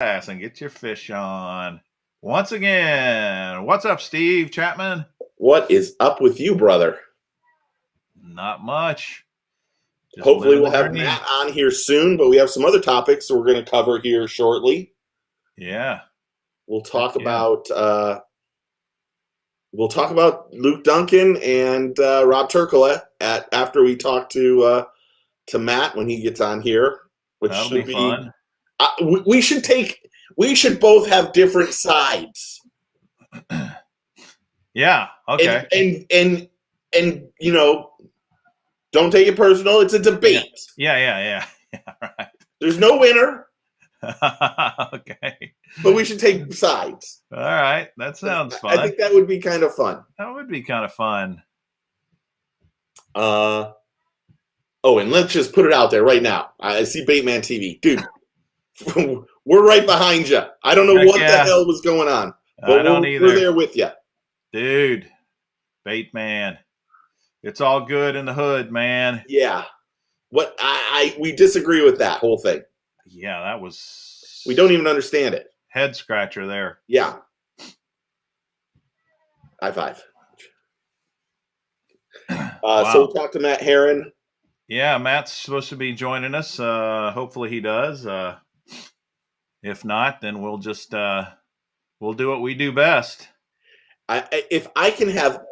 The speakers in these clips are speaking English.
And get your fish on. Once again, what's up, Steve Chapman? What is up with you, brother? Not much. Just hopefully we'll have Matt on here soon, but we have some other topics we're going to cover here shortly. Yeah. We'll talk about Luke Duncan and Rob Turkle after we talk to Matt when he gets on here, which That'll should be fun. We should both have different sides. Yeah. Okay. And you know, don't take it personal. It's a debate. Yeah. Right. There's no winner. Okay. But we should take sides. All right. That sounds fun. I think that would be kind of fun. That would be kind of fun. Oh, and let's just put it out there right now. I see Baitman TV. Dude, we're right behind you. I don't know what the hell was going on. But I don't either. We're there with you. Dude, Baitman. It's all good in the hood, man. Yeah. We disagree with that whole thing. Yeah, that was... We don't even understand it. Head scratcher there. Yeah. High five. Wow. So we'll talk to Matt Herren. Yeah, Matt's supposed to be joining us. Hopefully he does. If not, then we'll just we'll do what we do best. If I can have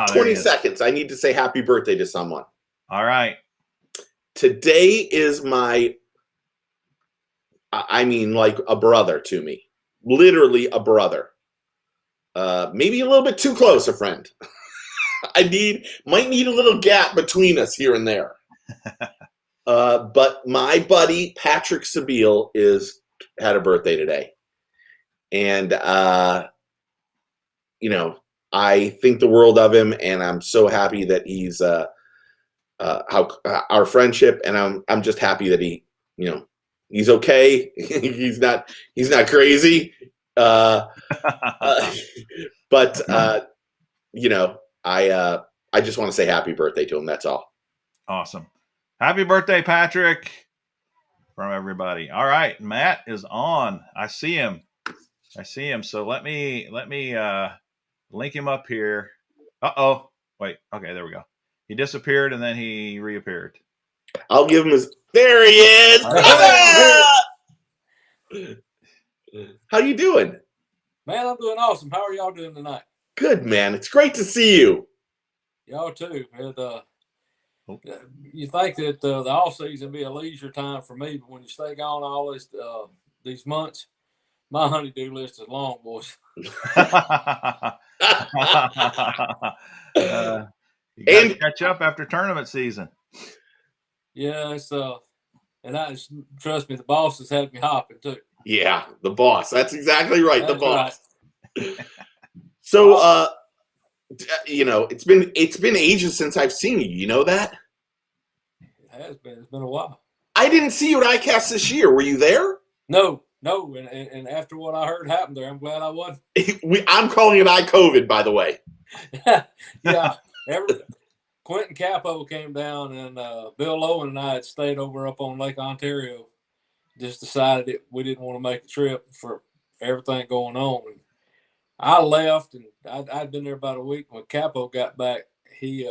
20 seconds, I need to say happy birthday to someone. All right. Today is like a brother to me. Literally a brother. Maybe a little bit too close a friend. Might need a little gap between us here and there. But my buddy Patrick Sabile had a birthday today. And I think the world of him, and I'm so happy that he's our friendship, and I'm just happy that he's okay. he's not crazy. But I just want to say happy birthday to him. That's all. Awesome. Happy birthday, Patrick, from everybody. All right. Matt is on. I see him. So let me link him up here. Uh-oh. Wait. Okay, there we go. He disappeared and then he reappeared. I'll give him there he is. How you doing? Man, I'm doing awesome. How are y'all doing tonight? Good, man. It's great to see you. Y'all too. You think that the off season be a leisure time for me, but when you stay gone all these months, my honey-do list is long, boys. You got to catch up after tournament season. Yeah, it's and trust me, the boss has had me hopping too. Yeah, the boss. That's exactly right. That's the boss. Right. So, it's been ages since I've seen you. You know that? It has been. It's been a while. I didn't see you at ICAST this year. Were you there? No. And after what I heard happened there, I'm glad I wasn't. I'm calling it I-COVID, by the way. Yeah. Quentin Capo came down, and Bill Lowen and I had stayed over up on Lake Ontario. Just decided that we didn't want to make the trip for everything going on. And I left, and I'd been there about a week. When Capo got back, he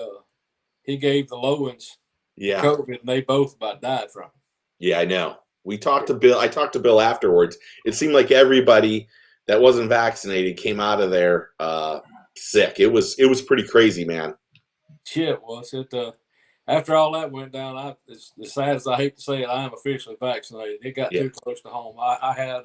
gave the Lowens COVID, and they both about died from it. Yeah, I know. We talked to Bill. I talked to Bill afterwards. It seemed like everybody that wasn't vaccinated came out of there sick. It was pretty crazy, man. Yeah, it was. After all that went down, as sad as I hate to say it, I am officially vaccinated. It got too close to home. I had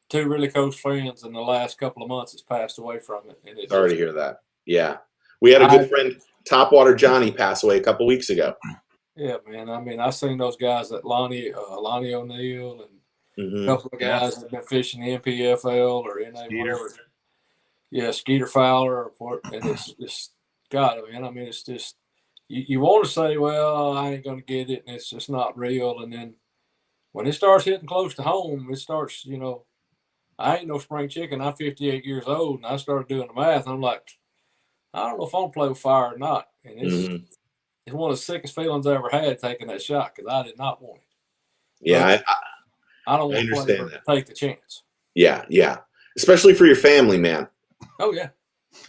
two really close friends in the last couple of months that's passed away from it. And sorry to hear that. Yeah. We had a good friend, Topwater Johnny, pass away a couple weeks ago. Yeah, man. I mean, I seen those guys at Lonnie O'Neill and a couple of guys that have been fishing the NPFL or NA whatever. Yeah, Skeeter Fowler. And it's God, man. I mean, it's just you want to say, well, I ain't gonna get it, and it's just not real. And then when it starts hitting close to home, it starts. I ain't no spring chicken. I'm 58 years old, and I started doing the math. And I'm like, I don't know if I'm gonna play with fire or not. And it's one of the sickest feelings I ever had taking that shot because I did not want it. Yeah, I don't I want to play, understand but that. take the chance. Yeah, yeah. Especially for your family, man. Oh yeah,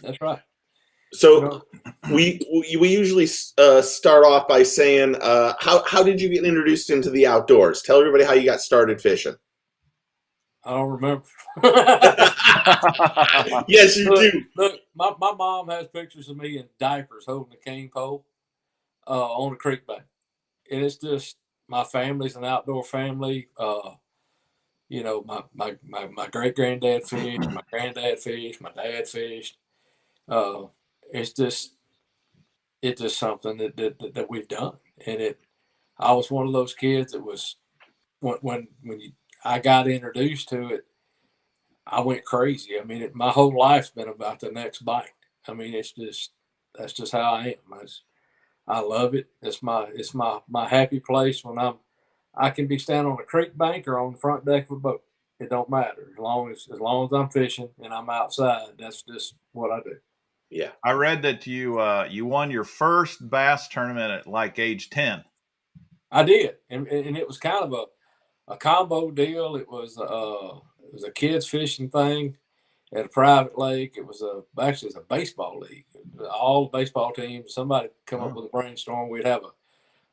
that's right. So You know, we usually start off by saying, how did you get introduced into the outdoors? Tell everybody how you got started fishing. I don't remember. Yes, you do. Look, my mom has pictures of me in diapers holding a cane pole on a creek bank, and it's just my family's an outdoor family. You know, my great granddad fished, my granddad fished, my dad fished. Uh, it's just something that we've done, and I was one of those kids that was I got introduced to it, I went crazy. I mean, my whole life's been about the next bite. I mean, that's just how I am. I love it. It's my happy place when I can be standing on a creek bank or on the front deck of a boat. It don't matter as long as I'm fishing and I'm outside. That's just what I do. Yeah. I read that you won your first bass tournament at like age 10. I did, and it was kind of a combo deal. It was a kids fishing thing at a private lake. It was actually it's a baseball league. All the baseball teams. Somebody come up with a brainstorm. We'd have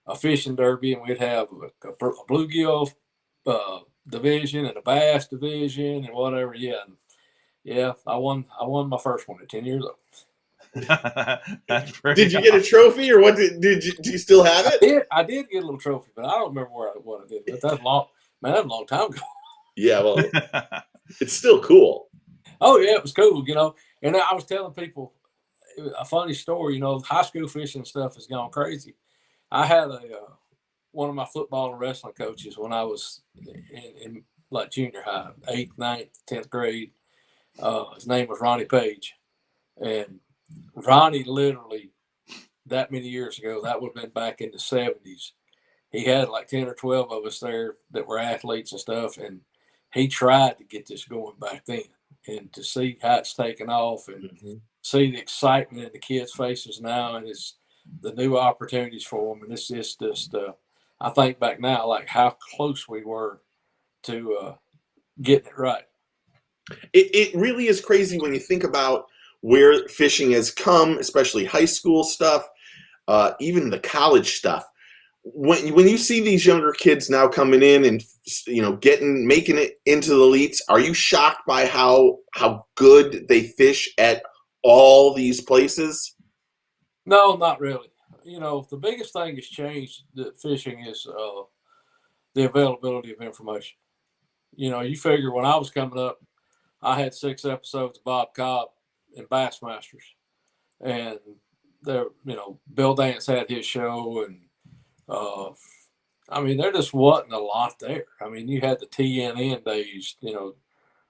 a fishing derby, and we'd have a bluegill division and a bass division and whatever. Yeah, yeah. I won my first one at 10 years old. That's pretty Did you get a trophy, or what? Do you still have it? I did get a little trophy, but I don't remember what I did. But that's long, man. That's a long time ago. Yeah, well, it's still cool. Oh yeah, it was cool, you know. And I was telling people a funny story. You know, high school fishing stuff has gone crazy. I had one of my football and wrestling coaches when I was in like junior high, 8th, 9th, 10th grade. His name was Ronnie Page, and Ronnie literally that many years ago, that would have been back in the 70s. He had like 10 or 12 of us there that were athletes and stuff, and he tried to get this going back then. And to see how it's taken off and see the excitement in the kids' faces now, and it's the new opportunities for them. And it's just I think back now, like how close we were to getting it right. It really is crazy when you think about where fishing has come, especially high school stuff, even the college stuff. When you see these younger kids now coming in and making it into the elites, are you shocked by how good they fish at all these places? No, not really. You know, the biggest thing that's changed that fishing is the availability of information. You know, you figure when I was coming up, I had 6 episodes of Bob Cobb and Bassmasters, and there, you know, Bill Dance had his show, and I mean, there just wasn't a lot there. I mean, you had the TNN days, you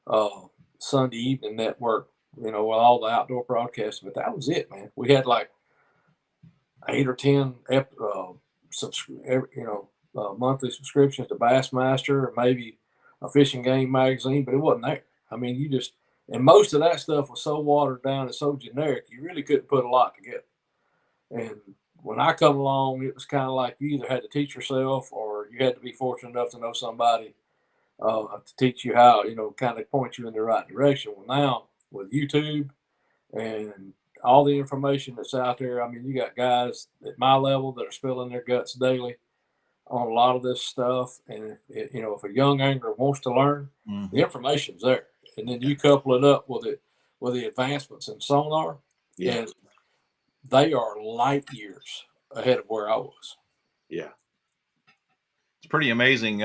know, Sunday Evening Network, you know, with all the outdoor broadcasts, but that was it, man. We had like 8 or 10, monthly subscriptions to Bassmaster, or maybe a fishing game magazine, but it wasn't there. I mean, and most of that stuff was so watered down and so generic, you really couldn't put a lot together. And when I come along, it was kind of like you either had to teach yourself or you had to be fortunate enough to know somebody to teach you how, you know, kind of point you in the right direction. Well, now with YouTube and all the information that's out there, I mean, you got guys at my level that are spilling their guts daily on a lot of this stuff. And if a young angler wants to learn, the information's there, and then you couple it up with the advancements in sonar, and they are light years ahead of where I was. Yeah, it's pretty amazing.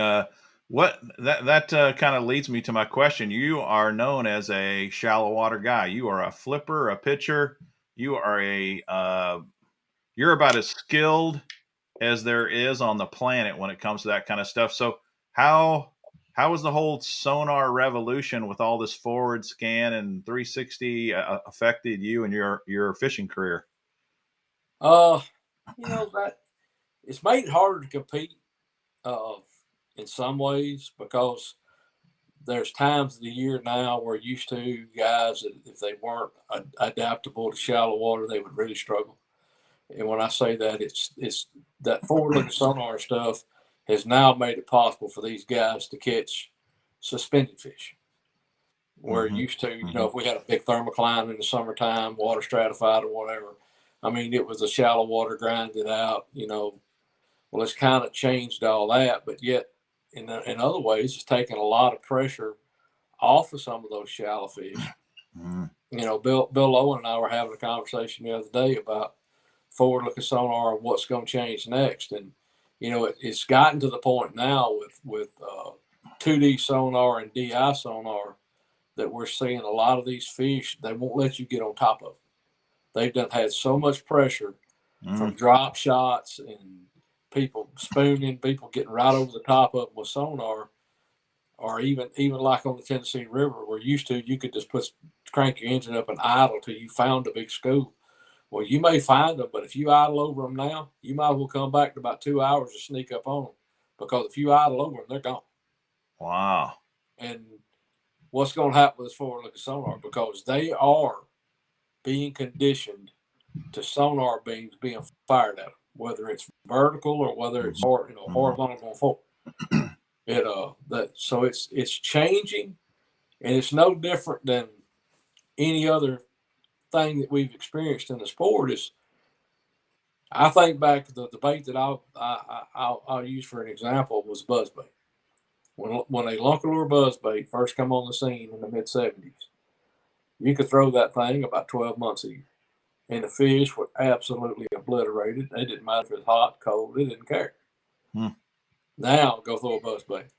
What that kind of leads me to my question. You are known as a shallow water guy. You are a flipper, a pitcher. You are you're about as skilled as there is on the planet when it comes to that kind of stuff. So how has the whole sonar revolution with all this forward scan and 360 affected you and your fishing career? That it's made it harder to compete in some ways, because there's times of the year now where used to guys, if they weren't adaptable to shallow water, they would really struggle. And when I say that, it's that forward looking sonar stuff has now made it possible for these guys to catch suspended fish. Where used to, you know, if we had a big thermocline in the summertime, water stratified or whatever, I mean, it was a shallow water, grinded out, you know. Well, it's kind of changed all that, but yet in other ways, it's taken a lot of pressure off of some of those shallow fish. You know, Bill Owen and I were having a conversation the other day about forward-looking sonar and what's going to change next. And, you know, it's gotten to the point now with 2D sonar and DI sonar that we're seeing a lot of these fish, they won't let you get on top of them. They've had so much pressure from drop shots and people spooning, people getting right over the top of them with sonar, or even like on the Tennessee River, where used to you could just crank your engine up and idle till you found a big school. Well, you may find them, but if you idle over them now, you might as well come back in about 2 hours to sneak up on them, because if you idle over them, they're gone. Wow. And what's going to happen with this forward-looking sonar? Because they are being conditioned to sonar beams being fired at them, whether it's vertical or whether it's horizontal going forward. So it's changing, and it's no different than any other thing that we've experienced in the sport. Is I think back to the bait that I'll use for an example was buzzbait. When a lunker lure buzzbait first come on the scene in the mid-70s, you could throw that thing about 12 months a year, and the fish were absolutely obliterated. It didn't matter if it was hot, cold, they didn't care. Now go throw a buzzbait,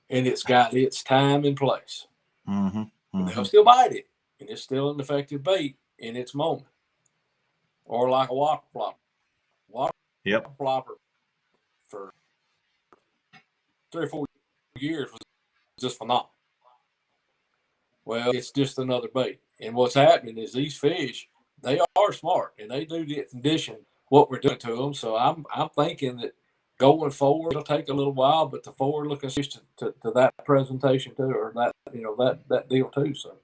and it's got its time and place. And they'll still bite it, and it's still an effective bait in its moment. Or like a whopper flopper. Whopper flopper for 3 or 4 years was just phenomenal. Well, it's just another bait. And what's happening is these fish, they are smart, and they do get conditioned what we're doing to them. So I'm thinking that going forward, it'll take a little while, but the forward-looking fish to that presentation too, or that, you know, that deal too. So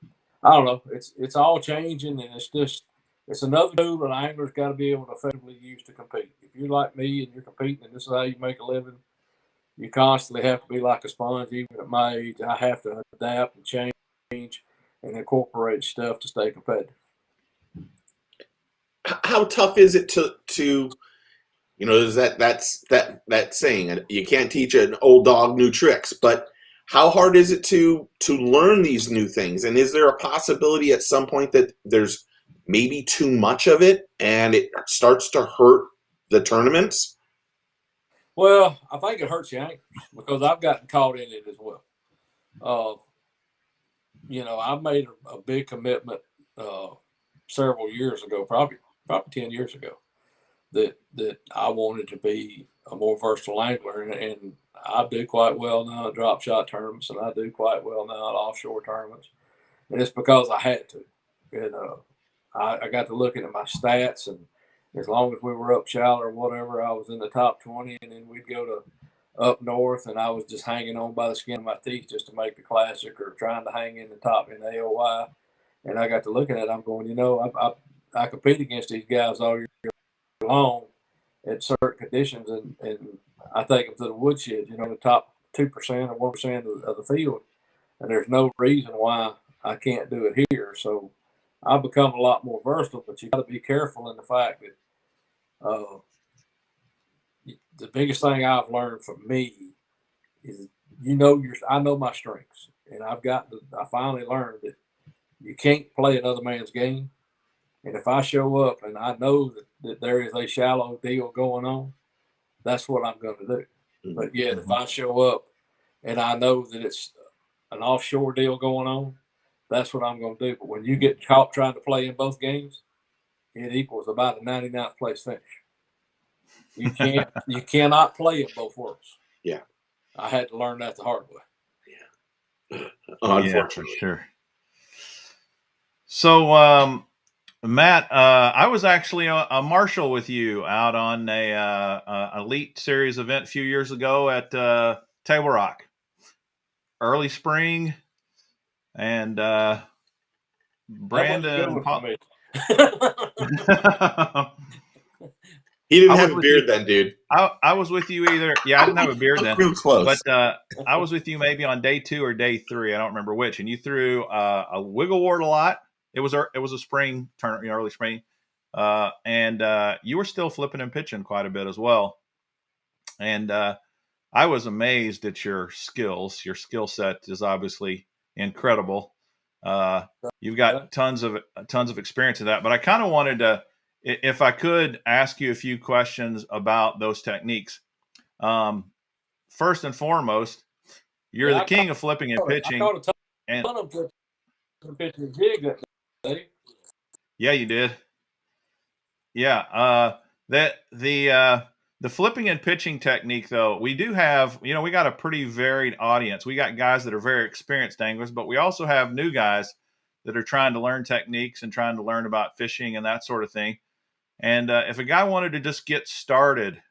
I don't know. It's all changing, and it's another tool that anglers got to be able to effectively use to compete. If you're like me and you're competing and this is how you make a living, you constantly have to be like a sponge. Even at my age, I have to adapt and change and incorporate stuff to stay competitive. How tough is it to you know, is that saying, you can't teach an old dog new tricks, but how hard is it to learn these new things? And is there a possibility at some point that there's maybe too much of it and it starts to hurt the tournaments? Well, I think it hurts the anglers, because I've gotten caught in it as well. You know, I made a big commitment several years ago, probably 10 years ago, that I wanted to be a more versatile angler, and I do quite well now at drop shot tournaments, and I do quite well now at offshore tournaments, and it's because I had to. And I got to looking at my stats, and as long as we were up shallow or whatever, I was in the top 20, and then we'd go to up north, and I was just hanging on by the skin of my teeth just to make the classic, or trying to hang in the top in the AOY. And I got to looking at it, I'm going, you know, I compete against these guys all year long at certain conditions, and I take them to the woodshed, you know, the top 2% or 1% of the field, and there's no reason why I can't do it here. So I've become a lot more versatile, but you got to be careful in the fact that the biggest thing I've learned from me is, I know my strengths, and I finally learned that you can't play another man's game. And if I show up and I know that there is a shallow deal going on, that's what I'm going to do. But yet, if I show up and I know that it's an offshore deal going on, that's what I'm going to do. But when you get caught trying to play in both games, it equals about a 99th place finish. You cannot play in both worlds. Yeah. I had to learn that the hard way. Yeah. Unfortunately. Yeah, for sure. So, Matt, I was actually a marshal with you out on a elite series event a few years ago at Table Rock, early spring, and Brandon. He didn't have a beard then, dude. I was with you either. Yeah, I didn't have a beard then. Real close. But I was with you maybe on day 2 or day 3. I don't remember which. And you threw a wiggle wart a lot. It was a spring turn, early spring. And you were still flipping and pitching quite a bit as well. And I was amazed at your skills. Your skill set is obviously incredible. You've got tons of experience in that. But I kind of wanted to, if I could, ask you a few questions about those techniques. First and foremost, you're the king of flipping and pitching. I caught a ton of pitching jig that day. Yeah, you did. Yeah. The flipping and pitching technique, though, we do have, we got a pretty varied audience. We got guys that are very experienced anglers, but we also have new guys that are trying to learn techniques and trying to learn about fishing and that sort of thing. And if a guy wanted to just get started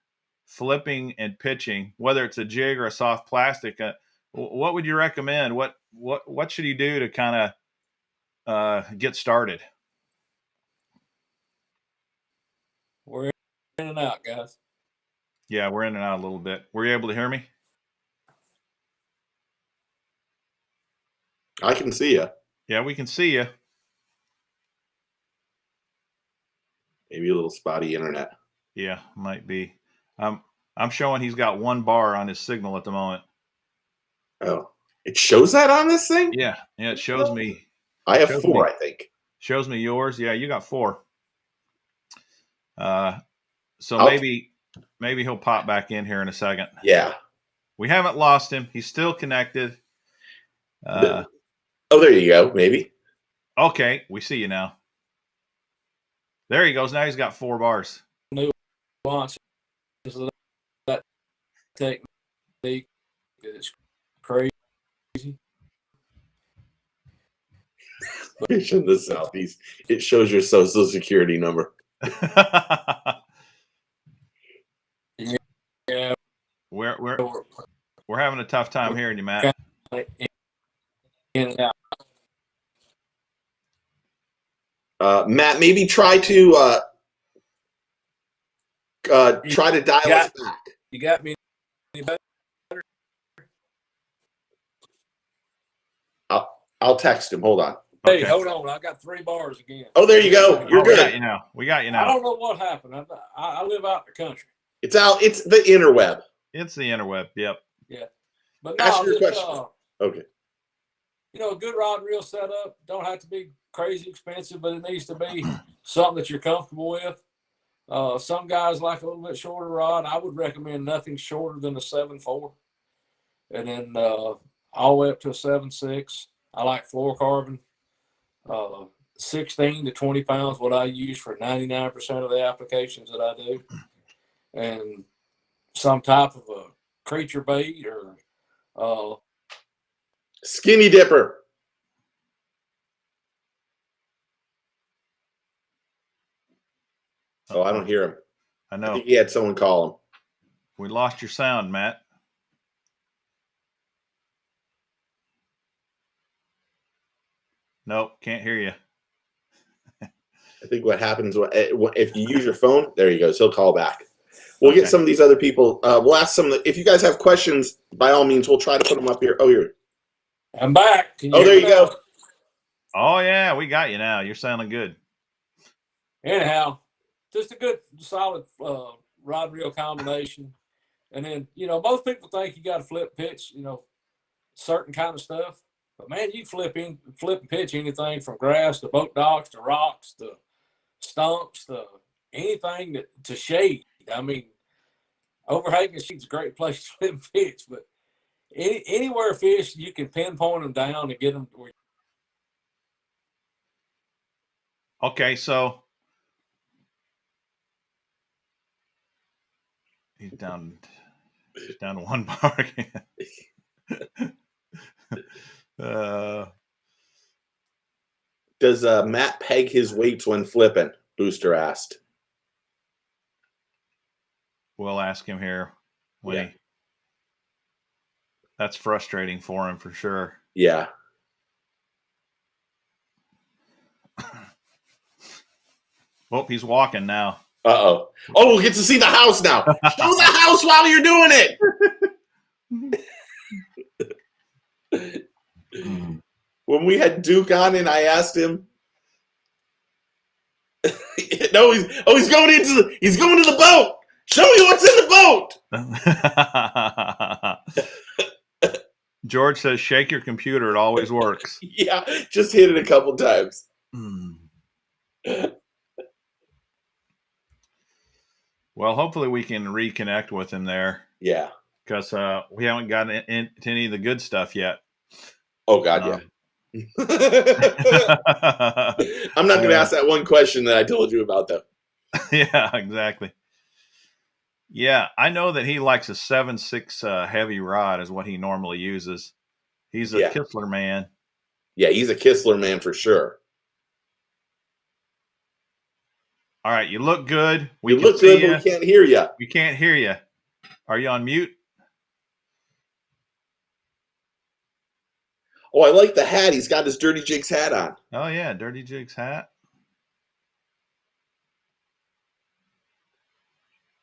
flipping and pitching, whether it's a jig or a soft plastic, what would you recommend? What should he do to kind of get started? We're in and out, guys. Yeah, we're in and out a little bit. Were you able to hear me? I can see you. Yeah, we can see you. Maybe a little spotty internet. Yeah, might be. I'm showing he's got 1 bar on his signal at the moment. Oh, it shows that on this thing? Yeah, it shows me. I have 4, I think. Shows me yours. Yeah, you got 4. So maybe he'll pop back in here in a second. Yeah. We haven't lost him. He's still connected. Oh, there you go. Maybe. Okay, we see you now. There he goes. Now he's got 4 bars. Nuances of that technique is crazy. Fish in the Southeast. It shows your social security number. Yeah. We're having a tough time hearing you, Matt. In and out. Matt, maybe try to dial us back. You got me any better? I'll text him. Hold on. Hey, Okay. hold on. I got 3 bars again. Oh, there you go. You're good. We got you now. I don't know what happened. I live out in the country. It's out. It's the interweb. It's the interweb. Yep. Yeah. But no, Ask your question. Okay. A good rod and reel setup don't have to be crazy expensive, but it needs to be something that you're comfortable with. Some guys like a little bit shorter rod. I would recommend nothing shorter than a 7.4, and then all the way up to a 7.6. I like fluorocarbon. 16 to 20 pounds, what I use for 99% of the applications that I do, and some type of a creature bait or skinny dipper. Oh, I don't hear him. I know. I think he had someone call him. We lost your sound, Matt. Nope, can't hear you. I think what happens if you use your phone, there you go. He'll call back. We'll get some of these other people. We'll ask some. If you guys have questions, by all means, we'll try to put them up here. Oh, here. I'm back. There you go. Oh, yeah, we got you now. You're sounding good. Anyhow, just a good, solid rod reel combination. And then, most people think you got to flip pitch, certain kind of stuff. But, man, you flip and pitch anything from grass to boat docks to rocks to stumps to anything to shade. I mean, overhanging sheet's a great place to flip and pitch, but anywhere fish, you can pinpoint them down and get them to where. Okay, so he's down to 1 bar again. Does Matt peg his weights when flipping? Booster asked. We'll ask him here. That's frustrating for him for sure. Yeah. Well, he's walking now. Uh-oh. Oh, we'll get to see the house now. Show the house while you're doing it. When we had Duke on and I asked him, no, he's going to the boat. Show me what's in the boat. George says, shake your computer. It always works. Yeah, just hit it a couple times. Well, hopefully we can reconnect with him there. Yeah. Because we haven't gotten into any of the good stuff yet. Oh, God, yeah. I'm not going to ask that one question that I told you about, though. Yeah, exactly. Yeah, I know that he likes a 7.6 heavy rod is what he normally uses. He's a Kistler man. Yeah, he's a Kistler man for sure. All right, you look good. You look good, but we can't hear you. We can't hear you. Are you on mute? Oh, I like the hat. He's got his Dirty Jigs hat on. Oh, yeah, Dirty Jigs hat.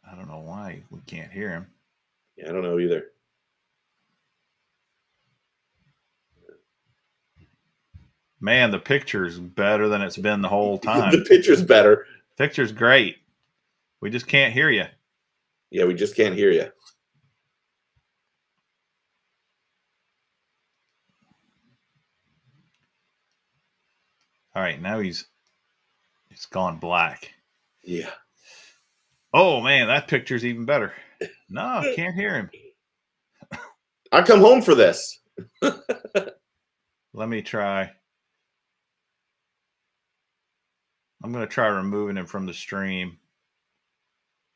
I don't know why we can't hear him. Yeah, I don't know either. Man, the picture's better than it's been the whole time. The picture's better. Picture's great. We just can't hear you. Yeah, we just can't hear you. All right, now he's gone black. Yeah. Oh, man, that picture's even better. No, can't hear him. I come home for this. Let me try. I'm going to try removing him from the stream.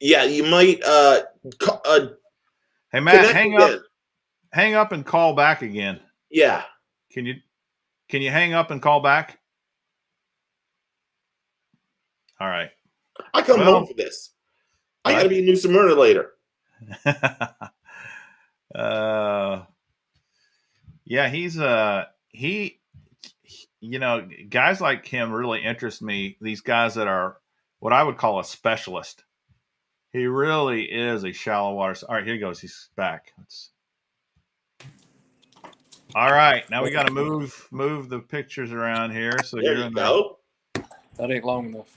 Yeah, you might. Hey, Matt, hang up and call back again. Yeah. Can you hang up and call back? All right. I come home for this. I got to be in New Smyrna later. Yeah, he's guys like him really interest me. These guys that are what I would call a specialist. He really is a shallow water. All right, here he goes. He's back. All right, now we got to move the pictures around here. So there you go. That ain't long enough.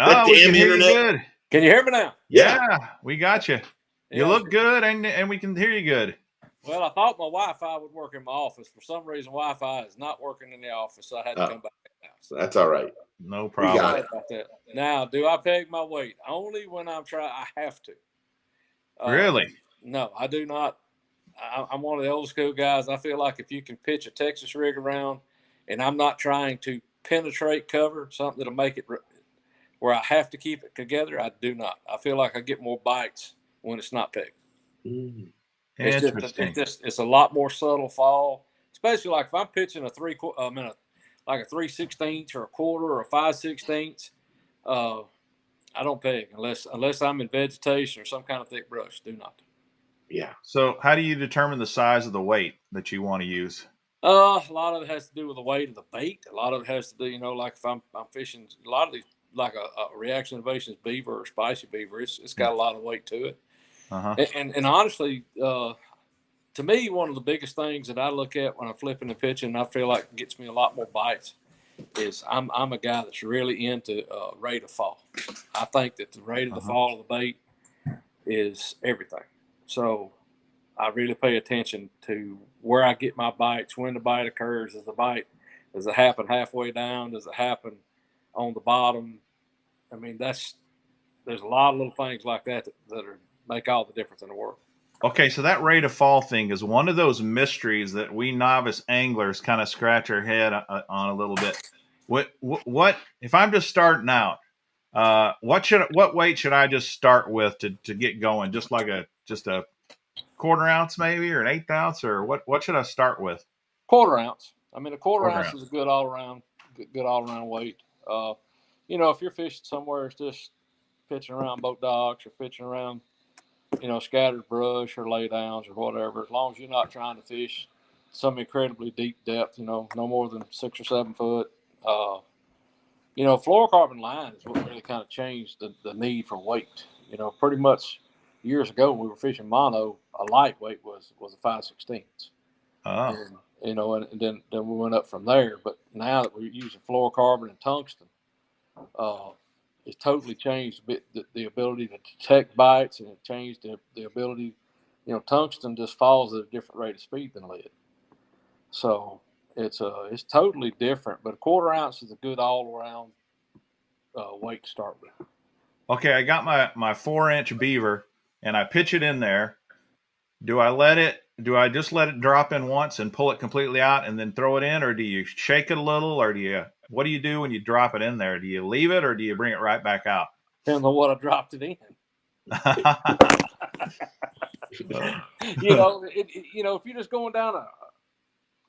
Oh, we can hear you good. Can you hear me now? Yeah, we got you. You look good, and we can hear you good. Well, I thought my Wi-Fi would work in my office. For some reason, Wi-Fi is not working in the office, so I had to come back now. So that's all right. No problem. Got it. About that. Now, do I peg my weight? Only when I'm trying. I have to. Really? No, I do not. I'm one of the old school guys. I feel like if you can pitch a Texas rig around, and I'm not trying to penetrate cover, something that'll make it where I have to keep it together, I do not. I feel like I get more bites when it's not pegged. It's a lot more subtle fall, especially like if I'm pitching a 3/4, like a 3/16 or a quarter or a 5/16. I don't peg unless I'm in vegetation or some kind of thick brush. Do not. Yeah. So how do you determine the size of the weight that you want to use? A lot of it has to do with the weight of the bait. A lot of it has to do, like if I'm fishing, a lot of these, like a reaction innovations beaver or spicy beaver, it's got a lot of weight to it. And honestly, to me, one of the biggest things that I look at when I'm flipping and pitching, and I feel like gets me a lot more bites, is I'm a guy that's really into rate of fall. I think that the rate of the fall of the bait is everything. So I really pay attention to where I get my bites, when the bite occurs. Does it happen halfway down? Does it happen on the bottom? I mean, there's a lot of little things like that make all the difference in the world. Okay, so that rate of fall thing is one of those mysteries that we novice anglers kind of scratch our head on a little bit. What if I'm just starting out? What weight should I just start with to get going? Just a quarter ounce maybe, or an 1/8 ounce, or what should I start with? Quarter ounce. I mean, a quarter ounce is a good all around weight. If you're fishing somewhere, it's just pitching around boat docks or pitching around, scattered brush or lay downs or whatever. As long as you're not trying to fish some incredibly deep depth, no more than 6 or 7 foot. fluorocarbon line is what really kind of changed the need for weight. Pretty much years ago when we were fishing mono, a lightweight was a 5/16. Oh. And then we went up from there. But now that we're using fluorocarbon and tungsten, it's totally changed the ability to detect bites, and it changed the ability. Tungsten just falls at a different rate of speed than lead. So it's totally different. But a 1/4 ounce is a good all around weight to start with. Okay, I got my 4-inch beaver and I pitch it in there. Do I just let it drop in once and pull it completely out and then throw it in, or do you shake it a little, or what do you do when you drop it in there? Do you leave it or do you bring it right back out? Depends on what I dropped it in. If you're just going down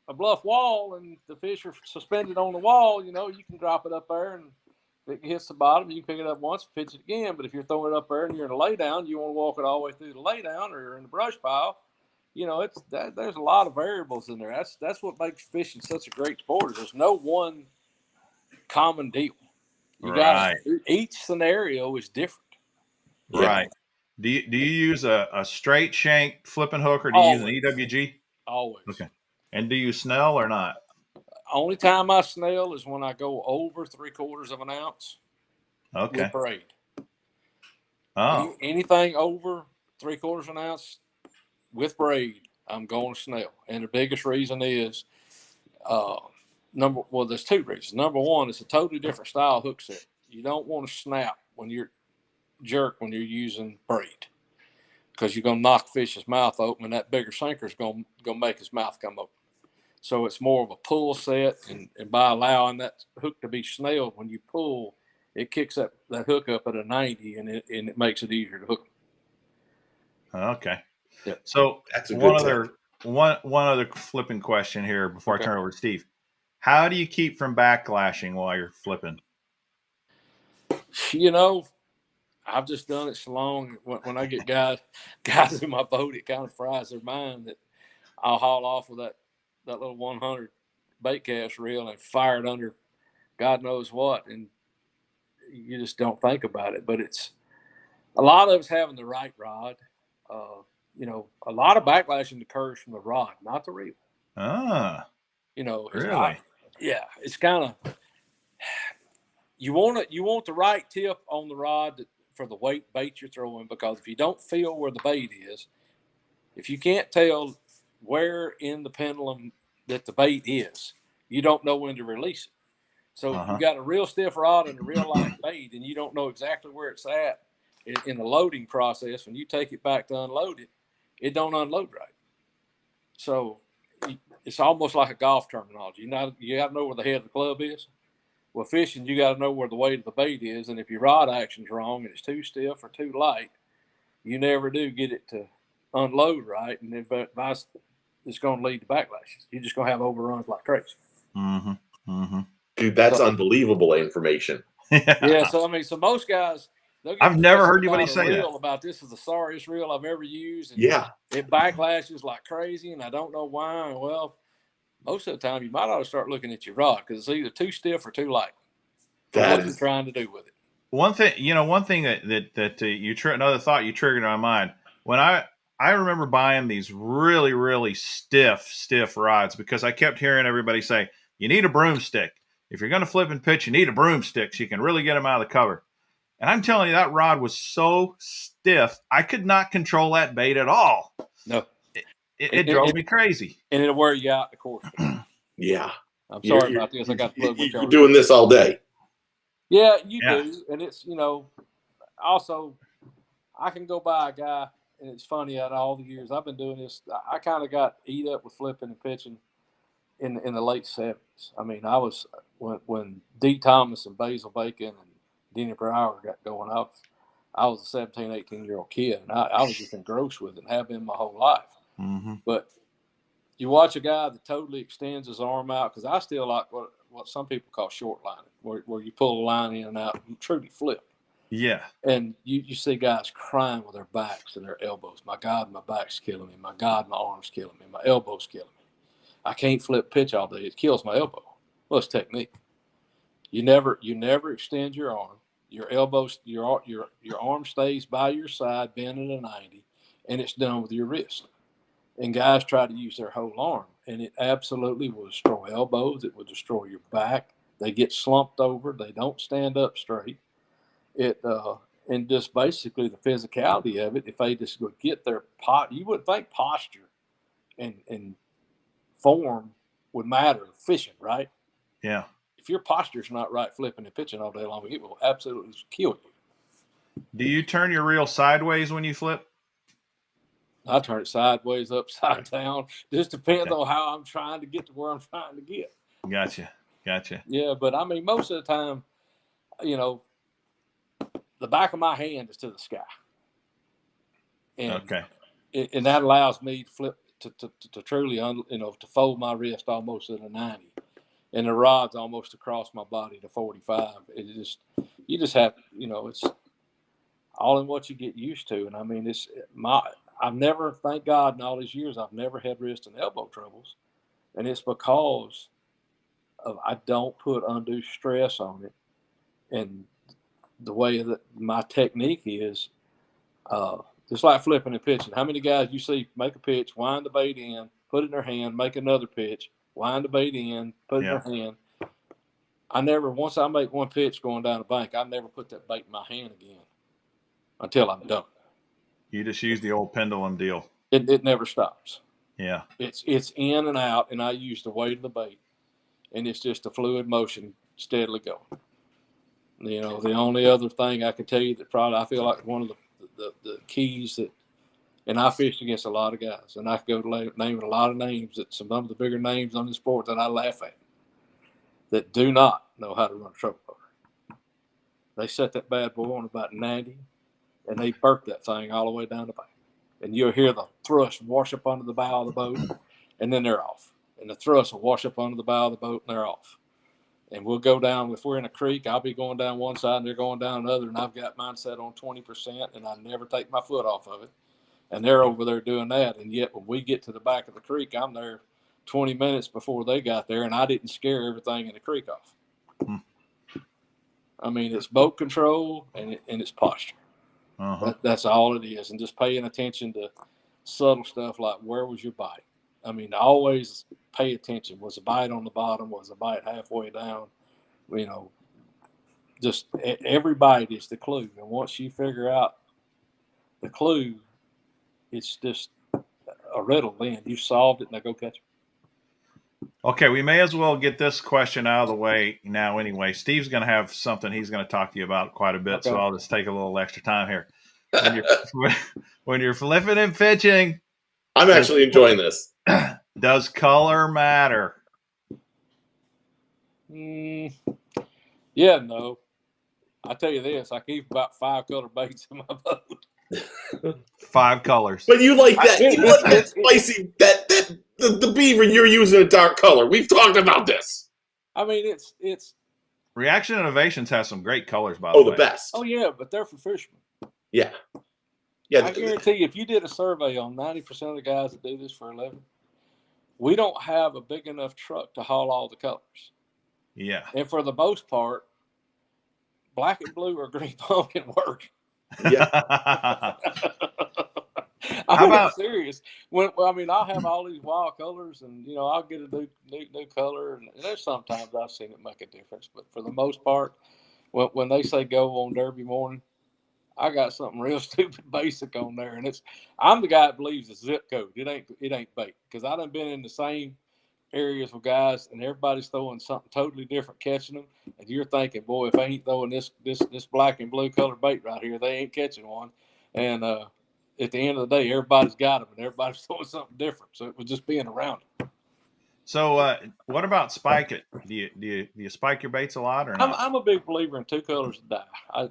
a bluff wall and the fish are suspended on the wall, you can drop it up there, and if it hits the bottom, you can pick it up once, pitch it again. But if you're throwing it up there and you're in a laydown, you want to walk it all the way through the laydown or in the brush pile. There's a lot of variables in there. That's what makes fishing such a great sport. There's no one common deal. Each scenario is different. Right. Do you use a straight shank flipping hook, or do you use an EWG? Always. Okay. And do you snell or not? Only time I snell is when I go over 3/4 of an ounce. Okay. With braid. Oh. Anything over 3/4 of an ounce with braid, I'm going to snell. And the biggest reason is there's 2 reasons. Number one, it's a totally different style hook set. You don't want to snap when you're using braid, because you're going to knock fish's mouth open, and that bigger sinker is going to make his mouth come open. So it's more of a pull set, and by allowing that hook to be snelled, when you pull, it kicks that hook up at a 90, and it makes it easier to hook them. Okay. Yeah. So that's one other flipping question here before I turn it over to Steve. How do you keep from backlashing while you're flipping? I've just done it so long. When I get guys in my boat, it kind of fries their mind that I'll haul off with that little 100 bait cast reel and fire it under God knows what, and you just don't think about it. But it's a lot of us having the right rod. A lot of backlashing occurs from the rod, not the reel. Really? It's kind of you want the right tip on the rod for the bait you're throwing, because if you don't feel where the bait is, if you can't tell where in the pendulum that the bait is, you don't know when to release it. So if you got a real stiff rod and a real light bait, and you don't know exactly where it's at in the loading process, when you take it back to unload it, it don't unload right. So it's almost like a golf terminology. You got to know where the head of the club is. Well, fishing, you got to know where the weight of the bait is, and if your rod action's wrong and it's too stiff or too light, you never do get it to unload right, and it's going to lead to backlashes. You're just going to have overruns like crazy. Dude, that's unbelievable information. Yeah. So most guys, I've never heard anybody say that. About this is the sorriest reel I've ever used. And it backlashes like crazy, and I don't know why. Well, most of the time, you might ought to start looking at your rod, because it's either too stiff or too light. What you're trying to do with it. One thing that another thought you triggered in my mind, when I remember buying these really, really stiff rods, because I kept hearing everybody say, you need a broomstick. If you're going to flip and pitch, you need a broomstick so you can really get them out of the cover. And I'm telling you, that rod was so stiff, I could not control that bait at all. No. It drove me crazy. And it'll wear you out the course. Yeah. I'm sorry about this. I got to plug with you're doing this all day. Yeah, you do. And it's, also, I can go by a guy, and it's funny, out of all the years I've been doing this, I kind of got eat up with flipping and pitching in the late 70s. I mean, I was, when D. Thomas and Basil Bacon and Denny Brower got going up, I was a 17, 18-year-old kid, and I was just engrossed with it and have been my whole life. But you watch a guy that totally extends his arm out, because I still like what some people call short lining, where you pull a line in and out and truly flip. Yeah. And you see guys crying with their backs and their elbows. My God, my back's killing me. My God, my arm's killing me. My elbow's killing me. I can't flip pitch all day. It kills my elbow. Well, it's technique. You never extend your arm. Your elbows, your arm stays by your side, bent at a 90, and it's done with your wrist. And guys try to use their whole arm, and it absolutely will destroy elbows. It will destroy your back. They get slumped over. They don't stand up straight. And just basically the physicality of it. If they just would get their you wouldn't think posture and form would matter fishing, right? Yeah. If your posture's not right, flipping and pitching all day long, it will absolutely kill you. Do you turn your reel sideways when you flip? I turn it sideways, upside down. Just depends on how I'm trying to get to where I'm trying to get. Gotcha. Yeah, but I mean, most of the time, you know, the back of my hand is to the sky. And, and that allows me to flip to truly, to fold my wrist almost at a 90. And the rod's almost across my body to 45. You just have, it's all in what you get used to. And I mean, I've never, thank God, in all these years, I've never had wrist and elbow troubles. And it's because of I don't put undue stress on it. And the way that my technique is, just like flipping and pitching. How many guys you see make a pitch, wind the bait in, put it in their hand, make another pitch, wind the bait in, put it in their hand. Once I make one pitch going down the bank, I never put that bait in my hand again until I'm done. You just use the old pendulum deal. It never stops. Yeah. It's in and out, and I use the weight of the bait, and it's just a fluid motion steadily going. The only other thing I can tell you that probably I feel like one of the keys that, and I fished against a lot of guys, and I could go name a lot of names, that some of the bigger names on the sport that I laugh at, that do not know how to run a trophy boat. They set that bad boy on about 90, and they burp that thing all the way down the bank. And you'll hear the thrust wash up under the bow of the boat, and then they're off. And the thrust will wash up under the bow of the boat, and they're off. And we'll go down, if we're in a creek, I'll be going down one side, and they're going down another, and I've got mine set on 20%, and I never take my foot off of it. And they're over there doing that. And yet when we get to the back of the creek, I'm there 20 minutes before they got there, and I didn't scare everything in the creek off. I mean, it's boat control and it's posture. That's all it is. And just paying attention to subtle stuff like, where was your bite? I mean, always pay attention. Was the bite on the bottom? Was the bite halfway down? Just every bite is the clue. And once you figure out the clue, it's just a riddle then. You solved it, now go catch it. Okay, we may as well get this question out of the way now anyway. Steve's going to have something he's going to talk to you about quite a bit, so I'll just take a little extra time here. When you're flipping and pitching, I'm actually enjoying this. Does color matter? Yeah, no. I tell you this, I keep about 5 color baits in my boat. 5 colors. But you like that? You like that spicy? The beaver you're using a dark color. We've talked about this. I mean, it's Reaction Innovations has some great colors, by the way. Oh, the best. Oh yeah, but they're for fishermen. Yeah. I guarantee you, if you did a survey on 90% of the guys that do this for a living, we don't have a big enough truck to haul all the colors. Yeah. And for the most part, black and blue or green pumpkin work. Yeah. I'm serious. I'll have all these wild colors, and I'll get a new color, and there's sometimes I've seen it make a difference. But for the most part, when they say go on Derby morning, I got something real stupid basic on there, and I'm the guy that believes it's zip code. It ain't bait, because I done been in the same areas with guys, and everybody's throwing something totally different, catching them, and you're thinking, boy, if I ain't throwing this black and blue color bait right here, they ain't catching one. And at the end of the day, everybody's got them, and everybody's throwing something different. So it was just being around it. So what about spike it? Do you spike your baits a lot or not? I'm a big believer in 2 colors to dye.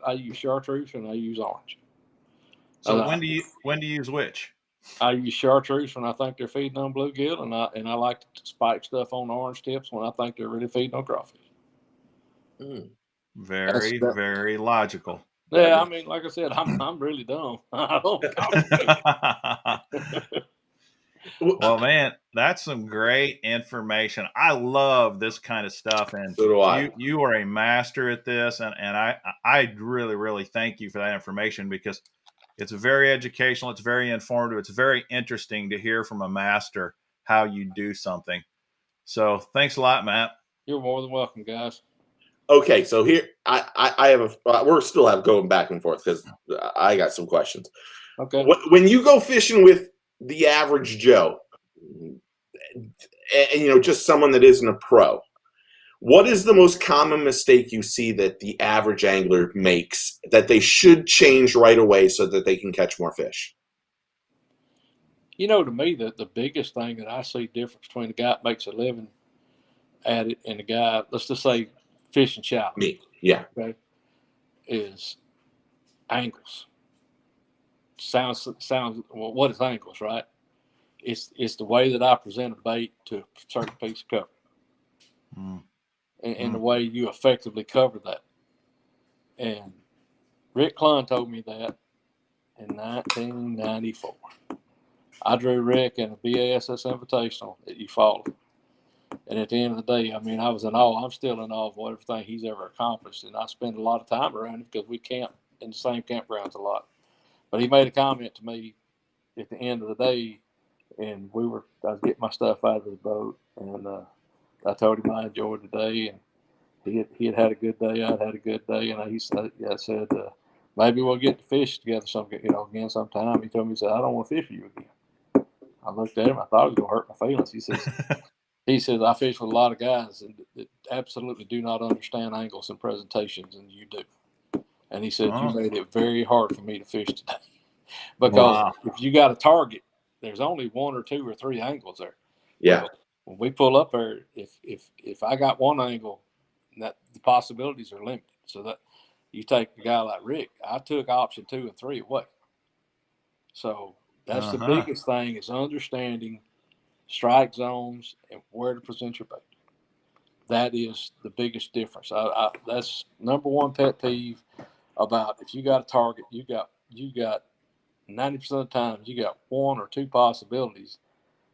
I use chartreuse and I use orange. So when do you use which? I use chartreuse when I think they're feeding on bluegill, and I like to spike stuff on orange tips when I think they're really feeding on crawfish. Very, very logical. Yeah, I mean, like I said, I'm really dumb. I don't Well, man, that's some great information. I love this kind of stuff, and So do I. you are a master at this, and I really thank you for that information, because it's very educational, it's very informative, it's very interesting to hear from a master how you do something. So thanks a lot, Matt. You're more than welcome, guys. Okay, so here I have we're still have going back and forth because I got some questions. Okay. When you go fishing with the average Joe, and just someone that isn't a pro, what is the most common mistake you see that the average angler makes that they should change right away so that they can catch more fish? To me, the biggest thing that I see difference between a guy that makes a living at it and a guy, let's just say fishing shallow, Me, yeah, okay, is angles. Sounds well, what is angles, right? It's the way that I present a bait to a certain piece of cover, Mm. and the way you effectively cover that. And Rick Clun told me that in 1994. I drew Rick in a B.A.S.S. Invitational that you followed. And at the end of the day, I mean, I was in awe. I'm still in awe of everything he's ever accomplished. And I spend a lot of time around him because we camp in the same campgrounds a lot. But he made a comment to me at the end of the day, and I was getting my stuff out of the boat, and I told him I enjoyed the day, and he had a good day. I'd had a good day, and I said, maybe we'll get to fish together again sometime. He told me, he said, I don't want to fish with you again. I looked at him. I thought it was going to hurt my feelings. He says, I fish with a lot of guys that absolutely do not understand angles and presentations, and you do. And he said, you made it very hard for me to fish today. Because if you got a target, there's only one or two or three angles there. yeah. Well, when we pull up there, if I got one angle, that the possibilities are limited. So that you take a guy like Rick, I took option 2 and 3 away. So that's the biggest thing, is understanding strike zones and where to present your bait. That is the biggest difference. That's number one pet peeve about, if you got a target, you got 90% of the time you got one or two possibilities.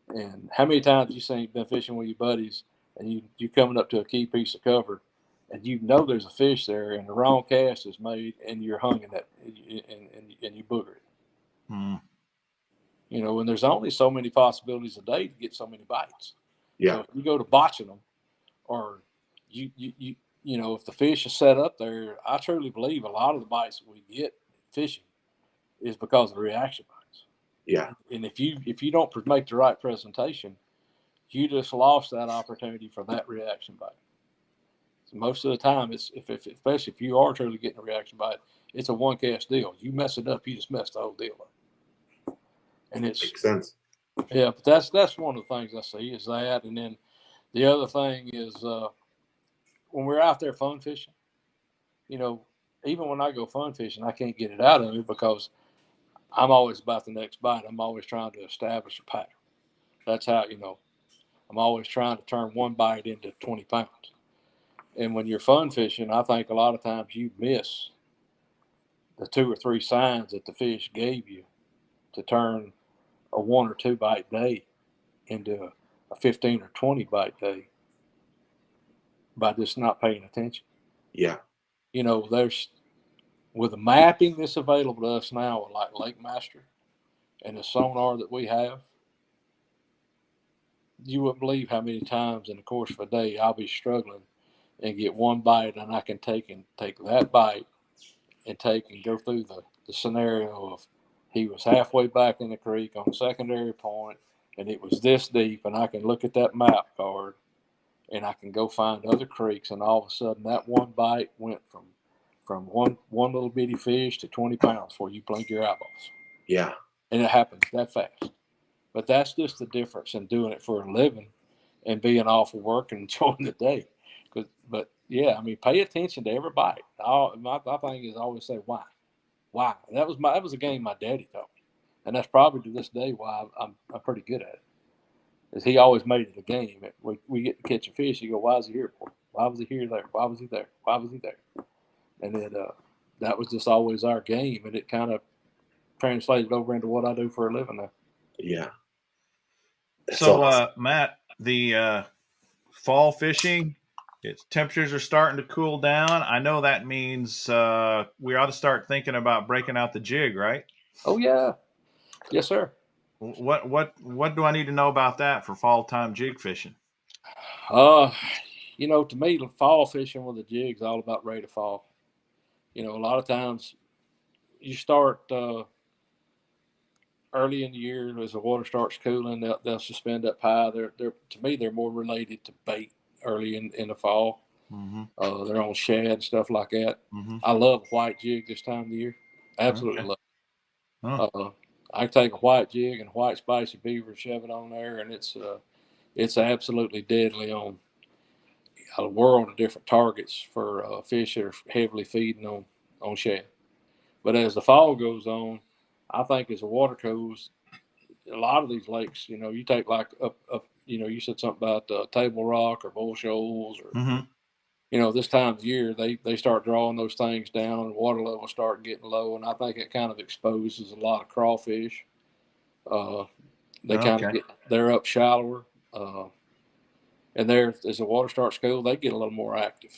And how many times you been fishing with your buddies, and you coming up to a key piece of cover, and there's a fish there, and the wrong cast is made, and you're hung in that, and you booger it. Mm. And there's only so many possibilities a day to get so many bites. Yeah. So if you go to botching them, or if the fish is set up there, I truly believe a lot of the bites we get fishing is because of the reaction bites. Yeah. And if you don't make the right presentation, you just lost that opportunity for that reaction bite. So most of the time, especially if you are truly getting a reaction bite, it's a one cast deal. You mess it up, you just mess the whole deal up. And it makes sense. Yeah, but that's one of the things I see is that, and then the other thing is when we're out there fun fishing, even when I go fun fishing, I can't get it out of me because I'm always about the next bite. I'm always trying to establish a pattern. That's how, I'm always trying to turn one bite into 20 pounds. And when you're fun fishing, I think a lot of times you miss the 2 or 3 signs that the fish gave you to turn a 1 or 2 bite day into a 15 or 20 bite day by just not paying attention. Yeah. There's, with the mapping that's available to us now, like Lake Master and the sonar that we have, you wouldn't believe how many times in the course of a day I'll be struggling and get one bite, and I can take that bite and go through the scenario of he was halfway back in the creek on secondary point, and it was this deep, and I can look at that map card and I can go find other creeks, and all of a sudden that one bite went from one little bitty fish to 20 pounds before you blink your eyeballs. Yeah. And it happens that fast. But that's just the difference in doing it for a living and being off of work and enjoying the day. But yeah, I mean, pay attention to every bite. My thing is always say why. And that was a game my daddy taught me, and that's probably to this day why I'm pretty good at it. Is he always made it a game. We get to catch a fish. You go, why is he here for? Why was he here there? Why was he there? Why was he there? And then that was just always our game, and it kind of translated over into what I do for a living now. Yeah. So, awesome. Matt, the fall fishing, its temperatures are starting to cool down. I know that means we ought to start thinking about breaking out the jig, right? Oh yeah, yes sir. What do I need to know about that for fall time jig fishing? Uh, to me, the fall fishing with a jig is all about ready to fall. A lot of times you start early in the year as the water starts cooling. They'll suspend up high. They're to me they're more related to bait early in the fall. Mm-hmm. They're on shad and stuff like that. Mm-hmm. I love white jig this time of the year. Absolutely Okay. love Huh. it. I take a white jig and white spicy beaver, shove it on there, and it's absolutely deadly on a world of different targets for fish that are heavily feeding on shad. But as the fall goes on, I think as the water cools, a lot of these lakes, you take like up, you said something about Table Rock or Bull Shoals or Mm-hmm. this time of year they start drawing those things down and water levels start getting low, and I think it kind of exposes a lot of crawfish. Uh, they kind of Okay. they're up shallower, and there as the water starts cool, they get a little more active.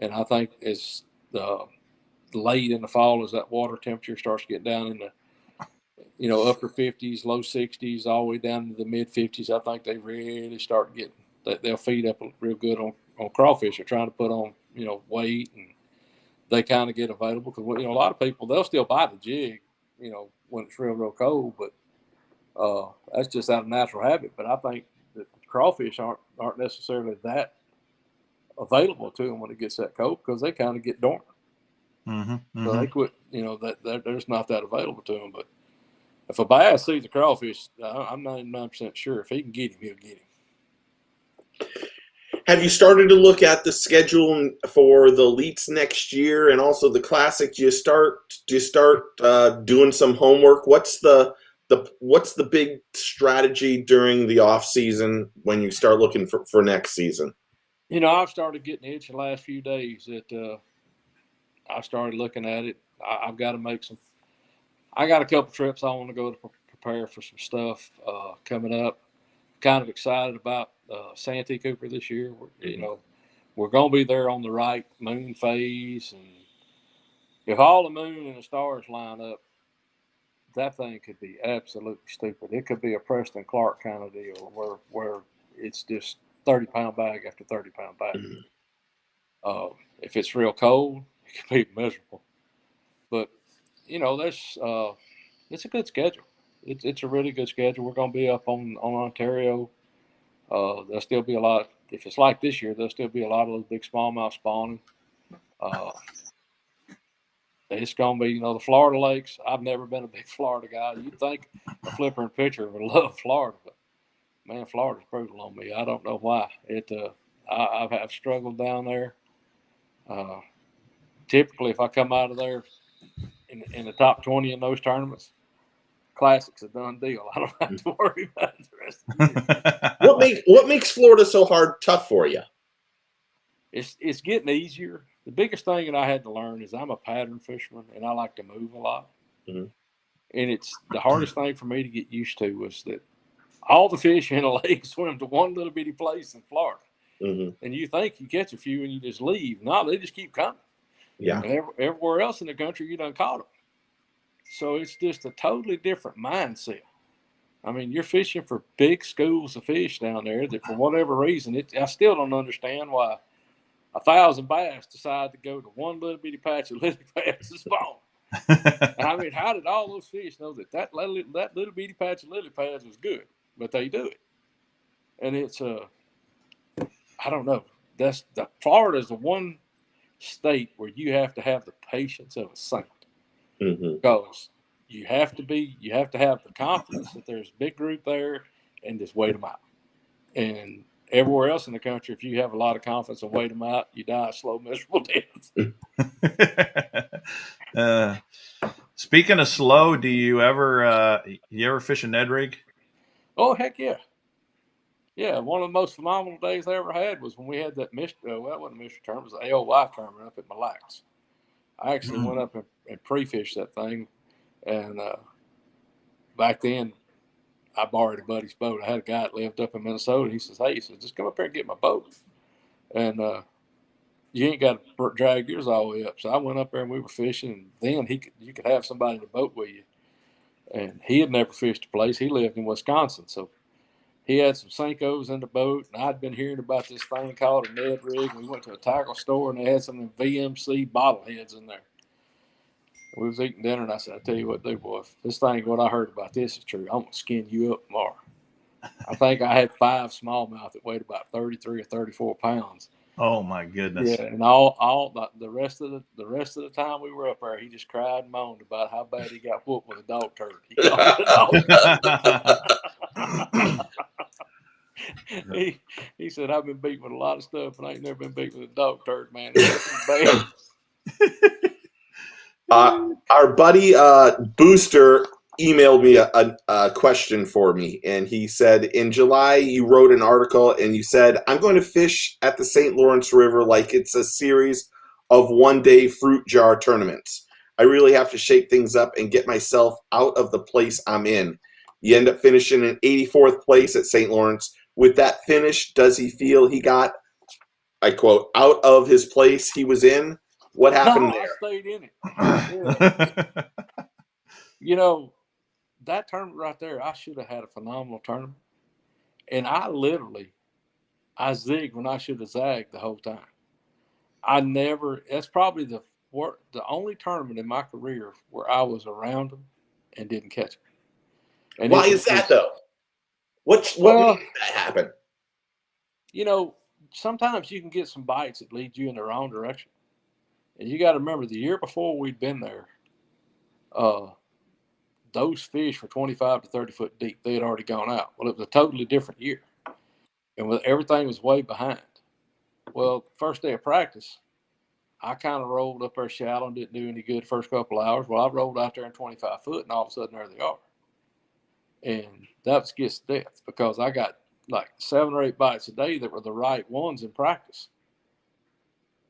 And I think as the late in the fall, as that water temperature starts to get down in the upper 50s, low 60s, all the way down to the mid 50s, I think they really start getting that they'll feed up real good on crawfish. They're trying to put on weight, and they kind of get available because a lot of people they'll still buy the jig when it's real cold, but that's just out of natural habit. But I think that the crawfish aren't necessarily that available to them when it gets that cold because they kind of get dormant. Mm-hmm. So Mm-hmm. they quit. That there's not that available to them. But if a bass sees a crawfish, I'm 99% sure if he can get him, he'll get him. Have you started to look at the schedule for the elites next year and also the classic? Do you start doing some homework? What's the big strategy during the off season when you start looking for next season? I've started getting the itch the last few days that I started looking at it. I've got to make some. I got a couple trips I want to go to prepare for some stuff coming up. Kind of excited about Santee Cooper this year. We're going to be there on the right moon phase, and if all the moon and the stars line up, that thing could be absolutely stupid. It could be a Preston Clark kind of deal where it's just 30-pound bag after 30-pound bag. If it's real cold, it could be miserable. But there's it's a good schedule. It's a really good schedule. We're going to be up on Ontario. There'll still be a lot. If it's like this year, there'll still be a lot of those big smallmouth spawning. Uh, it's going to be, the Florida lakes. I've never been a big Florida guy. You'd think a flipper and pitcher would love Florida, but man, Florida's brutal on me. I don't know why. I've struggled down there. Uh, Typically, if I come out of there in the top 20 in those tournaments, Classic's a done deal. I don't have to worry about it the rest of the year. What makes Florida so tough for you? It's getting easier. The biggest thing that I had to learn is I'm a pattern fisherman and I like to move a lot. Mm-hmm. And it's the hardest thing for me to get used to was that all the fish in a lake swim to one little bitty place in Florida. Mm-hmm. And you think you catch a few and you just leave. No, they just keep coming. Yeah. And everywhere else in the country, you done caught them. So it's just a totally different mindset. I mean, you're fishing for big schools of fish down there that for whatever reason, I still don't understand why 1,000 bass decide to go to one little bitty patch of lily pads to spawn. I mean, how did all those fish know that little bitty patch of lily pads was good? But they do it. And it's, I don't know. Florida is the one state where you have to have the patience of a saint. Mm-hmm. Because you have to have the confidence that there's a big group there and just wait them out. And everywhere else in the country, if you have a lot of confidence and wait them out, you die a slow, miserable death. Speaking of slow, do you ever fish a Ned rig? Oh, heck yeah. Yeah, one of the most phenomenal days I ever had was when we had that well, it wasn't a mystery tournament, it was an AOY tournament up at Mille Lacs. I actually went up and pre-fished that thing. And back then, I borrowed a buddy's boat. I had a guy that lived up in Minnesota. He says, "Hey," he says, "just come up here and get my boat, and you ain't got to drag yours all the way up." So I went up there and we were fishing. And then you could have somebody in the boat with you, and he had never fished a place. He lived in Wisconsin, so he had some Senkos in the boat, and I'd been hearing about this thing called a Ned rig. We went to a tackle store, and they had some VMC bottle heads in there. We was eating dinner, and I said, "I tell you what, dude, boy, if this thing, what I heard about this is true, I'm going to skin you up tomorrow." I think I had 5 smallmouth that weighed about 33 or 34 pounds. Oh my goodness! Yeah, and all the rest of the time we were up there, he just cried and moaned about how bad he got whooped with a dog turd. He called it a dog turd. He said, "I've been beat with a lot of stuff, but I ain't never been beat with a dog turd, man. It's bad." Our buddy Booster emailed me a question for me, and he said, in July you wrote an article and you said, "I'm going to fish at the St. Lawrence River like it's a series of one-day fruit jar tournaments. I really have to shake things up and get myself out of the place I'm in." You end up finishing in 84th place at St. Lawrence. With that finish, does he feel he got, I quote, out of his place he was in? What happened there? I stayed in it. Yeah. You know, that tournament right there, I should have had a phenomenal tournament. And I zigged when I should have zagged the whole time. That's probably the only tournament in my career where I was around them and didn't catch them. And why is that, though? What made that happen? You know, sometimes you can get some bites that lead you in the wrong direction. And you got to remember, the year before we'd been there, those fish were 25 to 30 foot deep. They had already gone out. Well, it was a totally different year. And everything was way behind. Well, first day of practice, I kind of rolled up there shallow and didn't do any good first couple of hours. Well, I rolled out there in 25 foot, and all of a sudden there they are. And that was gets death, because I got like 7 or 8 bites a day that were the right ones in practice.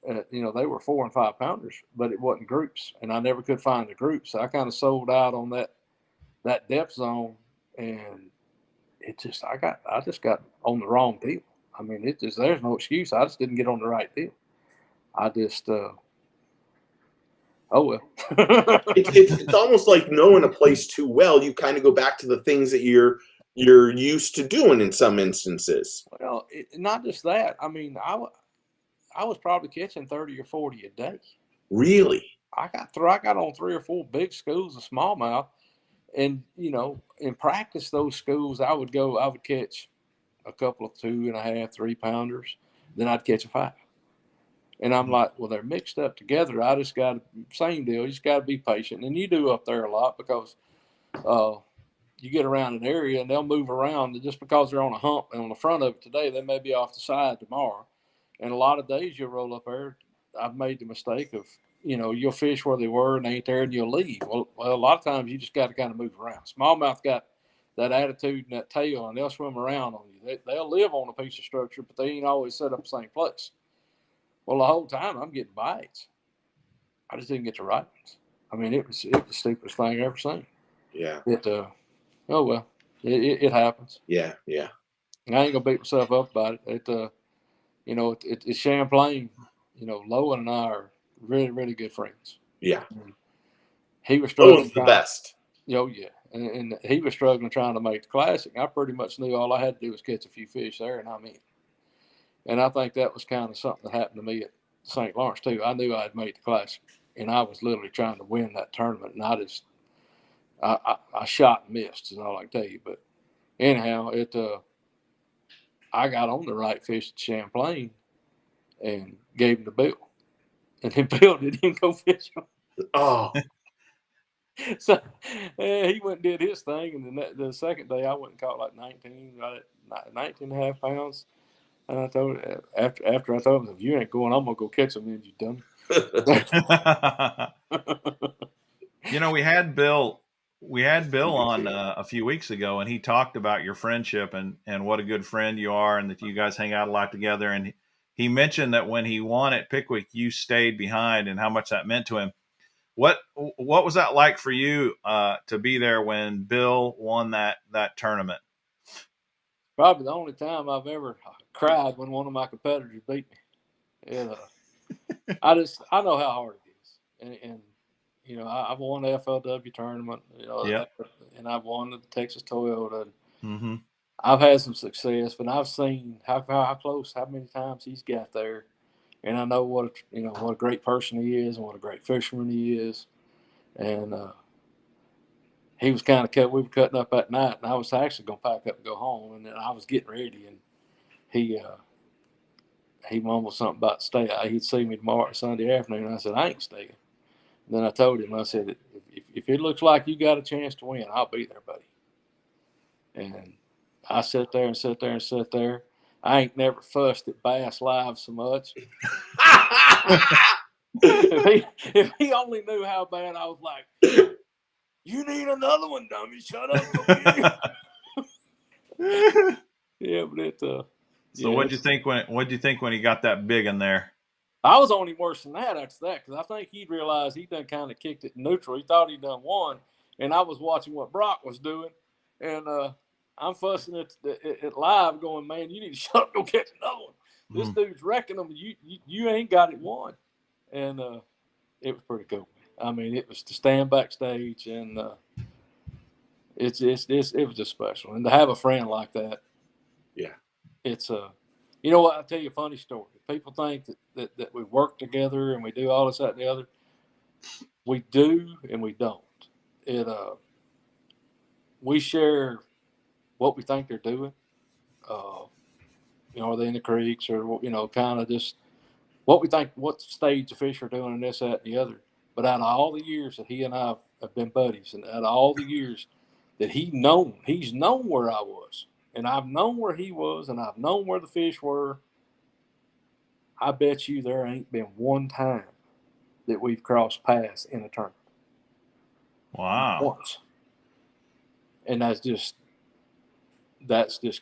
They were 4 and 5 pounders, but it wasn't groups, and I never could find the groups. So I kind of sold out on that depth zone, and I just got on the wrong deal. I mean, there's no excuse. I just didn't get on the right deal. I just oh well. it's almost like knowing a place too well. You kind of go back to the things that you're used to doing in some instances. Well, not just that. I mean, I was probably catching 30 or 40 a day. Really? I got on 3 or 4 big schools of smallmouth, and in practice, those schools I would catch a couple of 2.5, 3 pounders, then I'd catch a 5. And I'm like, well, they're mixed up together. I just got same deal. You just got to be patient, and you do up there a lot, because you get around an area and they'll move around. And just because they're on a hump and on the front of it today, they may be off the side tomorrow. And a lot of days you'll roll up there. I've made the mistake of, you'll fish where they were and they ain't there, and you'll leave. Well, a lot of times you just got to kind of move around. Smallmouth got that attitude and that tail, and they'll swim around on you. They'll live on a piece of structure, but they ain't always set up the same place. Well, the whole time I'm getting bites. I just didn't get the right ones. I mean, it was the stupidest thing I've ever seen. Yeah. Oh well, it happens. Yeah. I ain't gonna beat myself up about it. It's Champlain. Lowen and I are really, really good friends. Yeah. And he was struggling. Lowen's the best. Oh yeah, and he was struggling trying to make the Classic. I pretty much knew all I had to do was catch a few fish there, and I'm in. And I think that was kind of something that happened to me at St. Lawrence too. I knew I'd made the Classic, and I was literally trying to win that tournament, and I shot and missed, is all I can tell you. But anyhow, I got on the right fish at Champlain and gave him the bill, and then Bill didn't go fish him. Oh. So he went and did his thing, and then the second day I went and caught like 19 and a half pounds. And I told him, after I told him, if you ain't going, I'm gonna go catch them. Then you dumb. We had Bill on a few weeks ago, and he talked about your friendship and what a good friend you are, and that you guys hang out a lot together. And he mentioned that when he won at Pickwick, you stayed behind, and how much that meant to him. what was that like for you to be there when Bill won that tournament? Probably the only time I've ever cried when one of my competitors beat me. I know how hard it is, and you know, I've won the FLW tournament, you know, and I've won the Texas Toyota. Mm-hmm. I've had some success, but I've seen how close, how many times he's got there, and I know what a great person he is and what a great fisherman he is, and he was kind of we were cutting up that night, and I was actually going to pack up and go home, and then I was getting ready, and he mumbled something about stay. He'd see me tomorrow Sunday afternoon, and I said I ain't staying. And then I told him, I said, if it looks like you got a chance to win, I'll be there, buddy. And I sat there and sat there and sat there. I ain't never fussed at Bass Live so much. if he only knew how bad I was like, you need another one, dummy. Shut up. Yeah, but it. So what'd you think when he got that big in there? I was on him worse than that after that, because I think he'd realized he done kind of kicked it in neutral. He thought he'd done won, and I was watching what Brock was doing, and I'm fussing at live, going, man, you need to shut up, go catch another one. This dude's wrecking them. You ain't got it won, and it was pretty cool. I mean, it was to stand backstage, and it was just special, and to have a friend like that. Yeah, it's you know what? I'll tell you a funny story. People think that we work together and we do all this, that, and the other. We do and we don't. We share what we think they're doing. You know, are they in the creeks, or, you know, kind of just what we think, what stage the fish are doing, and this, that, and the other. But out of all the years that he and I have been buddies, and out of all the years that he's known where I was, and I've known where he was, and I've known where the fish were. I bet you there ain't been one time that we've crossed paths in a tournament. Wow. Once. And that's just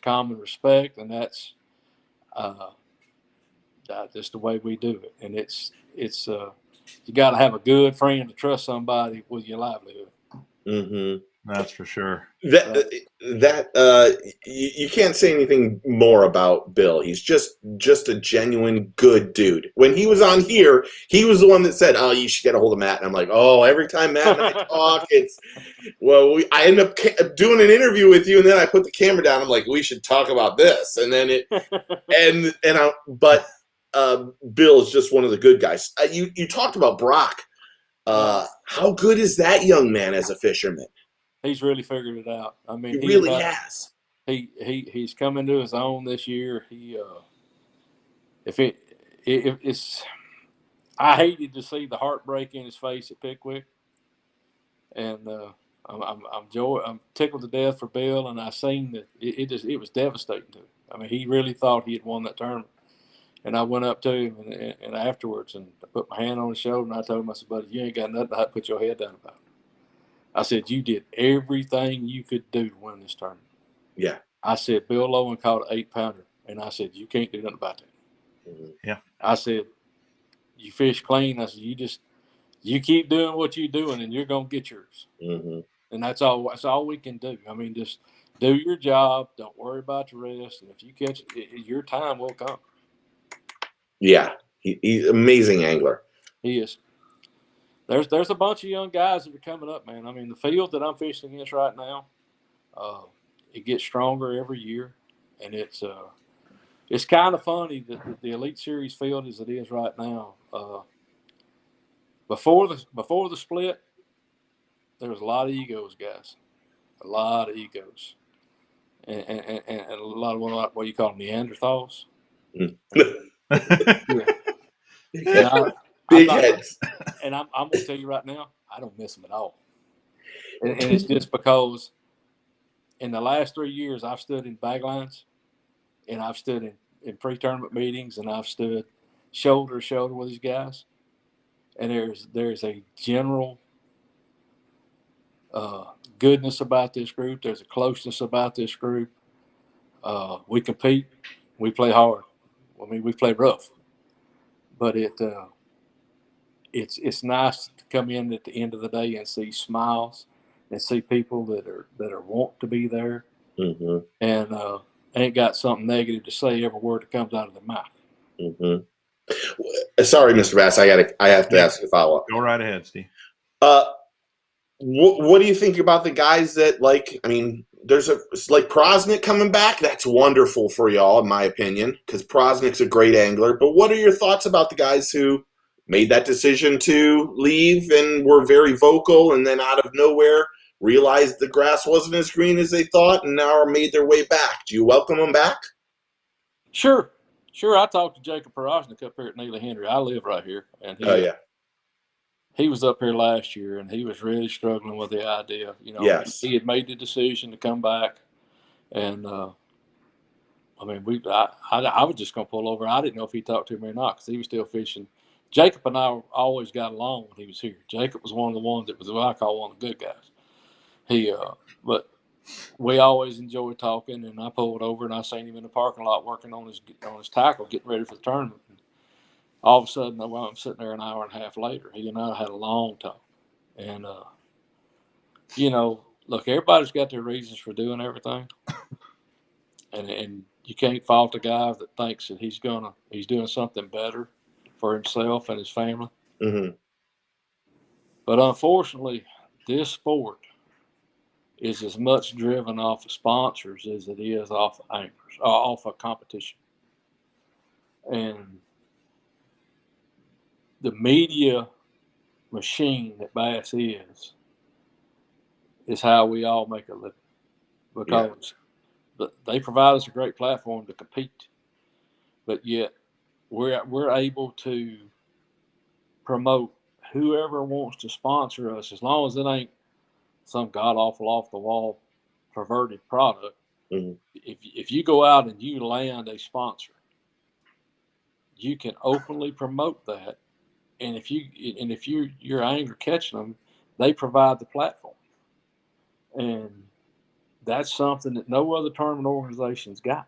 common respect, and that's just the way we do it. And it's you got to have a good friend to trust somebody with your livelihood. Mm-hmm. That's for sure. You can't say anything more about Bill. He's just a genuine good dude. When he was on here, he was the one that said, "Oh, you should get a hold of Matt." And I'm like, "Oh, every time Matt and I talk, I end up doing an interview with you, and then I put the camera down. I'm like, we should talk about this." And then but Bill is just one of the good guys. You talked about Brock. How good is that young man as a fisherman? He's really figured it out. I mean, he really has. He's come into his own this year. I hated to see the heartbreak in his face at Pickwick, and I'm tickled to death for Bill, and I seen that it was devastating to him. I mean, he really thought he had won that tournament, and I went up to him and afterwards, and I put my hand on his shoulder, and I told him, I said, "Buddy, you ain't got nothing to put your head down about it." I said, "You did everything you could do to win this tournament." Yeah. I said, "Bill Lowen caught an 8-pounder," and I said, "You can't do nothing about that." Mm-hmm. Yeah. I said, "You fish clean." I said, you keep doing what you're doing, and you're gonna get yours." Mm-hmm. And that's all. That's all we can do. I mean, just do your job. Don't worry about the rest. And if you catch it, your time will come. Yeah, he's an amazing angler. He is. There's a bunch of young guys that are coming up, man. I mean, the field that I'm fishing against right now, it gets stronger every year, and it's kind of funny that the Elite Series field as it is right now. Before the split, there was a lot of egos, guys, a lot of egos, and a lot of what you call Neanderthals. Yeah. Big heads. And I'm going to tell you right now, I don't miss them at all. And it's just because in the last 3 years, I've stood in bag lines, and I've stood in pre-tournament meetings, and I've stood shoulder to shoulder with these guys. And there's a general goodness about this group. There's a closeness about this group. We compete. We play hard. I mean, we play rough. But it's nice to come in at the end of the day and see smiles and see people that are want to be there, Mm-hmm. and ain't got something negative to say every word that comes out of their mouth. Mm-hmm. Sorry, Mr. Bass, I have to ask you a follow-up. Go right ahead, Steve. What do you think about the guys that, like, I mean, there's like Prosnick coming back? That's wonderful for y'all, in my opinion, because Prosnick's a great angler. But what are your thoughts about the guys who made that decision to leave and were very vocal, and then out of nowhere realized the grass wasn't as green as they thought, and now are made their way back? Do you welcome them back? Sure. I talked to Jacob Prosnick up here at Neely Henry. I live right here, and he was up here last year, and he was really struggling with the idea. You know, Yes. he had made the decision to come back, and I mean, I was just going to pull over. I didn't know if he talked to me or not because he was still fishing. Jacob and I always got along when he was here. Jacob was one of the ones that was what I call one of the good guys. But we always enjoyed talking, and I pulled over and I seen him in the parking lot working on his tackle, getting ready for the tournament. And all of a sudden, I'm sitting there an hour and a half later. He and I had a long talk, and you know, look, everybody's got their reasons for doing everything, and you can't fault a guy that thinks that he's doing something better for himself and his family. Mm-hmm. But unfortunately, this sport is as much driven off of sponsors as it is off of anglers, off of competition. And the media machine that Bass is how we all make a living, because they provide us a great platform to compete, but yet we're able to promote whoever wants to sponsor us, as long as it ain't some god awful off the wall perverted product. Mm-hmm. If you go out and you land a sponsor, you can openly promote that, and if you're angler catching them, they provide the platform, and that's something that no other tournament organization's got.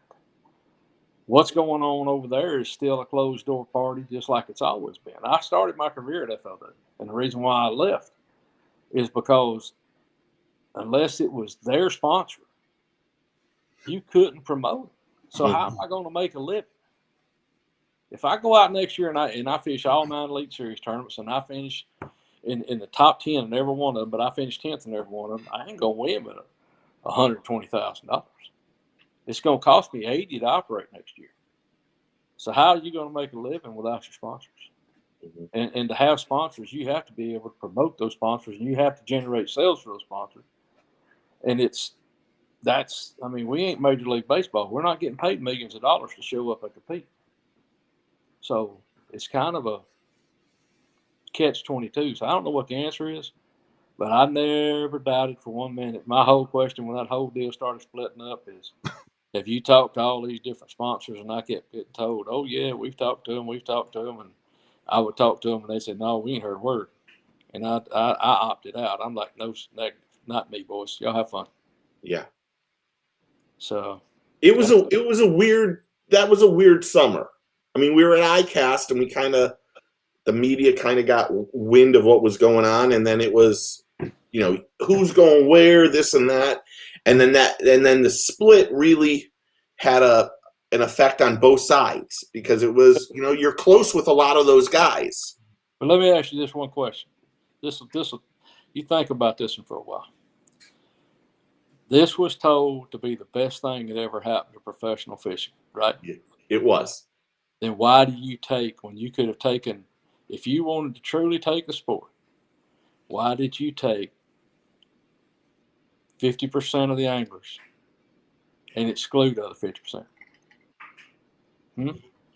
What's going on over there is still a closed door party, just like it's always been. I started my career at FLW, and the reason why I left is because unless it was their sponsor, you couldn't promote it. So how am I going to make a living? If I go out next year and I fish all 9 Elite Series tournaments and I finish in the top 10 in every one of them, but I finish 10th in every one of them, I ain't going to win but $120,000. It's going to cost me $80 to operate next year. So how are you going to make a living without your sponsors? Mm-hmm. And to have sponsors, you have to be able to promote those sponsors, and you have to generate sales for those sponsors. And we ain't Major League Baseball. We're not getting paid millions of dollars to show up and compete. So it's kind of a catch-22. So I don't know what the answer is, but I never doubted for 1 minute. My whole question when that whole deal started splitting up is, have you talked to all these different sponsors? And I kept getting told, oh, yeah, we've talked to them. And I would talk to them, and they said, no, we ain't heard a word. And I opted out. I'm like, no, negative. Not me, boys. Y'all have fun. Yeah. So that was a weird summer. I mean, we were at ICAST, and the media kind of got wind of what was going on, and then it was, who's going where, this and that. And then the split really had an effect on both sides, because it was, you're close with a lot of those guys. But let me ask you this one question. You think about this one for a while. This was told to be the best thing that ever happened to professional fishing, right? It was. Then why do you take, when you could have taken, if you wanted to truly take the sport, why did you take 50% of the anglers and exclude the other 50%?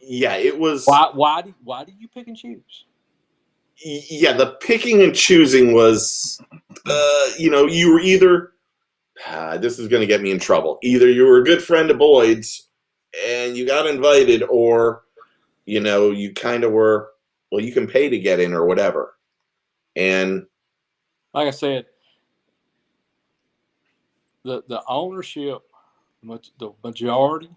Yeah, it was. Why do you pick and choose? Yeah, the picking and choosing was, you were either, this is going to get me in trouble. Either you were a good friend of Boyd's and you got invited, or, you kind of were, well, you can pay to get in or whatever. And like I said, the ownership, the majority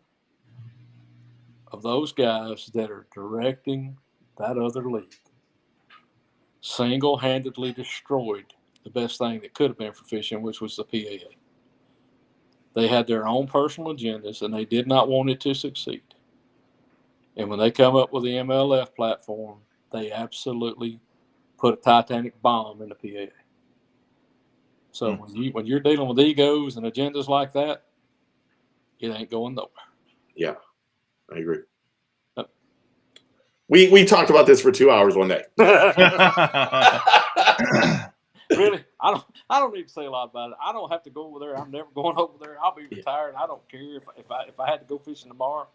of those guys that are directing that other league single-handedly destroyed the best thing that could have been for fishing, which was the PAA. They had their own personal agendas, and they did not want it to succeed. And when they come up with the MLF platform, they absolutely put a titanic bomb in the PAA. So when you're dealing with egos and agendas like that, it ain't going nowhere. Yeah, I agree. We talked about this for 2 hours one day. Really, I don't need to say a lot about it. I don't have to go over there. I'm never going over there. I'll be retired. I don't care if I had to go fishing tomorrow,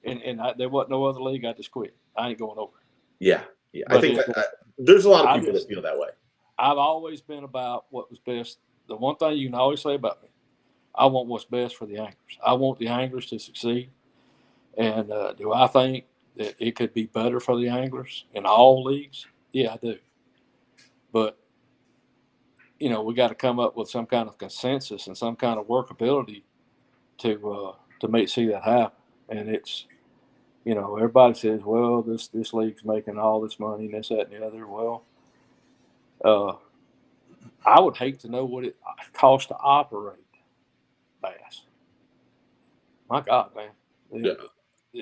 and there wasn't no other league, I just quit. I ain't going over. Yeah. I think there's a lot of people that feel that way. I've always been about what was best. The one thing you can always say about me, I want what's best for the anglers. I want the anglers to succeed. And do I think that it could be better for the anglers in all leagues? Yeah, I do. But, we got to come up with some kind of consensus and some kind of workability to see that happen. And it's, everybody says, well, this league's making all this money and this, that, and the other. Well, I would hate to know what it costs to operate bass. My God, man. Yeah.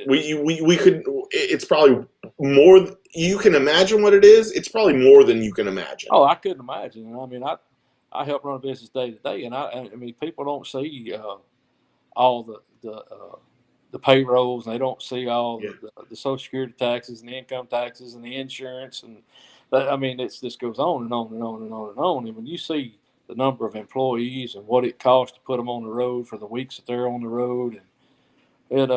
We could. It's probably more. You can imagine what it is. It's probably more than you can imagine. Oh, I couldn't imagine. I mean, I help run a business day to day, and I mean, people don't see all the payrolls, and they don't see all the Social Security taxes and the income taxes and the insurance, and I mean, this goes on and on and on and on and on. And when you see the number of employees and what it costs to put them on the road for the weeks that they're on the road, and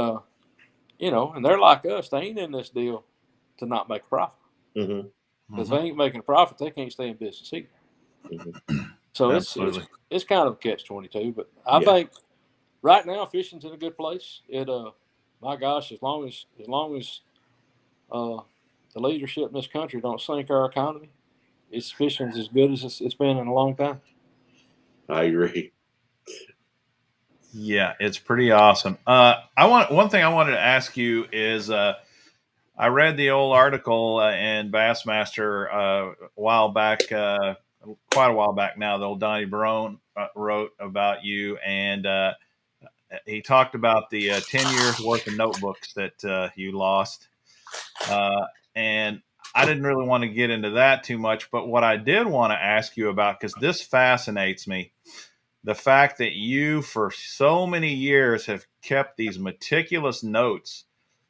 and they're like us, they ain't in this deal to not make a profit. Mm-hmm. Because they ain't making a profit, they can't stay in business either. Mm-hmm. So it's kind of a catch-22. But I think right now fishing's in a good place. My gosh, as long as the leadership in this country don't sink our economy, fishing's as good as it's been in a long time. I agree. Yeah, it's pretty awesome. One thing I wanted to ask you is I read the old article in Bassmaster a while back, quite a while back now. The old Donnie Barone wrote about you, and he talked about the 10 years worth of notebooks that you lost. And I didn't really want to get into that too much, but what I did want to ask you about, because this fascinates me, the fact that you for so many years have kept these meticulous notes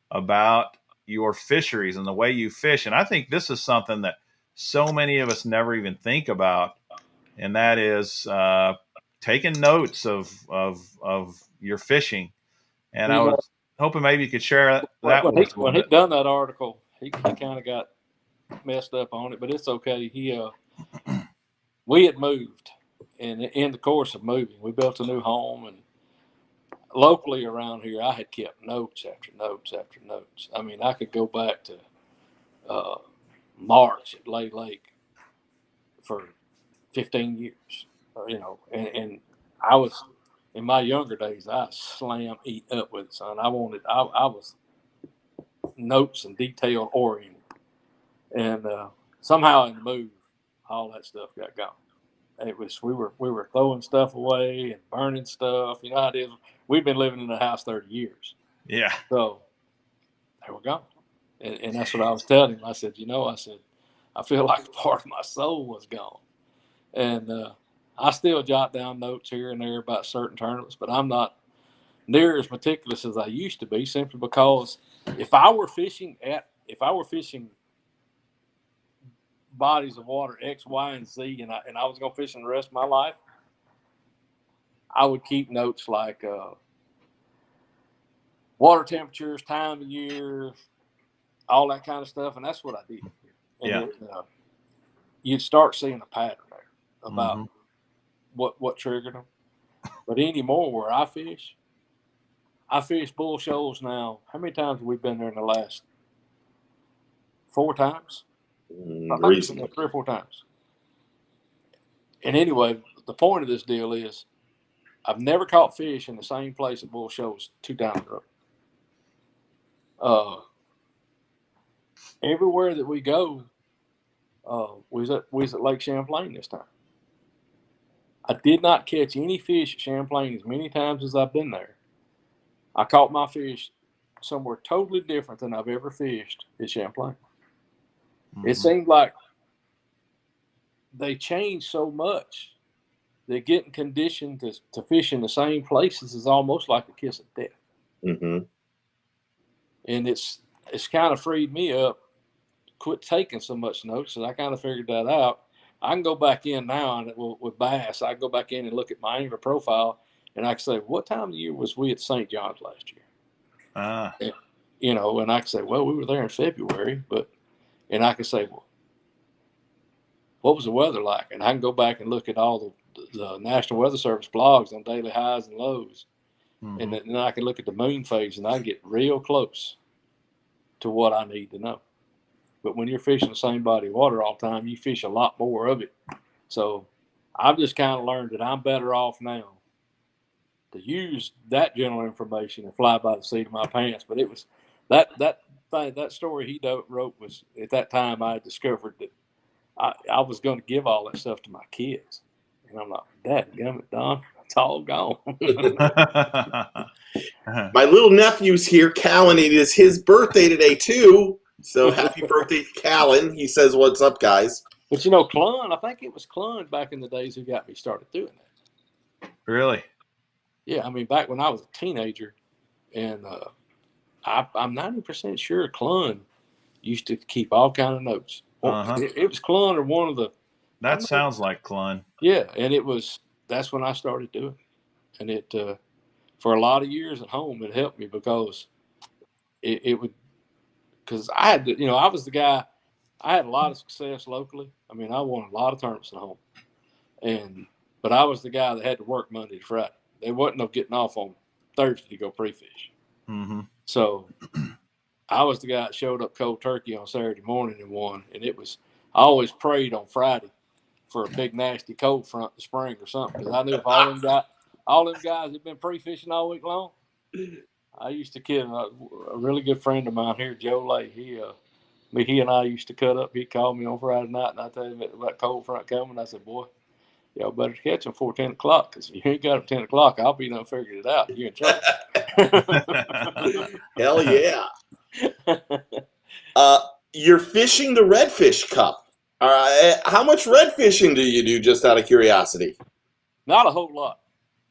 about your fisheries and the way you fish. And I think this is something that so many of us never even think about. And that is taking notes of your fishing. And I was hoping maybe you could share that with us a little bit. When he done that article, he kind of got messed up on it, but it's okay. We had moved, and in the course of moving, we built a new home, and locally around here, I had kept notes after notes after notes. I mean, I could go back to March at Lay Lake for 15 years, and I was, in my younger days, I eat up with it, son. I was notes and detail oriented, and somehow in the move, all that stuff got gone. It was we were throwing stuff away and burning stuff. You know how it is. We've been living in the house 30 years. Yeah. So they were gone, and that's what I was telling him. I said, I feel like part of my soul was gone, and I still jot down notes here and there about certain tournaments, but I'm not near as meticulous as I used to be, simply because if I were fishing bodies of water X, Y, and Z, and I was going to fish in the rest of my life, I would keep notes like water temperatures, time of year, all that kind of stuff, and that's what I did. And you'd start seeing a pattern there about what triggered them. But anymore, where I fish bull shoals now. How many times have we been there in the last 4 times? Recently. 3 or 4 times. And anyway, the point of this deal is I've never caught fish in the same place at bull shows 2 times in a row. Everywhere that we go, We was at Lake Champlain this time. I did not catch any fish at Champlain as many times as I've been there. I caught my fish somewhere totally different than I've ever fished at Champlain. Mm-hmm. It seemed like they changed so much that getting conditioned to fish in the same places is almost like a kiss of death. Mm-hmm. And it's kind of freed me up, quit taking so much notes, and I kind of figured that out. I can go back in now and with bass, I can go back in and look at my angler profile, and I can say, what time of the year was we at St. John's last year? And, you know, and I can say, well, we were there in February, and I can say, well, what was the weather like? And I can go back and look at all the National Weather Service blogs on daily highs and lows. Mm-hmm. And then I can look at the moon phase, and I can get real close to what I need to know. But when you're fishing the same body of water all the time, you fish a lot more of it. So I've just kind of learned that I'm better off now to use that general information and fly by the seat of my pants. But it was that story he wrote was, at that time I discovered that I was going to give all that stuff to my kids. And I'm like, dadgummit, Don, it's all gone. My little nephew's here. Callan, it is his birthday today, too. So happy birthday to Callan. He says, what's up, guys? But, you know, Clun, I think it was Clun back in the days who got me started doing that. Really? Yeah, I mean, back when I was a teenager, and I'm 90% sure Clun used to keep all kind of notes. It was Clun or one of the... That sounds like Clun. Yeah, and that's when I started doing it. And it, for a lot of years at home, it helped me because it would... Because I had to, you know, I was the guy, I had a lot of success locally. I mean, I won a lot of tournaments at home. But I was the guy that had to work Monday to Friday. There wasn't no getting off on Thursday to go pre-fish. Mm-hmm. So I was the guy that showed up cold turkey on Saturday morning and won. And I always prayed on Friday for a big, nasty cold front in the spring or something. Because I knew if all them guys had been pre-fishing all week long, I used to kid a really good friend of mine here, Joe Lay. He and I used to cut up. He'd call me on Friday night, and I tell him about cold front coming. I said, boy, y'all better catch him before 10 o'clock, because if you ain't got him 10 o'clock, I'll be done figured it out. You're in trouble. Hell yeah. You're fishing the Redfish Cup. How much redfishing do you do, just out of curiosity? Not a whole lot.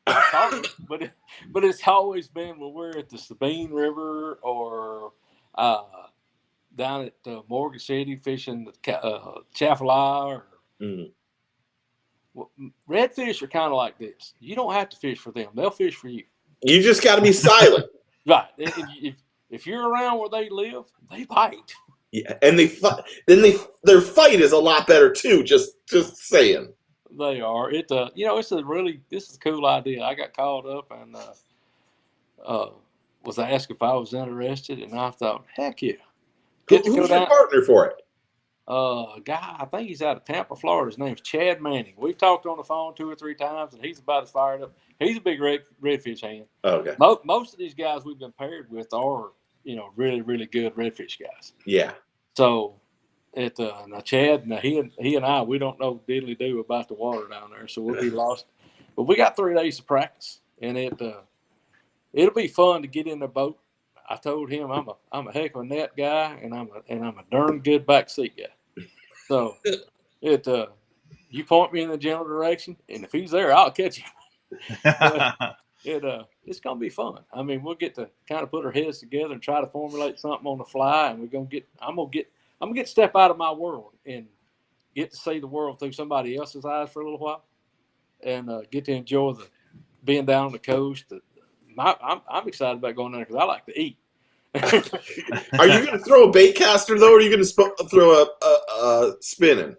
But it's always been when we're at the Sabine River or down at Morgan City fishing the Chaffalay. Redfish are kind of like this. You don't have to fish for them; they'll fish for you. You just got to be silent, right? If you're around where they live, they bite. Yeah, and they fight. Their fight is a lot better too. Just saying. They are. You know, this is a cool idea. I got called up and was asked if I was interested, and I thought, heck yeah. Who's your partner for it? A guy, I think he's out of Tampa, Florida. His name's Chad Manning. We've talked on the phone 2 or 3 times, and he's about as fired up. He's a big redfish hand. Okay. Most of these guys we've been paired with are, you know, really, really good redfish guys. Yeah. So now Chad, he and I, we don't know diddly do about the water down there, so we'll be lost. But we got 3 days of practice, and it'll be fun to get in the boat. I told him I'm a heck of a net guy, and I'm a darn good backseat guy. So you point me in the general direction, and if he's there, I'll catch him. It's gonna be fun. I mean, we'll get to kind of put our heads together and try to formulate something on the fly, and I'm gonna get to step out of my world and get to see the world through somebody else's eyes for a little while, and get to enjoy being down on the coast. I'm excited about going there because I like to eat. Are you going to throw a bait caster though, or are you going to throw a spinning?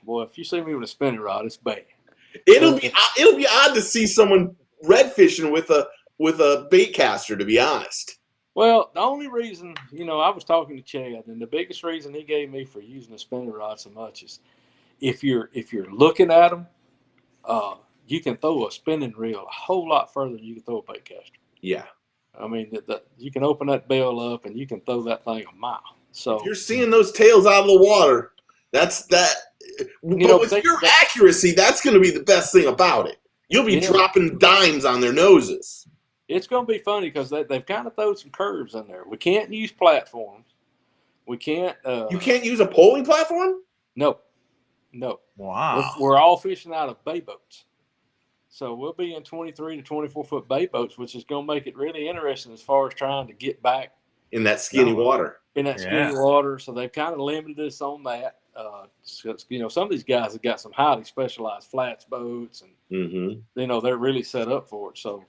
Boy, if you see me with a spinning rod, it's bad. It'll be odd to see someone redfishing with a bait caster, to be honest. Well, the only reason, you know, I was talking to Chad, and the biggest reason he gave me for using a spinning rod so much is if you're looking at them, you can throw a spinning reel a whole lot further than you can throw a bait caster. Yeah. I mean, you can open that bell up and you can throw that thing a mile. So if you're seeing those tails out of the water, That's that. But You know, with your accuracy, that's going to be the best thing about it. You'll be dropping dimes on their noses. It's going to be funny because they've kind of thrown some curves in there. We can't use platforms. We can't. You can't use a polling platform? No. Wow. We're all fishing out of bay boats. So we'll be in 23 to 24-foot bay boats, which is going to make it really interesting as far as trying to get back. In that skinny water. In that skinny water. So they've kind of limited us on that. You know, some of these guys have got some highly specialized flats boats, and you know, they're really set up for it. So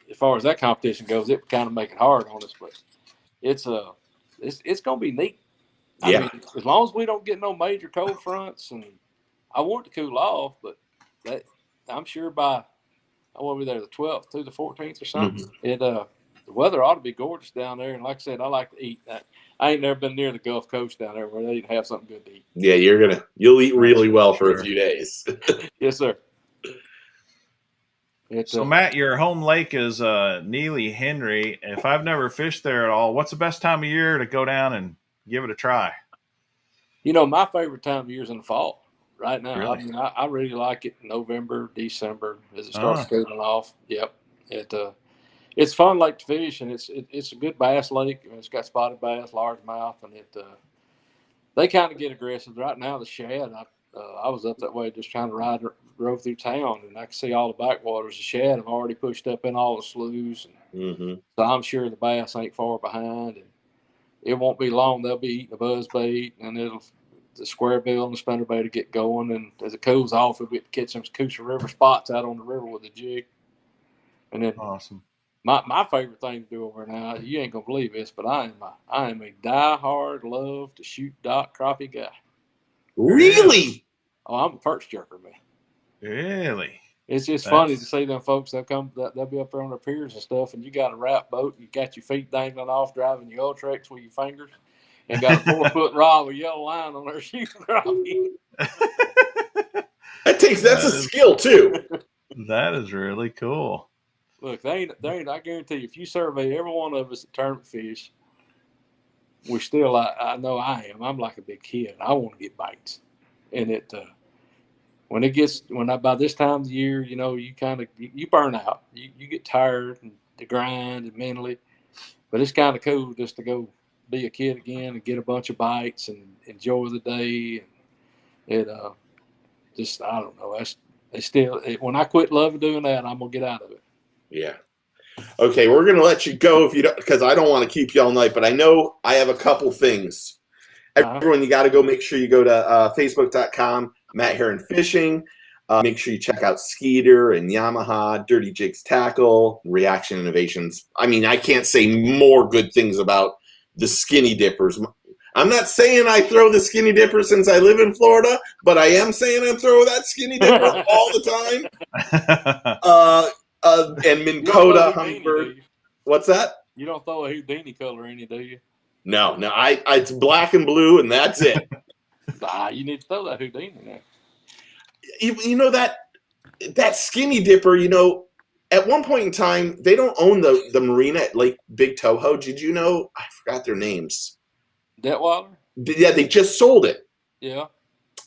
as far as that competition goes, it would kind of make it hard on us, but it's going to be neat. I mean, as long as we don't get no major cold fronts, and I want it to cool off, but that I'm sure by I will be there the 12th through the 14th or something. The weather ought to be gorgeous down there, and like I said, I like to eat. I ain't never been near the Gulf Coast down there where they have something good to eat. Yeah, you'll eat really well for a few days. Yes, sir. So Matt, your home lake is Neely Henry. If I've never fished there at all, what's the best time of year to go down and give it a try? You know, my favorite time of year is in the fall. Right now, really? I mean, I really like it in November, December as it starts cooling off. Yep, it's fun lake to fish, and it's a good bass lake. I mean, it's got spotted bass, largemouth, and they kind of get aggressive right now. The shad, I was up that way just trying to drove through town, and I could see all the backwaters. The shad have already pushed up in all the sloughs, and so I'm sure the bass ain't far behind, and it won't be long. They'll be eating a buzz bait, and the square bill and the spinner bait to get going, and as it cools off, we'll get to catch some Coosa River spots out on the river with a jig. And then awesome. My favorite thing to do over now, you ain't gonna believe this, but I am a diehard love to shoot dock crappie guy. Really? Oh, I'm a perch jerker, man. Really? It's just funny to see them folks. They'll be up there on their piers and stuff, and you got a wrap boat, you got your feet dangling off, driving your Ultrex with your fingers, and got a 4-foot rod with yellow line on there shooting crappie. That's a skill too. That is really cool. Look, they ain't. I guarantee you, if you survey every one of us at tournament fish, we're still. I know I am. I'm like a big kid. I want to get bites, and by this time of the year, you know, you kind of you burn out. You get tired and the grind and mentally, but it's kind of cool just to go be a kid again and get a bunch of bites and enjoy the day. And just I don't know. When I quit loving doing that, I'm gonna get out of it. Yeah. Okay, we're gonna let you go if you don't, because I don't want to keep you all night. But I know I have a couple things. Everyone, you got to go. Make sure you go to Facebook.com, Matt Herren Fishing. Make sure you check out Skeeter and Yamaha, Dirty Jigs Tackle, Reaction Innovations. I mean, I can't say more good things about the skinny dippers. I'm not saying I throw the skinny dipper since I live in Florida, but I am saying I throw that skinny dipper all the time. And Minn Kota Hummingbird. What's that? You don't throw a Houdini color in it, do you? No. It's black and blue, and that's it. You need to throw that Houdini there. You know that skinny dipper, you know, at one point in time, they don't own the marina at Lake Big Toho. Did you know? I forgot their names. Detweiler? Yeah, they just sold it. Yeah.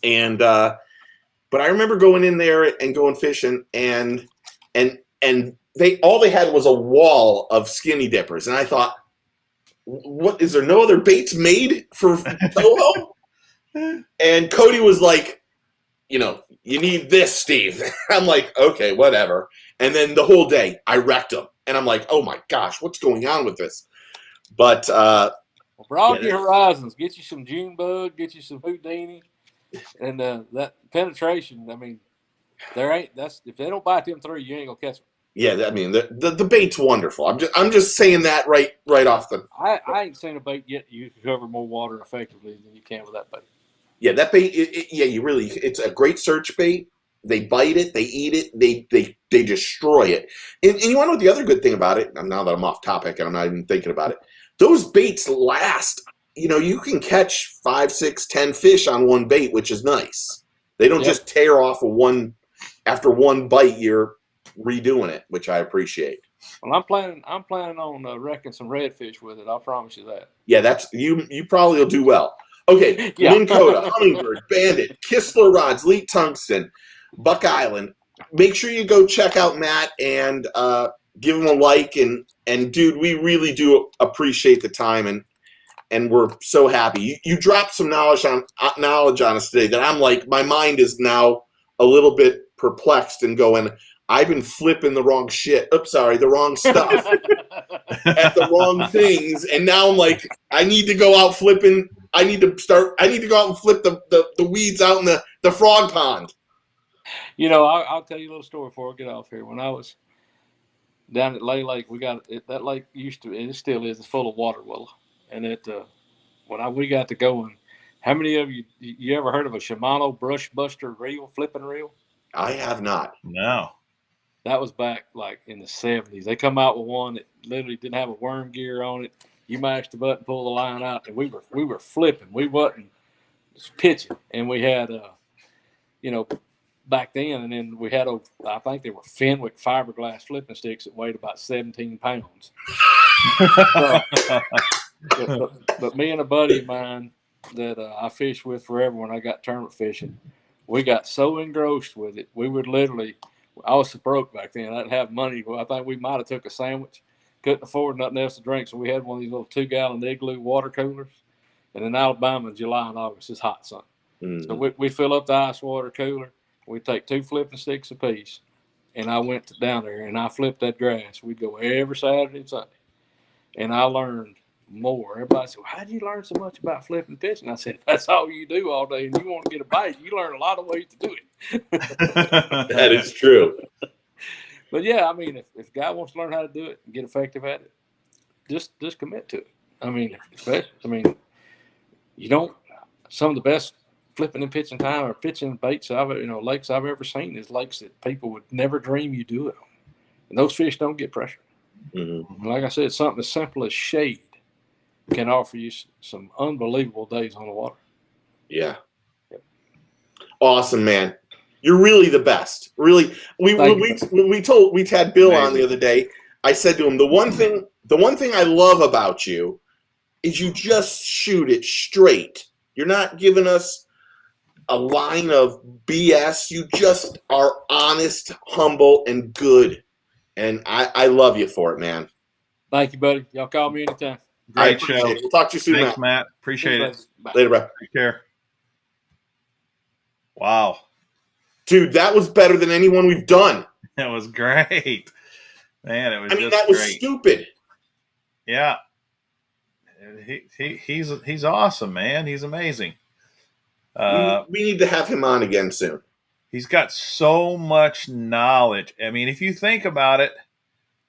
And but I remember going in there and going fishing, and they had was a wall of skinny dippers, and I thought, what is there no other baits made for Toho? And Cody was like, you know, you need this, Steve. I'm like, okay, whatever. And then the whole day I wrecked them, and I'm like, oh my gosh, what's going on with this? But broaden your horizons. Get you some June bug. Get you some Houdini, and that penetration. I mean, if they don't bite them three, you ain't gonna catch them. Yeah, I mean the bait's wonderful. I'm just saying that right off the. I ain't seen a bait yet you can cover more water effectively than you can with that bait. Yeah, that bait. It's a great search bait. They bite it, they eat it, they destroy it. And you want to know the other good thing about it? Now that I'm off topic and I'm not even thinking about it, those baits last. You know, you can catch 5, 6, 10 fish on one bait, which is nice. They don't just tear off after one bite. You're redoing it, which I appreciate. Well, I'm planning on wrecking some redfish with it. I promise you that. Yeah, that's you probably will do well. Okay, Yeah. Minn Kota, Humminbird, Bandit, Kistler Rods, Leak Tungsten, Buck Island. Make sure you go check out Matt and give him a like. And dude, we really do appreciate the time, and we're so happy. You dropped some knowledge on us today that I'm like, my mind is now a little bit perplexed and going, I've been flipping the wrong shit. Oops, sorry, the wrong stuff at the wrong things, and now I'm like, I need to go out flipping. I need to go out and flip the weeds out in the frog pond. I'll tell you a little story before I get off here. When I was down at Lay Lake, that lake used to, and it still is, it's full of water willow. And we got to going, how many of you ever heard of a Shimano brush buster reel, flipping reel? I have not. No. That was back like in the 70s. They come out with one that literally didn't have a worm gear on it. You mashed the button, pull the line out, and we were flipping. We wasn't just pitching, and we had back then, and then we had I think they were Fenwick fiberglass flipping sticks that weighed about 17 pounds. But me and a buddy of mine that I fished with forever when I got tournament fishing, we got so engrossed with it, we would literally. I was so broke back then. I didn't have money. Well, I think we might have took a sandwich. Couldn't afford nothing else to drink, so we had one of these little 2-gallon igloo water coolers. And in Alabama, in July and August, it's hot sun. So we fill up the ice water cooler. We take 2 flipping sticks apiece, and I went down there and I flipped that grass. We'd go every Saturday and Sunday, and I learned more. Everybody said, well, "How do you learn so much about flipping fishing?" I said, "That's all you do all day, and you want to get a bite. You learn a lot of ways to do it." That is true. But yeah, I mean, if a guy wants to learn how to do it and get effective at it, just commit to it. I mean, you don't. Some of the best flipping and pitching time or pitching baits lakes I've ever seen is lakes that people would never dream you do it on, and those fish don't get pressure. Mm-hmm. Like I said, something as simple as shade can offer you some unbelievable days on the water. Yeah. Yep. Awesome, man. You're really the best. Really, we had Bill on the other day. I said to him, the one thing I love about you is you just shoot it straight. You're not giving us a line of BS. You just are honest, humble, and good. And I love you for it, man. Thank you, buddy. Y'all call me anytime. Great show. We'll talk to you soon, Thanks, Matt. Appreciate it. Bye. Later, bro. Take care. Wow. Dude, that was better than anyone we've done. That was great. Man, it was that was great. Stupid. Yeah. He's awesome, man. He's amazing. We need to have him on again soon. He's got so much knowledge. I mean, if you think about it,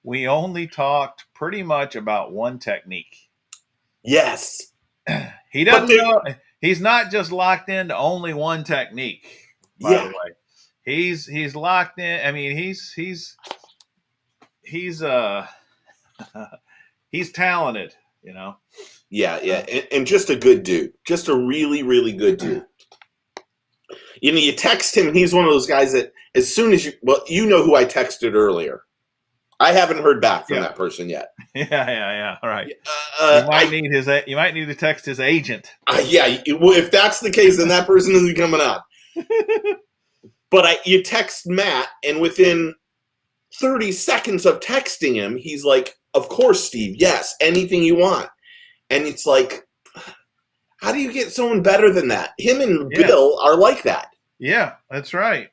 we only talked pretty much about one technique. Yes. He doesn't know. He's not just locked into only one technique, by the way. He's locked in. I mean, he's talented, you know. Yeah, and just a good dude. Just a really, really good dude. You text him, he's one of those guys that as soon as you know who I texted earlier. I haven't heard back from that person yet. Yeah. All right. You might need to text his agent. If that's the case, then that person isn't coming on. But you text Matt, and within 30 seconds of texting him, he's like, "Of course, Steve. Yes, anything you want." And it's like, how do you get someone better than that? Him and Bill are like that. Yeah, that's right.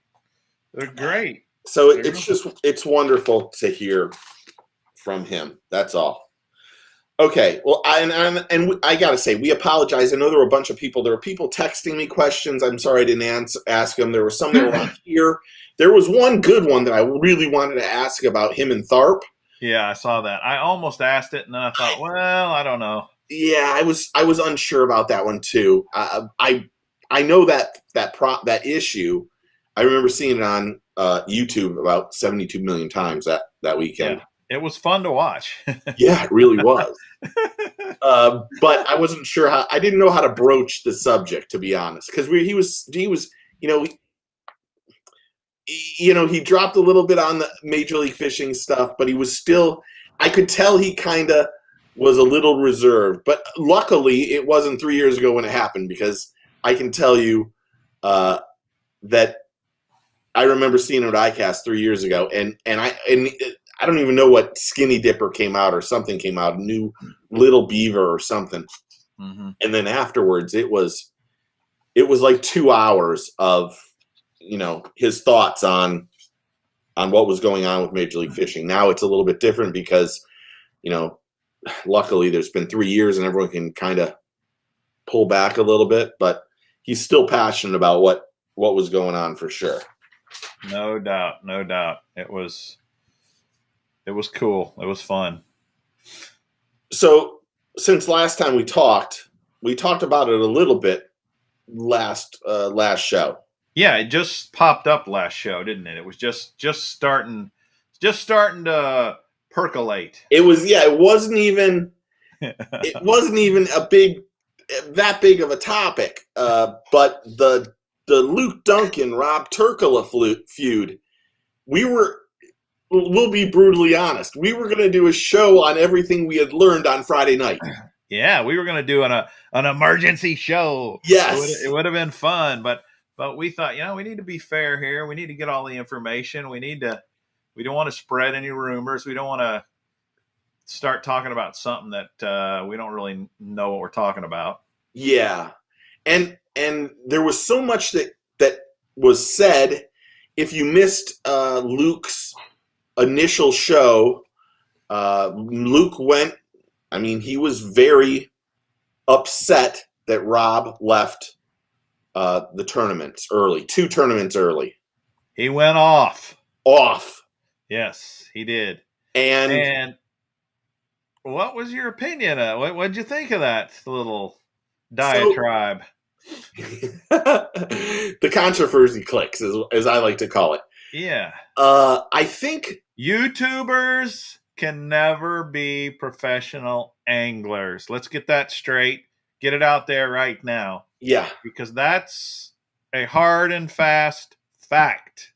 They're great. So it's wonderful to hear from him. That's all. Okay. Well, I got to say, we apologize. I know there were a bunch of people. There were people texting me questions. I'm sorry I didn't ask them. There were some that were on here. There was one good one that I really wanted to ask about him and Tharp. Yeah, I saw that. I almost asked it, and then I thought, well, I don't know. Yeah, I was unsure about that one too. I know that issue. I remember seeing it on YouTube about 72 million times that weekend. Yeah, it was fun to watch. Yeah, it really was. But I wasn't sure how. I didn't know how to broach the subject, to be honest, because he was he dropped a little bit on the Major League Fishing stuff, but he was still. I could tell he kind of was a little reserved. But luckily, it wasn't 3 years ago when it happened, because I can tell you that I remember seeing it at ICAST 3 years ago, and I don't even know what Skinny Dipper came out or something came out, new Little Beaver or something. Mm-hmm. And then afterwards, it was like 2 hours of, his thoughts on what was going on with Major League Fishing. Now it's a little bit different because, luckily there's been 3 years and everyone can kind of pull back a little bit, but he's still passionate about what was going on for sure. No doubt. No doubt. It was cool. It was fun. So since last time we talked about it a little bit last show. Yeah, it just popped up last show, didn't it? It was just starting to percolate. It wasn't even that big of a topic. But the Luke Duncan Rob Turkula feud, we'll be brutally honest. We were going to do a show on everything we had learned on Friday night. Yeah, we were going to do an emergency show. Yes. It would have been fun, but we thought, we need to be fair here. We need to get all the information. We don't want to spread any rumors. We don't want to start talking about something that we don't really know what we're talking about. Yeah. And there was so much that was said. If you missed Luke's initial show, Luke he was very upset that Rob left the tournaments early, 2 tournaments early. He went off. Yes, he did. And what was your opinion? What'd you think of that little diatribe? The controversy clicks, as I like to call it. Yeah. I think YouTubers can never be professional anglers. Let's get that straight. Get it out there right now. Yeah. Because that's a hard and fast fact.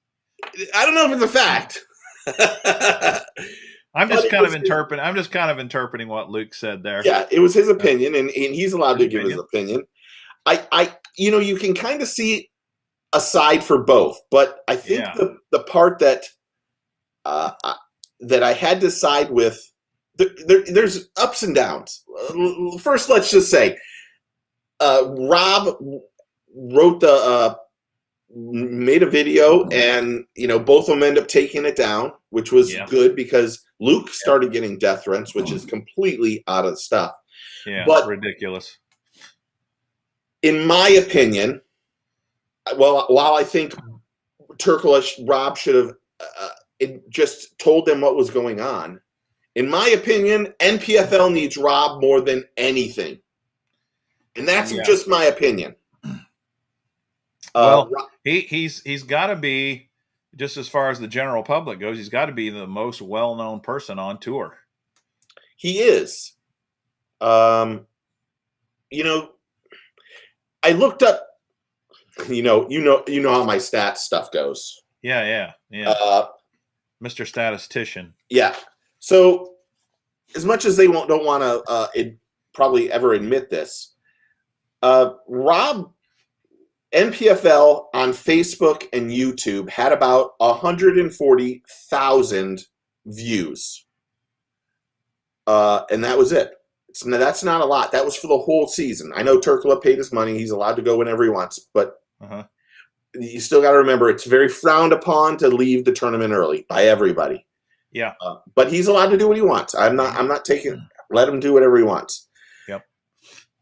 I don't know if it's a fact. I'm just kind of interpreting what Luke said there. Yeah, it was his opinion, and he's allowed to give his opinion. You can kind of see a side for both, but I think the part that that I had to side with, there's ups and downs. First, let's just say Rob made a video, and both of them end up taking it down, which was good because Luke started getting death threats, which is completely out of stuff. Yeah, but ridiculous. In my opinion, while I think Rob should have just told them what was going on, in my opinion, NPFL needs Rob more than anything. And that's just my opinion. Well, he's got to be, just as far as the general public goes, he's got to be the most well-known person on tour. He is. I looked up. You know how my stats stuff goes. Yeah. Mr. Statistician. Yeah. So, as much as they don't want to probably ever admit this, Rob, NPFL on Facebook and YouTube had about 140,000 views. And that was it. That's not a lot. That was for the whole season. I know Turkula paid his money. He's allowed to go whenever he wants. But you still got to remember, it's very frowned upon to leave the tournament early by everybody. Yeah. But he's allowed to do what he wants. I'm not taking. Let him do whatever he wants. Yep.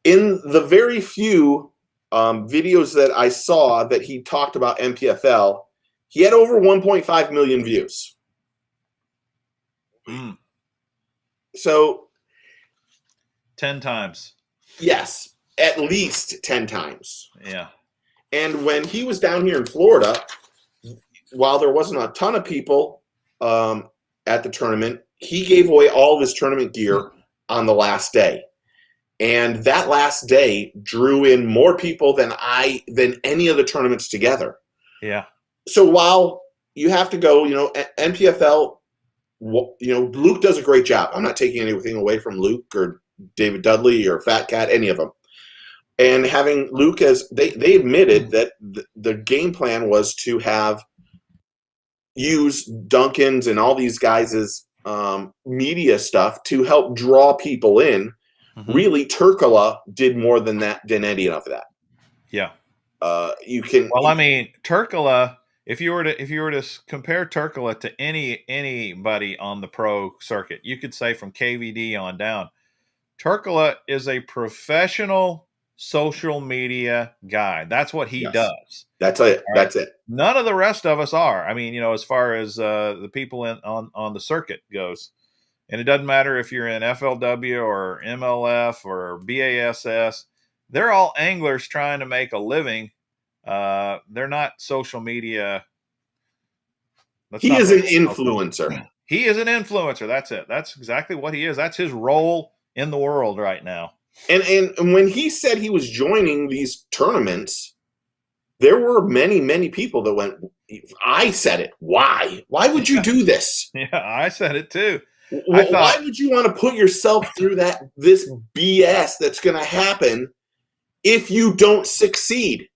In the very few videos that I saw that he talked about NPFL, he had over 1.5 million views. So 10 times. Yes, at least 10 times. Yeah. And when he was down here in Florida, while there wasn't a ton of people at the tournament, he gave away all of his tournament gear on the last day. And that last day drew in more people than any of the tournaments together. Yeah. So while you have to go, NPFL Luke does a great job. I'm not taking anything away from Luke or David Dudley or Fat Cat, any of them. And having Luke as they admitted that the game plan was to use Duncan's and all these guys' media stuff to help draw people in. Mm-hmm. Really, Turkula did more than any of that. Yeah. Turkula. If you were to compare Turkula to anybody on the pro circuit, you could say from KVD on down, Turkula is a professional social media guy. That's what he does. That's it. Right? That's it. None of the rest of us are. I mean, as far as the people on the circuit goes, and it doesn't matter if you're in FLW or MLF or B.A.S.S. They're all anglers trying to make a living. They're not social media. He is an influencer. He is an influencer. That's it. That's exactly what he is. That's his role in the world right now. And when he said he was joining these tournaments, there were many people that went, I said it. Why? Why would you do this? Yeah, I said it too. Why would you want to put yourself through this BS that's going to happen if you don't succeed?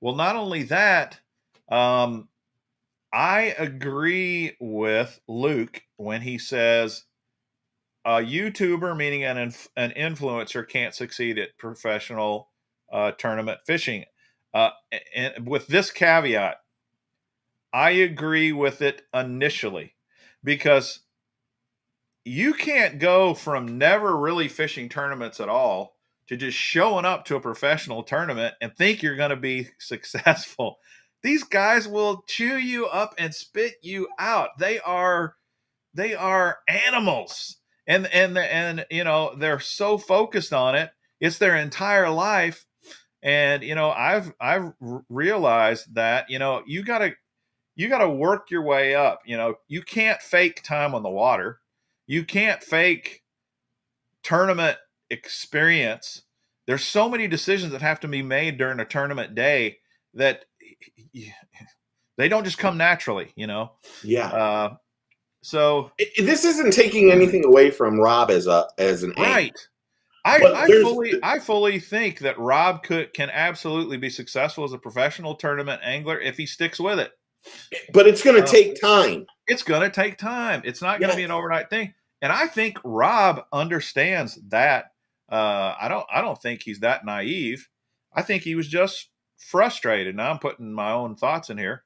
Well, not only that, I agree with Luke when he says a YouTuber, meaning an influencer, can't succeed at professional tournament fishing. And with this caveat, I agree with it initially, because you can't go from never really fishing tournaments at all to just showing up to a professional tournament and think you're going to be successful. These guys will chew you up and spit you out. They are animals. And they're so focused on it. It's their entire life. And I've realized that you got to work your way up. You can't fake time on the water. You can't fake tournament experience. There's so many decisions that have to be made during a tournament day that they don't just come naturally, Yeah. So this isn't taking anything away from Rob as an right. I fully think that Rob can absolutely be successful as a professional tournament angler if he sticks with it. But it's going to take time. It's going to take time. It's not going to be an overnight thing. And I think Rob understands that. I don't think he's that naive. I think he was just frustrated. Now I'm putting my own thoughts in here.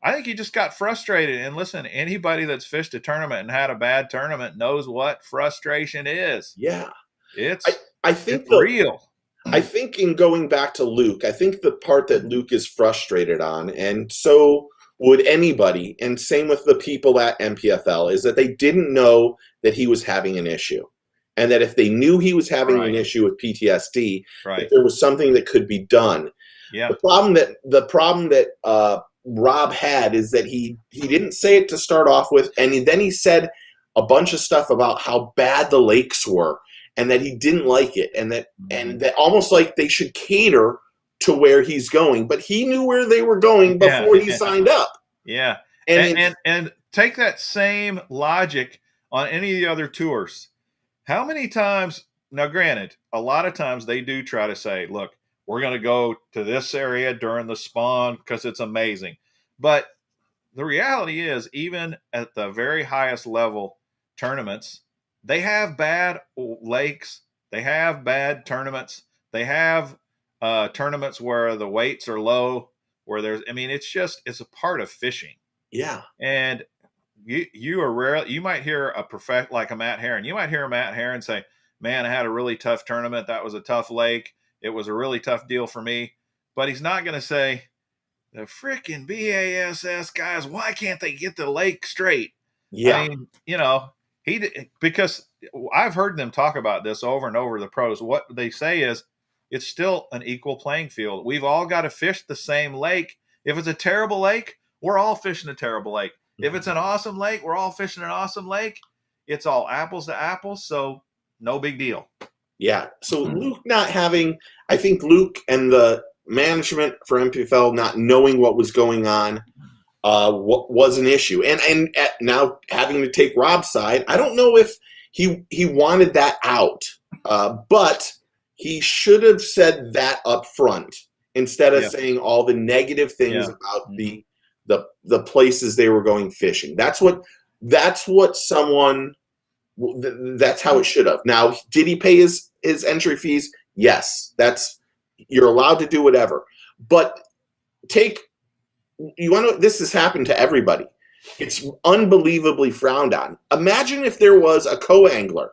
I think he just got frustrated. And listen, anybody that's fished a tournament and had a bad tournament knows what frustration is. Yeah. I think it's real. I think in going back to Luke, I think the part that Luke is frustrated on, and so would anybody, and same with the people at MPFL, is that they didn't know that he was having an issue. And that if they knew he was having an issue with PTSD, that there was something that could be done. Yeah. The problem that Rob had is that he didn't say it to start off with, and then he said a bunch of stuff about how bad the lakes were, and that he didn't like it, and that almost like they should cater to where he's going. But he knew where they were going before he signed up. Yeah. And take that same logic on any of the other tours. How many times, now granted, a lot of times they do try to say, look, we're going to go to this area during the spawn because it's amazing. But the reality is, even at the very highest level tournaments, they have bad lakes. They have bad tournaments. They have tournaments where the weights are low, where it's a part of fishing. Yeah. And you are rare. You might hear like a Matt Herren. You might hear Matt Herren say, man, I had a really tough tournament. That was a tough lake. It was a really tough deal for me. But he's not going to say, the freaking B.A.S.S. guys, why can't they get the lake straight? Yeah. I mean, because I've heard them talk about this over and over, the pros. What they say is it's still an equal playing field. We've all got to fish the same lake. If it's a terrible lake, we're all fishing a terrible lake. If it's an awesome lake, we're all fishing an awesome lake. It's all apples to apples, so no big deal. Yeah. So Luke I think Luke and the management for MPFL not knowing what was going on, was an issue. And now having to take Rob's side, I don't know if he wanted that out, but he should have said that up front instead of saying all the negative things about the places they were going fishing. That's how it should have. Now, did he pay his entry fees? Yes. You're allowed to do whatever. But you want to, this has happened to everybody. It's unbelievably frowned on. Imagine if there was a co-angler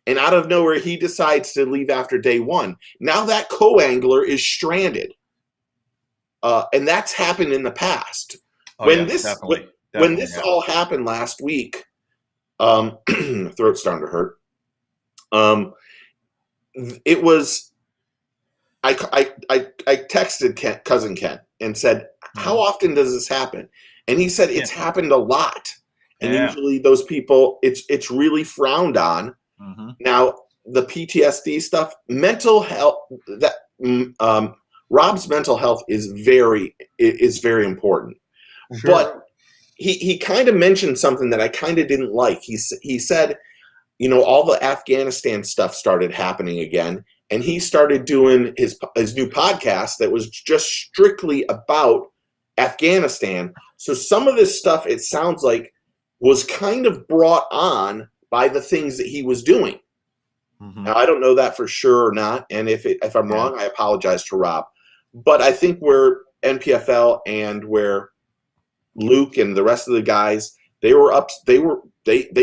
and out of nowhere he decides to leave after day one. Now that co-angler is stranded. And that's happened in the past. When this all happened last week, throat's starting to hurt. It was, I texted cousin Ken and said, how often does this happen? And he said it's happened a lot. And usually those people, it's really frowned on. Mm-hmm. Now, the PTSD stuff, mental health, Rob's mental health is very important. Sure. But he kind of mentioned something that I kind of didn't like. He said, all the Afghanistan stuff started happening again. And he started doing his new podcast that was just strictly about Afghanistan. So some of this stuff, it sounds like, was kind of brought on by the things that he was doing. Mm-hmm. Now, I don't know that for sure or not. And if I'm wrong, I apologize to Rob. But I think where NPFL and where Luke and the rest of the guys, they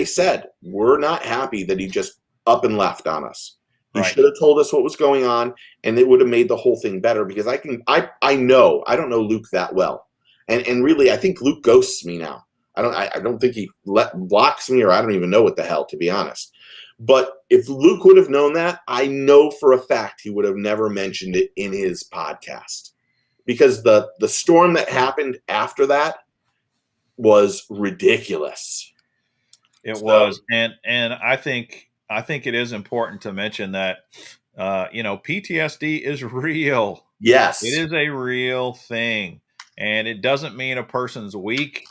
said, we're not happy that he just up and left on us. He should have told us what was going on, and it would have made the whole thing better. Because I don't know Luke that well, and really, I think Luke ghosts me now. I don't think he blocks me, or I don't even know what the hell, to be honest. But if Luke would have known that, I know for a fact he would have never mentioned it in his podcast, because the storm that happened after that was ridiculous. It was, and I think it is important to mention that, PTSD is real. Yes. It is a real thing. And it doesn't mean a person's weak.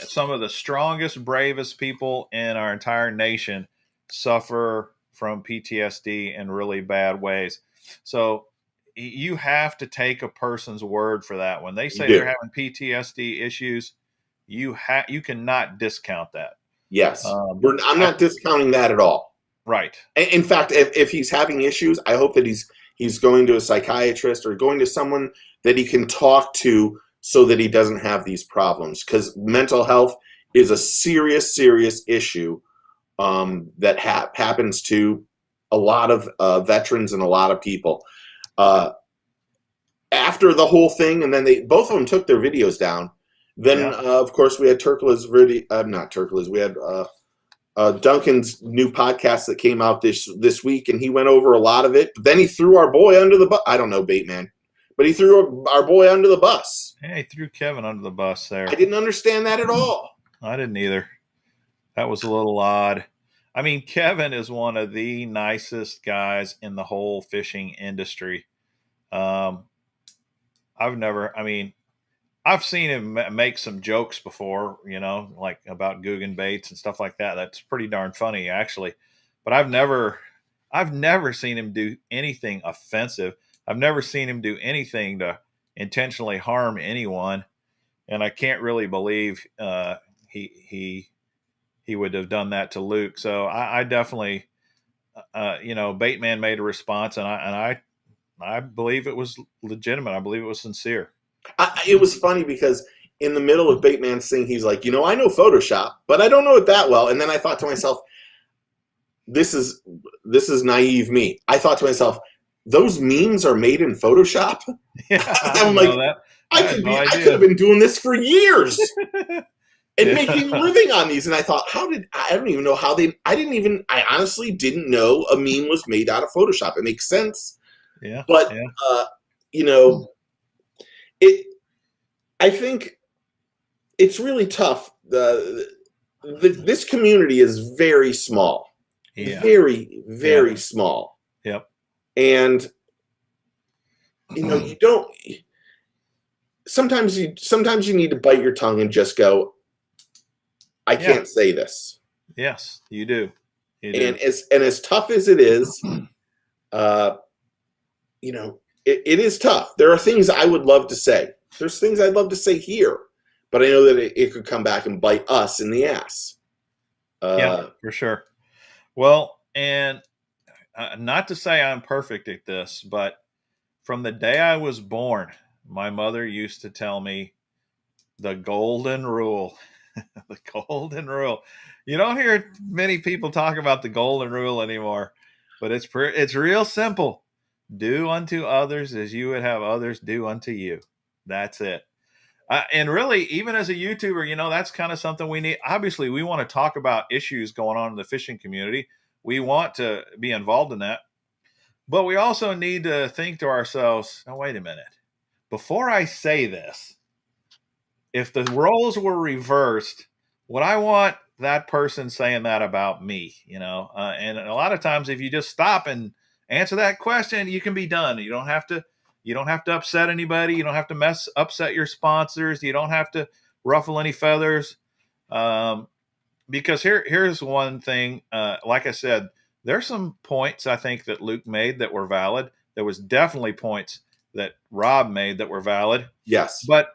Some of the strongest, bravest people in our entire nation suffer from PTSD in really bad ways. So you have to take a person's word for that. When they say they're having PTSD issues, you cannot discount that. Yes. I'm not discounting that at all. Right. In fact, if he's having issues, I hope that he's going to a psychiatrist or going to someone that he can talk to so that he doesn't have these problems. Because mental health is a serious, serious issue that happens to a lot of veterans and a lot of people. After the whole thing, and then both of them took their videos down. Then, of course, we had we had Duncan's new podcast that came out this week, and he went over a lot of it. But then he threw our boy under the bus. I don't know, Bateman, but he threw our boy under the bus. Yeah, he threw Kevin under the bus there. I didn't understand that at all. I didn't either. That was a little odd. I mean, Kevin is one of the nicest guys in the whole fishing industry. I've seen him make some jokes before, like about Guggen baits and stuff like that. That's pretty darn funny, actually. But I've never seen him do anything offensive. I've never seen him do anything to intentionally harm anyone. And I can't really believe he would have done that to Luke. So I definitely, Bateman made a response, and I believe it was legitimate. I believe it was sincere. It was funny because in the middle of Bateman's thing, he's like, I know Photoshop, but I don't know it that well. And then I thought to myself, this is naive me. I thought to myself, those memes are made in Photoshop? Yeah, I'm like, I could have been doing this for years and making a living on these. And I thought, I don't even know how I honestly didn't know a meme was made out of Photoshop. It makes sense. Yeah. But, I think it's really tough. This community is very small. Yeah. Very, very small. Yep. And, you don't. sometimes you need to bite your tongue and just go, I can't say this. Yes, you do. And as tough as it is, you know, it is tough. There are things I would love to say. There's things I'd love to say here, but I know that it could come back and bite us in the ass. Yeah, for sure. Well, and not to say I'm perfect at this, but from the day I was born, my mother used to tell me the golden rule. The golden rule. You don't hear many people talk about the golden rule anymore, but it's real simple. Do unto others as you would have others do unto you. That's it. And really, even as a YouTuber, you know, that's kind of something we need. Obviously, we want to talk about issues going on in the fishing community. We want to be involved in that. But we also need to think to ourselves, oh, wait a minute. Before I say this, if the roles were reversed, would I want that person saying that about me? You know, and a lot of times, if you just stop and answer that question, you can be done. You don't have to upset anybody. You don't have to upset your sponsors. You don't have to ruffle any feathers. Because here's one thing. Like I said, there's some points I think that Luke made that were valid. There was definitely points that Rob made that were valid. Yes. But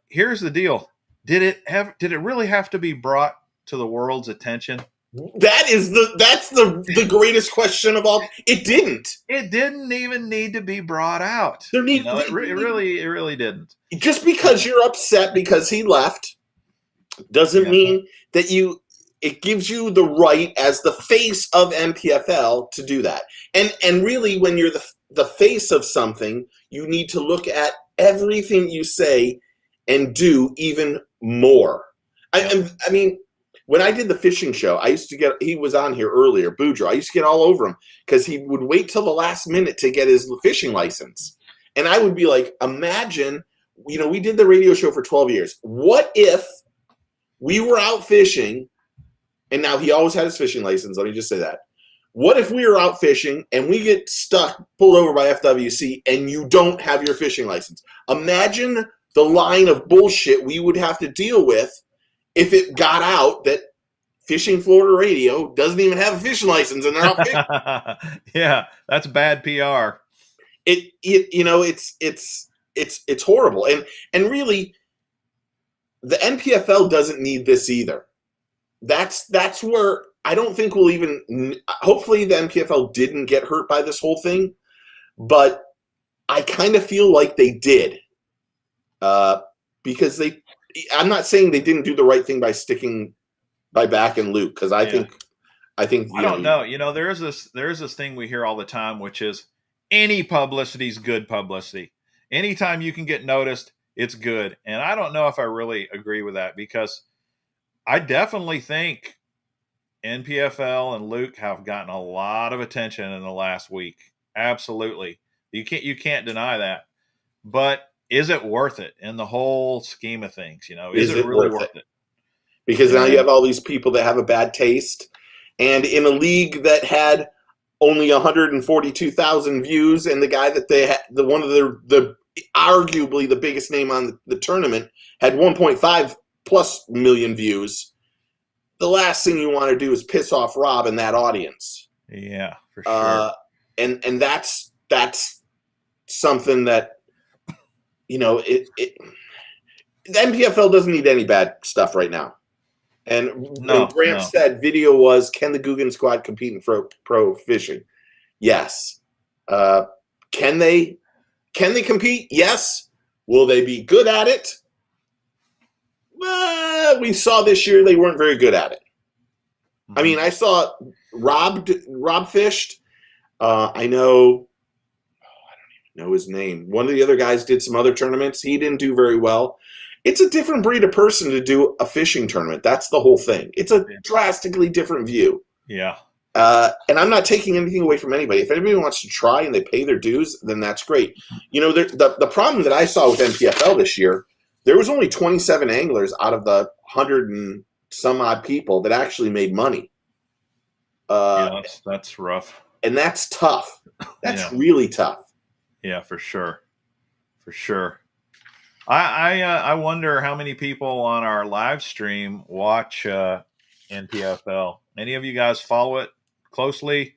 here's the deal. Did it really have to be brought to the world's attention? That's the greatest question of all. It didn't. It didn't even need to be brought out. It really didn't. Just because you're upset because he left doesn't mean that it gives you the right as the face of NPFL to do that. And really, when you're the face of something, you need to look at everything you say and do even more. I mean, when I did the fishing show, he was on here earlier, Boudreaux. I used to get all over him because he would wait till the last minute to get his fishing license. And I would be like, imagine, you know, we did the radio show for 12 years. What if we were out fishing, and now he always had his fishing license, let me just say that. What if we were out fishing and we get pulled over by FWC, and you don't have your fishing license? Imagine the line of bullshit we would have to deal with if it got out that Fishing Florida Radio doesn't even have a fishing license and they're out fishing. Yeah, that's bad PR. It's horrible. And really, the NPFL doesn't need this either. That's where I don't think we'll even. Hopefully, the NPFL didn't get hurt by this whole thing, but I kind of feel like they did, because I'm not saying they didn't do the right thing by sticking by Back and Luke, because I think I don't know. You know, there is this thing we hear all the time, which is any publicity is good publicity. Anytime you can get noticed, it's good. And I don't know if I really agree with that, because I definitely think NPFL and Luke have gotten a lot of attention in the last week. Absolutely. You can't deny that. But is it worth it in the whole scheme of things? You know, is it really worth it? Because now you have all these people that have a bad taste, and in a league that had only 142,000 views, and the guy that they had, one of the arguably the biggest name on the tournament, had 1.5 plus million views. The last thing you want to do is piss off Rob and that audience. Yeah, for sure. And that's something that, you know, the NPFL doesn't need any bad stuff right now. And Grant said, video was, can the Guggen squad compete in pro fishing? Yes. Can they compete? Yes. Will they be good at it? We saw this year they weren't very good at it. I mean, I saw Rob fished. I know, I don't even know his name. One of the other guys did some other tournaments. He didn't do very well. It's a different breed of person to do a fishing tournament. That's the whole thing. It's a drastically different view. Yeah. And I'm not taking anything away from anybody. If anybody wants to try and they pay their dues, then that's great. You know, the problem that I saw with NPFL this year, there was only 27 anglers out of the 100 and some odd people that actually made money. That's rough. And that's tough. That's really tough. Yeah, for sure. For sure. I wonder how many people on our live stream watch NPFL. Any of you guys follow it closely?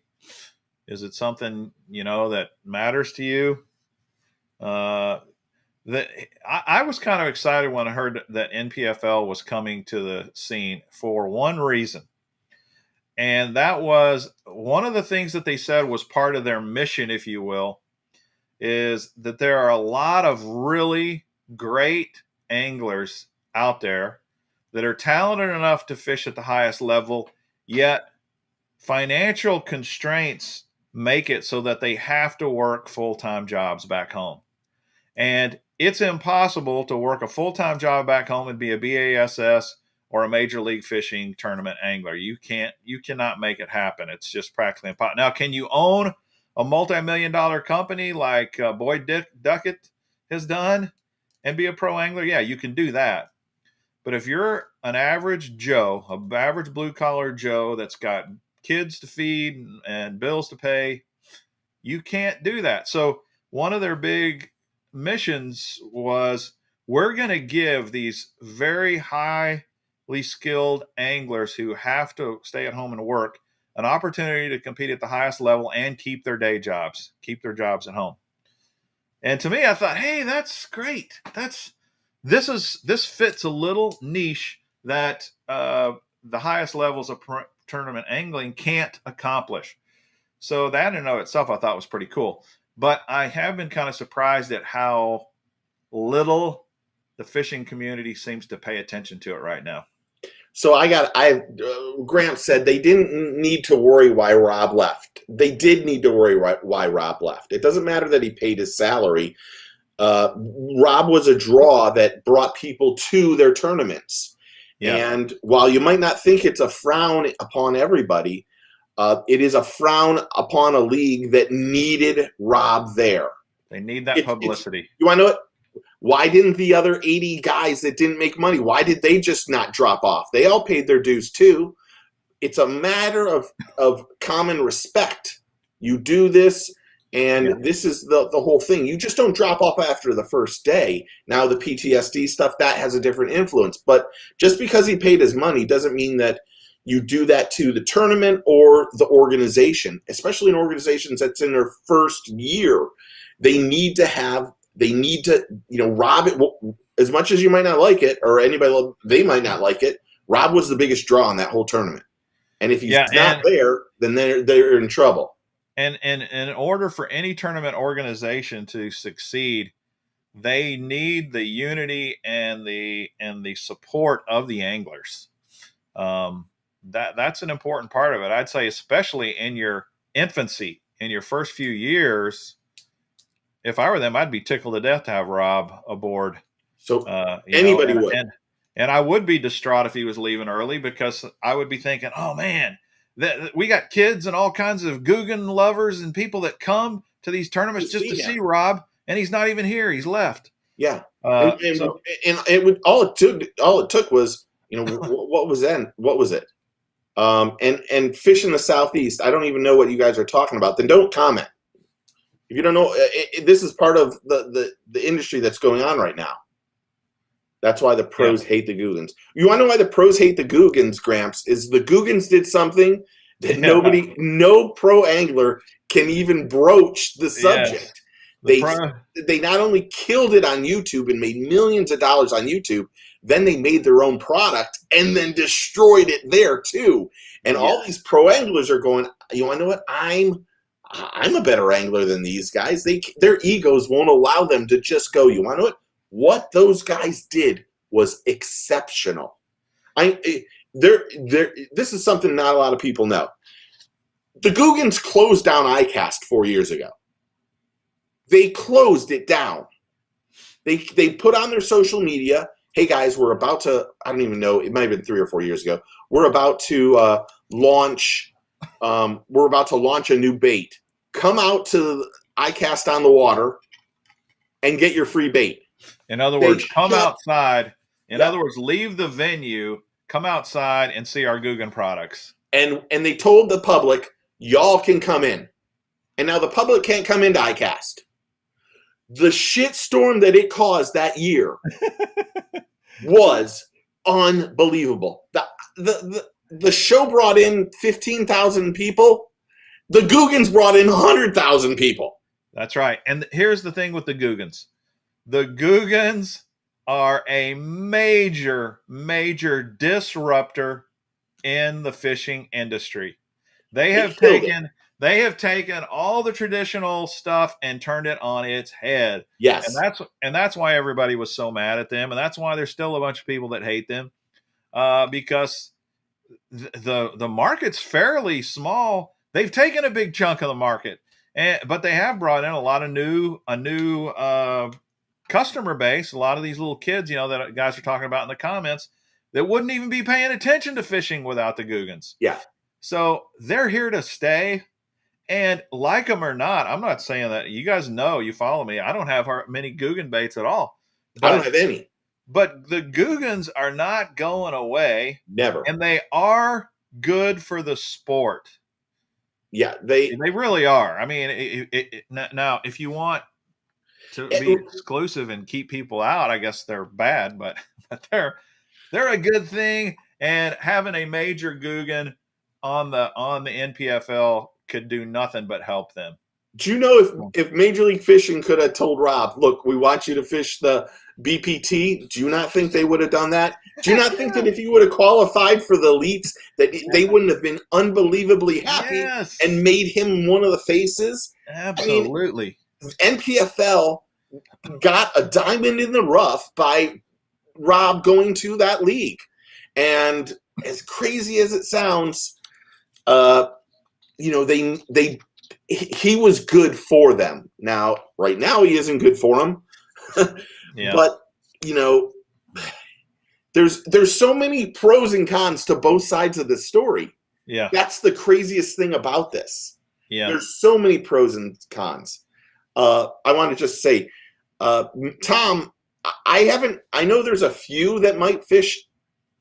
Is it something that matters to you? I was kind of excited when I heard that NPFL was coming to the scene for one reason. And that was one of the things that they said was part of their mission, if you will, is that there are a lot of really great anglers out there that are talented enough to fish at the highest level, yet financial constraints make it so that they have to work full-time jobs back home. And it's impossible to work a full-time job back home and be a B.A.S.S. or a major league fishing tournament angler. You cannot make it happen. It's just practically impossible. Now, can you own a multi-million-dollar company like Boyd Duckett has done and be a pro angler? Yeah, you can do that. But if you're an average Joe, an average blue-collar Joe that's got kids to feed and bills to pay, you can't do that. So one of their big missions was, we're going to give these very highly skilled anglers who have to stay at home and work an opportunity to compete at the highest level and keep their day jobs, keep their jobs at home. And to me, I thought, hey, that's great. This fits a little niche that the highest levels of tournament angling can't accomplish. So that in and of itself, I thought was pretty cool. But I have been kind of surprised at how little the fishing community seems to pay attention to it right now. So Grant said they didn't need to worry why Rob left. They did need to worry why Rob left. It doesn't matter that he paid his salary. Rob was a draw that brought people to their tournaments. Yeah. And while you might not think it's a frown upon everybody, it is a frown upon a league that needed Rob there. They need that publicity. You want to know what? Why didn't the other 80 guys that didn't make money, why did they just not drop off? They all paid their dues too. It's a matter of common respect. You do this, and this is the whole thing. You just don't drop off after the first day. Now the PTSD stuff, that has a different influence. But just because he paid his money doesn't mean that you do that to the tournament or the organization, especially in organizations that's in their first year. They need to, Rob, as much as you might not like it, or anybody, they might not like it, Rob was the biggest draw in that whole tournament. And if he's not there, then they're in trouble. And in order for any tournament organization to succeed, they need the unity and the support of the anglers. That's an important part of it. I'd say, especially in your infancy, in your first few years. If I were them, I'd be tickled to death to have Rob aboard. So anybody would. And I would be distraught if he was leaving early, because I would be thinking, oh, man, we got kids and all kinds of Guggen lovers and people that come to these tournaments just to see Rob, and he's not even here. He's left. Yeah. And it would, all it took was, what was it? And fish in the Southeast. I don't even know what you guys are talking about. Then don't comment. If you don't know, this is part of the industry that's going on right now. That's why the pros hate the Guggens. You want to know why the pros hate the Guggens, Gramps? Is the Guggens did something that no pro angler can even broach the subject. Yes. They not only killed it on YouTube and made millions of dollars on YouTube, then they made their own product and then destroyed it there too. And all these pro anglers are going, you want to know what? I'm a better angler than these guys. Their egos won't allow them to just go, you want to know what those guys did was exceptional. This is something not a lot of people know. The Guggens closed down ICAST 4 years ago. They closed it down. They put on their social media, hey guys, we're about to, I don't even know, it might have been 3 or 4 years ago. We're about to launch a new bait. Come out to ICAST on the water and get your free bait. In other words, come outside. In other words, leave the venue, come outside and see our Guggen products. And they told the public, y'all can come in. And now the public can't come into ICAST. The shitstorm that it caused that year was unbelievable. The show brought in 15,000 people. The Googans brought in 100,000 people. That's right. And here's the thing with the Googans. The Googans are a major, major disruptor in the fishing industry. They have taken all the traditional stuff and turned it on its head. Yes. And that's why everybody was so mad at them. And that's why there's still a bunch of people that hate them, because the market's fairly small. They've taken a big chunk of the market, but they have brought in a new customer base. A lot of these little kids, that guys are talking about in the comments, that wouldn't even be paying attention to fishing without the Googans. Yeah. So they're here to stay, and like them or not, I'm not saying that. You guys know, you follow me. I don't have many Googan baits at all. I don't have any. But the Googans are not going away. Never. And they are good for the sport. Yeah, they really are. I mean, now if you want to be exclusive and keep people out, I guess they're bad, but they're a good thing. And having a major Googan on the NPFL could do nothing but help them. Do you know if Major League Fishing could have told Rob, look, we want you to fish the BPT, do you not think they would have done that? Do you not think that if you would have qualified for the elites, that they wouldn't have been unbelievably happy and made him one of the faces? Absolutely. I mean, NPFL got a diamond in the rough by Rob going to that league. And as crazy as it sounds, he was good for them. Now, right now, he isn't good for them. Yeah. But, there's so many pros and cons to both sides of this story. Yeah. That's the craziest thing about this. Yeah. There's so many pros and cons. I want to just say, Tom, I know there's a few that might fish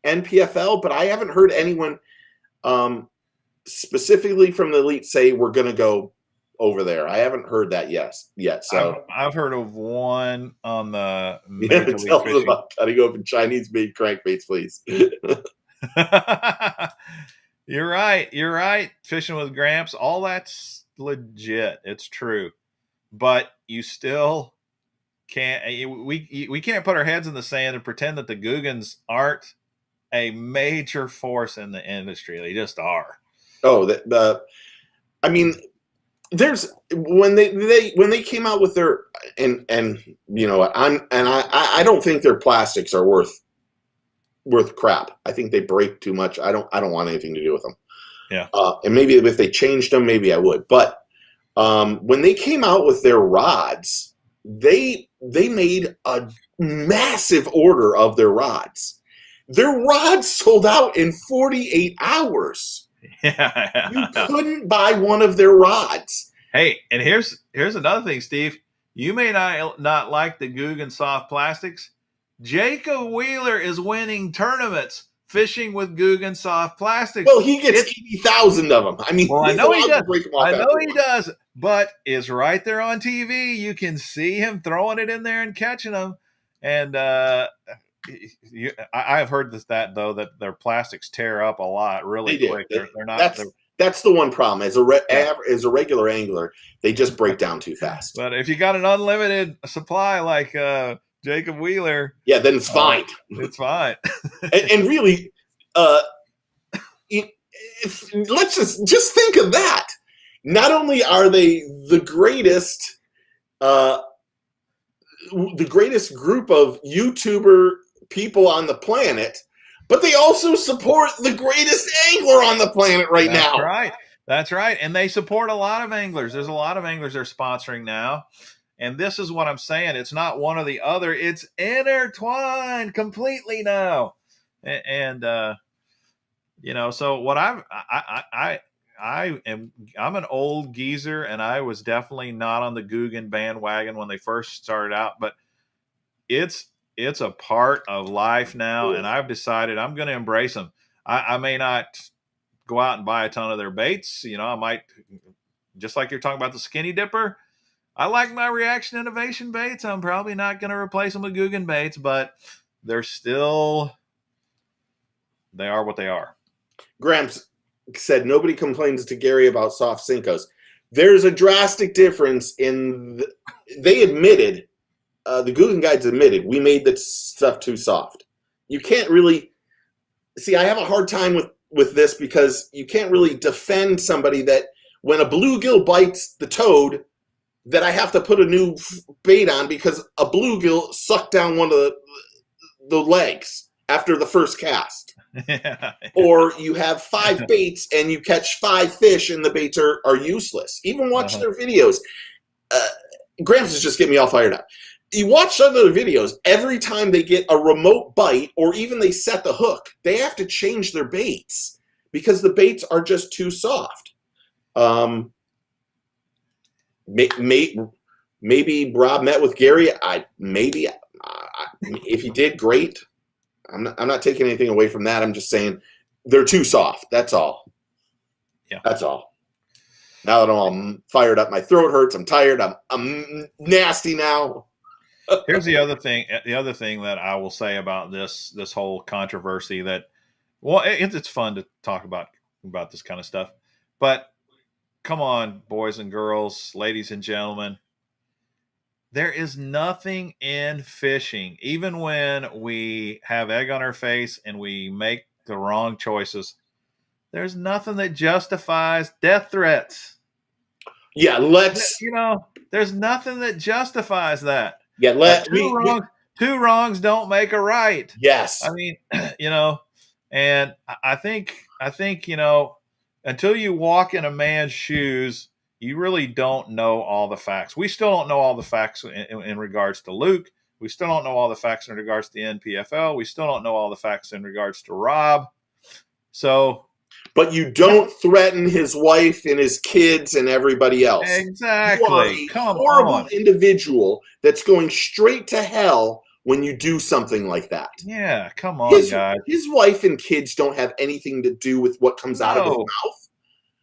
NPFL, but I haven't heard anyone specifically from the elite say we're going to go over there. I haven't heard that yet. So I've heard of one on the tell us about cutting open Chinese made crankbaits, please. You're right. Fishing with Gramps, all that's legit. It's true, but you still can't. We can't put our heads in the sand and pretend that the Googans aren't a major force in the industry. They just are. Oh, I mean, there's when they came out with their I don't think their plastics are worth crap. I think they break too much. I don't want anything to do with them. Yeah. And maybe if they changed them, maybe I would. But when they came out with their rods, they made a massive order of their rods. Their rods sold out in 48 hours. Yeah. You couldn't buy one of their rods. Hey, and here's another thing, Steve. You may not like the Googan soft plastics. Jacob Wheeler is winning tournaments fishing with Googan soft plastics. Well, he gets 80,000 of them. I mean, I know he does. I know he does, but it's right there on TV. You can see him throwing it in there and catching them. And I've heard that their plastics tear up a lot really quick. They're not. That's the one problem. As a regular angler, they just break down too fast. But if you got an unlimited supply like Jacob Wheeler, yeah, then it's fine. It's fine. and really, let's just think of that. Not only are they the greatest group of YouTuber people on the planet, but they also support the greatest angler on the planet now. That's right. And they support a lot of anglers. There's a lot of anglers they're sponsoring now. And this is what I'm saying. It's not one or the other. It's intertwined completely now. And so what I'm an old geezer, and I was definitely not on the Googan bandwagon when they first started out, but it's a part of life now, and I've decided I'm going to embrace them. I may not go out and buy a ton of their baits. I might, just like you're talking about the skinny dipper, I like my reaction innovation baits. I'm probably not going to replace them with Guggen baits, but they're still, they are what they are. Gramps said nobody complains to Gary about soft Sinkos. There's a drastic difference in, they admitted, the Guggen guides admitted, we made the stuff too soft. You can't really, see, I have a hard time with this because you can't really defend somebody that when a bluegill bites the toad, that I have to put a new bait on because a bluegill sucked down one of the legs after the first cast. Yeah. Or you have 5 baits and you catch 5 fish and the baits are useless. Even watch their videos. Gramps is just getting me all fired up. You watch some of the videos, every time they get a remote bite or even they set the hook, they have to change their baits because the baits are just too soft. Maybe Rob met with Gary. If he did, great. I'm not taking anything away from that. I'm just saying they're too soft. That's all. Yeah, that's all. Now that I'm all fired up, my throat hurts. I'm tired. I'm nasty now. Here's the other thing. The other thing that I will say about this whole controversy that, well, it's fun to talk about this kind of stuff, but come on, boys and girls, ladies and gentlemen. There is nothing in fishing, even when we have egg on our face and we make the wrong choices, there's nothing that justifies death threats. Yeah, there's nothing that justifies that. Yeah, two wrongs don't make a right. Yes. I mean, and I think, until you walk in a man's shoes, you really don't know all the facts. We still don't know all the facts in regards to Luke. We still don't know all the facts in regards to the NPFL. We still don't know all the facts in regards to Rob. So, but you don't threaten his wife and his kids and everybody else. Exactly. You are a horrible individual that's going straight to hell when you do something like that. Yeah, come on, guys. His wife and kids don't have anything to do with what comes out of his mouth.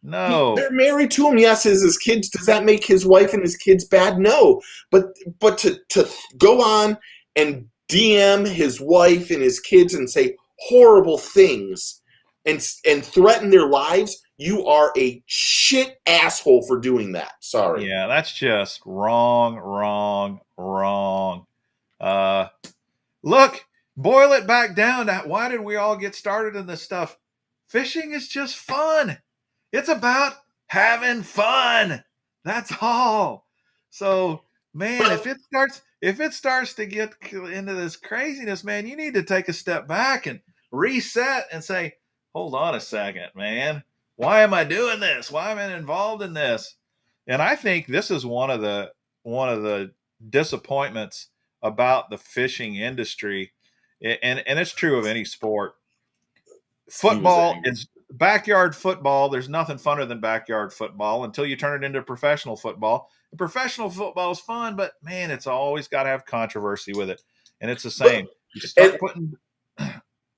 No. They're married to him. Yes, as his kids. Does that make his wife and his kids bad? No. But to go on and DM his wife and his kids and say horrible things and threaten their lives, you are a shit asshole for doing that. Sorry. Yeah, that's just wrong. Look, boil it back down to why did we all get started in this stuff? Fishing is just fun. It's about having fun. That's all. So, man, if it starts to get into this craziness, man, you need to take a step back and reset and say, hold on a second, man. Why am I doing this? Why am I involved in this? And I think this is one of the disappointments about the fishing industry, and it's true of any sport. Football is backyard football. There's nothing funner than backyard football until you turn it into professional football. And professional football is fun, but man, it's always got to have controversy with it. And it's the same. You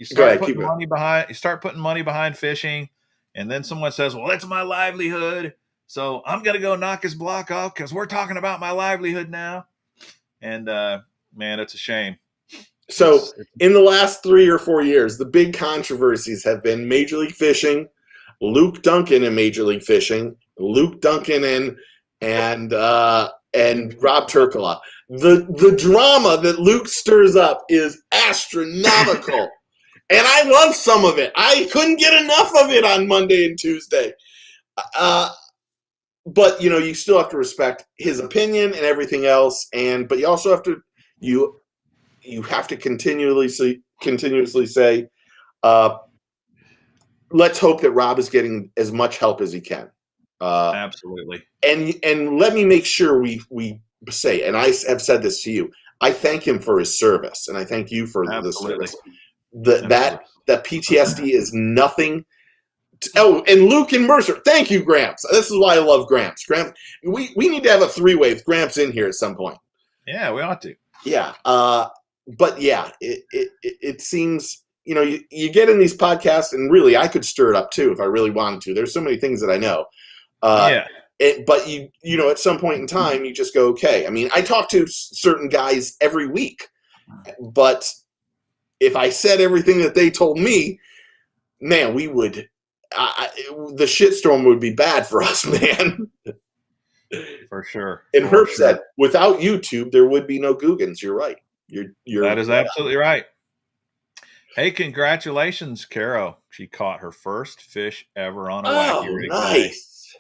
start putting money behind fishing, and then someone says, well, that's my livelihood, so I'm going to go knock his block off because we're talking about my livelihood now. And man, it's a shame. So in the last 3 or 4 years, the big controversies have been Major League Fishing, Luke Duncan in Major League Fishing, Luke Duncan and Rob Turcola. The drama that Luke stirs up is astronomical. And I love some of it. I couldn't get enough of it on Monday and Tuesday. But you still have to respect his opinion and everything else. But you also have to you have to continuously say, let's hope that Rob is getting as much help as he can. Absolutely. And let me make sure we say, and I have said this to you, I thank him for his service, and I thank you for the service. That PTSD is nothing. And Luke and Mercer, thank you, Gramps. This is why I love Gramps. Gramps, we need to have a 3-way with Gramps in here at some point. Yeah, we ought to. Yeah. But yeah, it seems, you get in these podcasts, and really I could stir it up too if I really wanted to. There's so many things that I know. But you know, at some point in time, you just go, okay. I mean, I talk to certain guys every week, but if I said everything that they told me, man, we would. The shitstorm would be bad for us, man. For sure. And Herb said, without YouTube, there would be no Googans. You're right. That is absolutely right. Hey, congratulations, Caro. She caught her first fish ever on a wacky rig. Nice.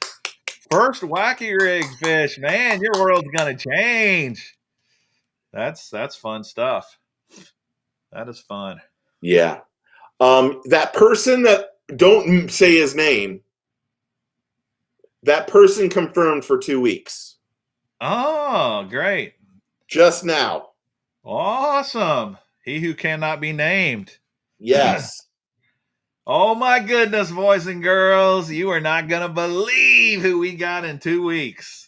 First wacky rig fish. Man, your world's gonna change. That's fun stuff. That is fun. Yeah. That person that, don't say his name, that person confirmed for 2 weeks. Oh, great. Just now. Awesome. He who cannot be named. Yes. Oh my goodness, boys and girls. You are not going to believe who we got in 2 weeks.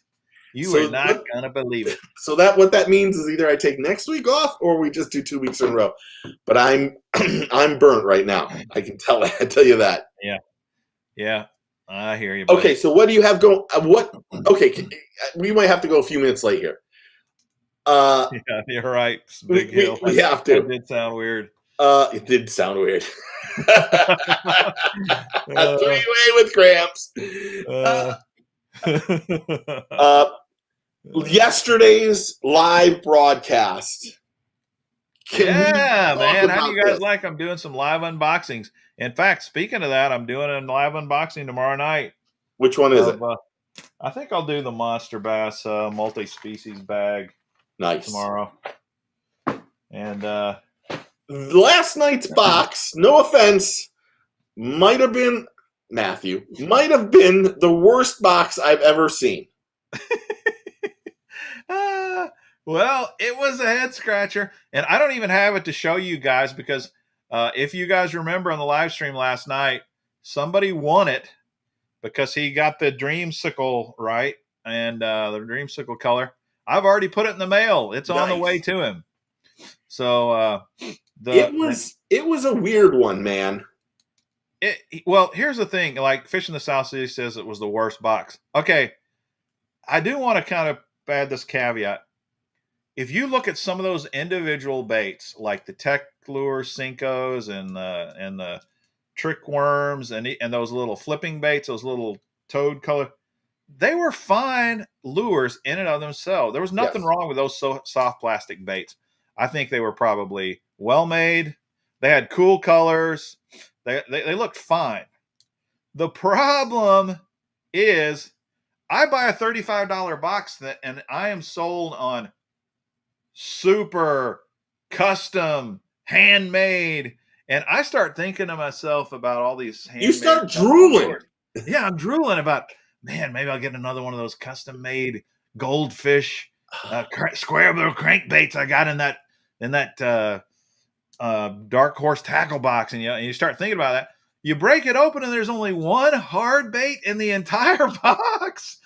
You are not going to believe it. So what that means is either I take next week off or we just do 2 weeks in a row. But I'm burnt right now. I can tell you that. Yeah. Yeah. I hear you, buddy. Okay, so what do you have going? Okay, we might have to go a few minutes late here. Yeah, you're right. Big hill. We have to. That did sound weird. It did sound weird. Three-way with cramps. Yesterday's live broadcast. Yeah, man. How do you guys like? I'm doing some live unboxings. In fact, speaking of that, I'm doing a live unboxing tomorrow night. Which one is it? I think I'll do the Monster Bass multi-species bag. Nice. Tomorrow. And last night's box, no offense, might have been the worst box I've ever seen. Well, it was a head scratcher, and I don't even have it to show you guys because if you guys remember on the live stream last night, somebody won it because he got the dreamsicle right and the dreamsicle color. I've already put it in the mail. It's on the way to him. So it was a weird one, man. Well, here's the thing. Like Fish in the South City says it was the worst box. Okay, I do want to kind of add this caveat. If you look at some of those individual baits, like the Tech Lure Cincos and the trick worms and those little flipping baits, those little toad color, they were fine lures in and of themselves. There was nothing wrong with those soft plastic baits. I think they were probably well made. They had cool colors. They looked fine. The problem is I buy a $35 box and I am sold on super custom handmade, and I start thinking to myself about all these handmade. You start drooling. Yeah, I'm drooling about, man, maybe I'll get another one of those custom made goldfish square little crankbaits I got in that Dark Horse tackle box, and you start thinking about that. You break it open and there's only one hard bait in the entire box.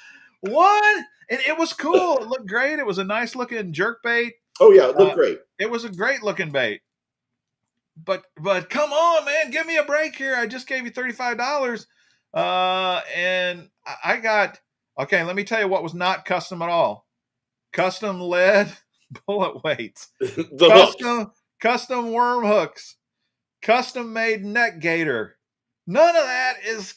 One. And it was cool. It looked great. It was a nice looking jerk bait. Oh yeah, it looked great. It was a great looking bait. But come on, man, give me a break here. I just gave you $35. And I got, okay, let me tell you what was not custom at all. Custom lead bullet weights. Custom worm hooks. Custom made neck gator. None of that is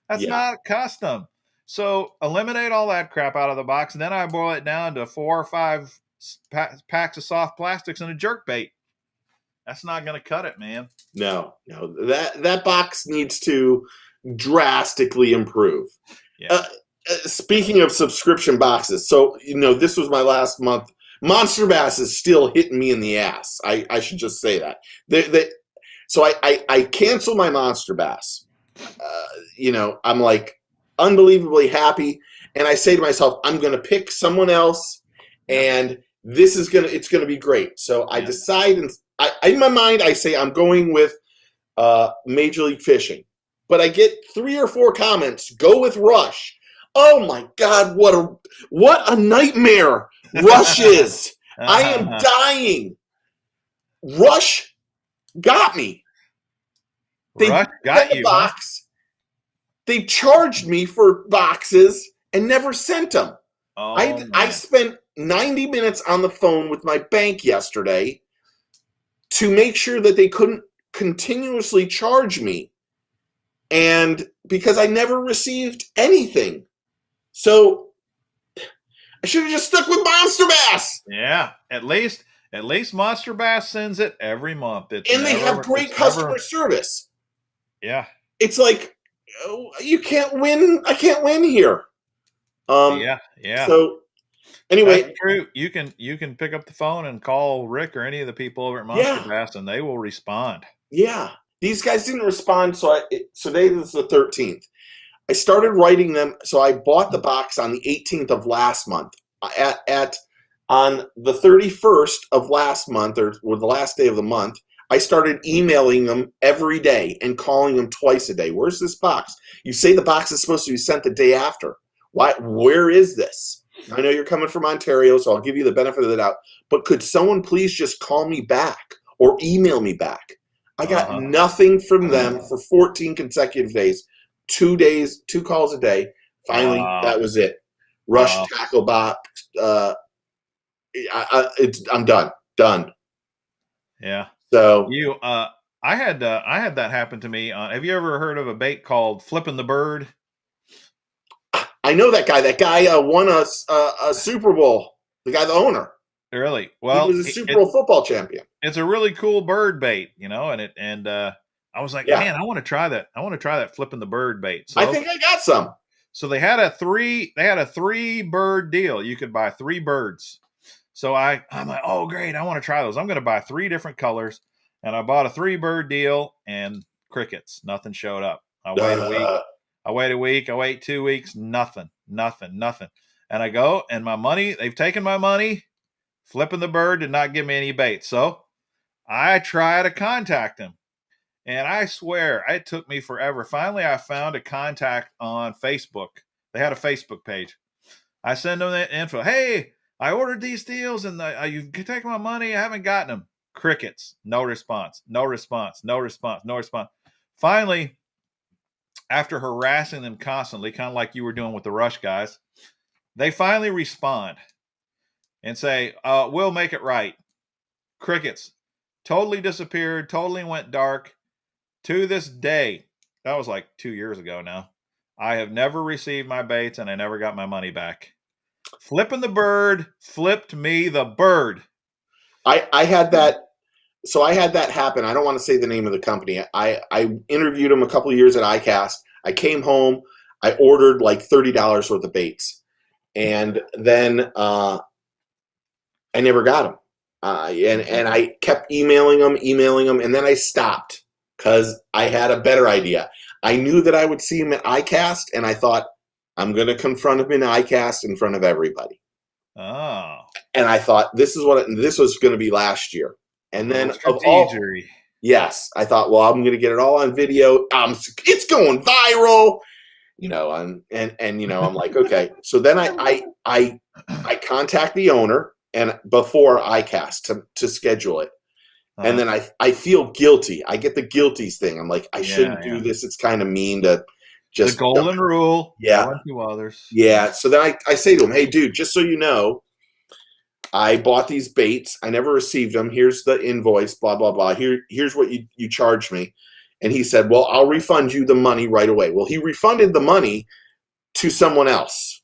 that's not custom. So eliminate all that crap out of the box, and then I boil it down to 4 or 5 packs of soft plastics and a jerk bait. That's not going to cut it, man. No. That box needs to drastically improve. Yeah. Speaking of subscription boxes, so this was my last month. Monster Bass is still hitting me in the ass. I should just say that. So I canceled my Monster Bass. I'm like unbelievably happy, and I say to myself, I'm going to pick someone else, and it's going to be great. So I decide, and in my mind, I say I'm going with Major League Fishing, but I get 3 or 4 comments. Go with Rush. Oh my God, what a nightmare Rush is. I am dying. Rush got me. Rush got you. Box. They charged me for boxes and never sent them. Oh, I spent 90 minutes on the phone with my bank yesterday to make sure that they couldn't continuously charge me, and because I never received anything. So I should have just stuck with Monster Bass. Yeah, at least Monster Bass sends it every month. And they have great customer service. Yeah. It's like, you can't win. I can't win here. Yeah. So anyway, that's true. You can pick up the phone and call Rick or any of the people over at Monster Bass, and they will respond. Yeah, these guys didn't respond. So today is the 13th. I started writing them. So I bought the box on the 18th of last month. On the 31st of last month, or the last day of the month, I started emailing them every day and calling them twice a day. Where's this box? You say the box is supposed to be sent the day after. Why? Where is this? I know you're coming from Ontario, so I'll give you the benefit of the doubt. But could someone please just call me back or email me back? I got nothing from them for 14 consecutive days. 2 days, 2 calls a day. Finally, that was it. Rush tackle box. I'm done. Yeah. So I had that happen to me. Have you ever heard of a bait called flipping the bird? I know that guy. That guy won a Super Bowl. The guy, the owner. Really? Well, he was a Super Bowl football champion. It's a really cool bird bait, and I was like, man, I want to try that. I want to try that flipping the bird bait. So I think I got some. So they had a 3 bird deal. You could buy 3 birds. So I'm like, oh great, I want to try those. I'm going to buy 3 different colors, and I bought a 3 bird deal, and crickets. Nothing showed up. I wait a week. I wait a week. I wait 2 weeks. Nothing. And I go, and my money. They've taken my money. Flipping the bird did not give me any bait. So I try to contact him. And I swear it took me forever. Finally, I found a contact on Facebook. They had a Facebook page. I send them the info. Hey, I ordered these deals and you can take my money. I haven't gotten them. Crickets. No response. Finally, after harassing them constantly, kind of like you were doing with the Rush guys, they finally respond and say, we'll make it right. Crickets. Totally disappeared. Totally went dark. To this day, that was like 2 years ago now, I have never received my baits and I never got my money back. Flipping the bird flipped me the bird. I had that. So I had that happen. I don't want to say the name of the company. I interviewed them a couple of years at ICAST. I came home. I ordered like $30 worth of baits. And then I never got them. And I kept emailing them. And then I stopped because I had a better idea. I knew that I would see him at ICAST, and I thought, I'm going to confront him in ICAST in front of everybody. Oh. And I thought, this was going to be last year. And then yes, I thought, well, I'm going to get it all on video. It's going viral, I'm like, okay. So then I contact the owner and before ICAST to schedule it. And then I feel guilty. I get the guilties thing. I'm like, I shouldn't do this. It's kind of mean to just the golden rule. Yeah. To others. Yeah. So then I say to him, hey, dude, just so you know, I bought these baits. I never received them. Here's the invoice, blah, blah, blah. Here's what you charged me. And he said, well, I'll refund you the money right away. Well, he refunded the money to someone else.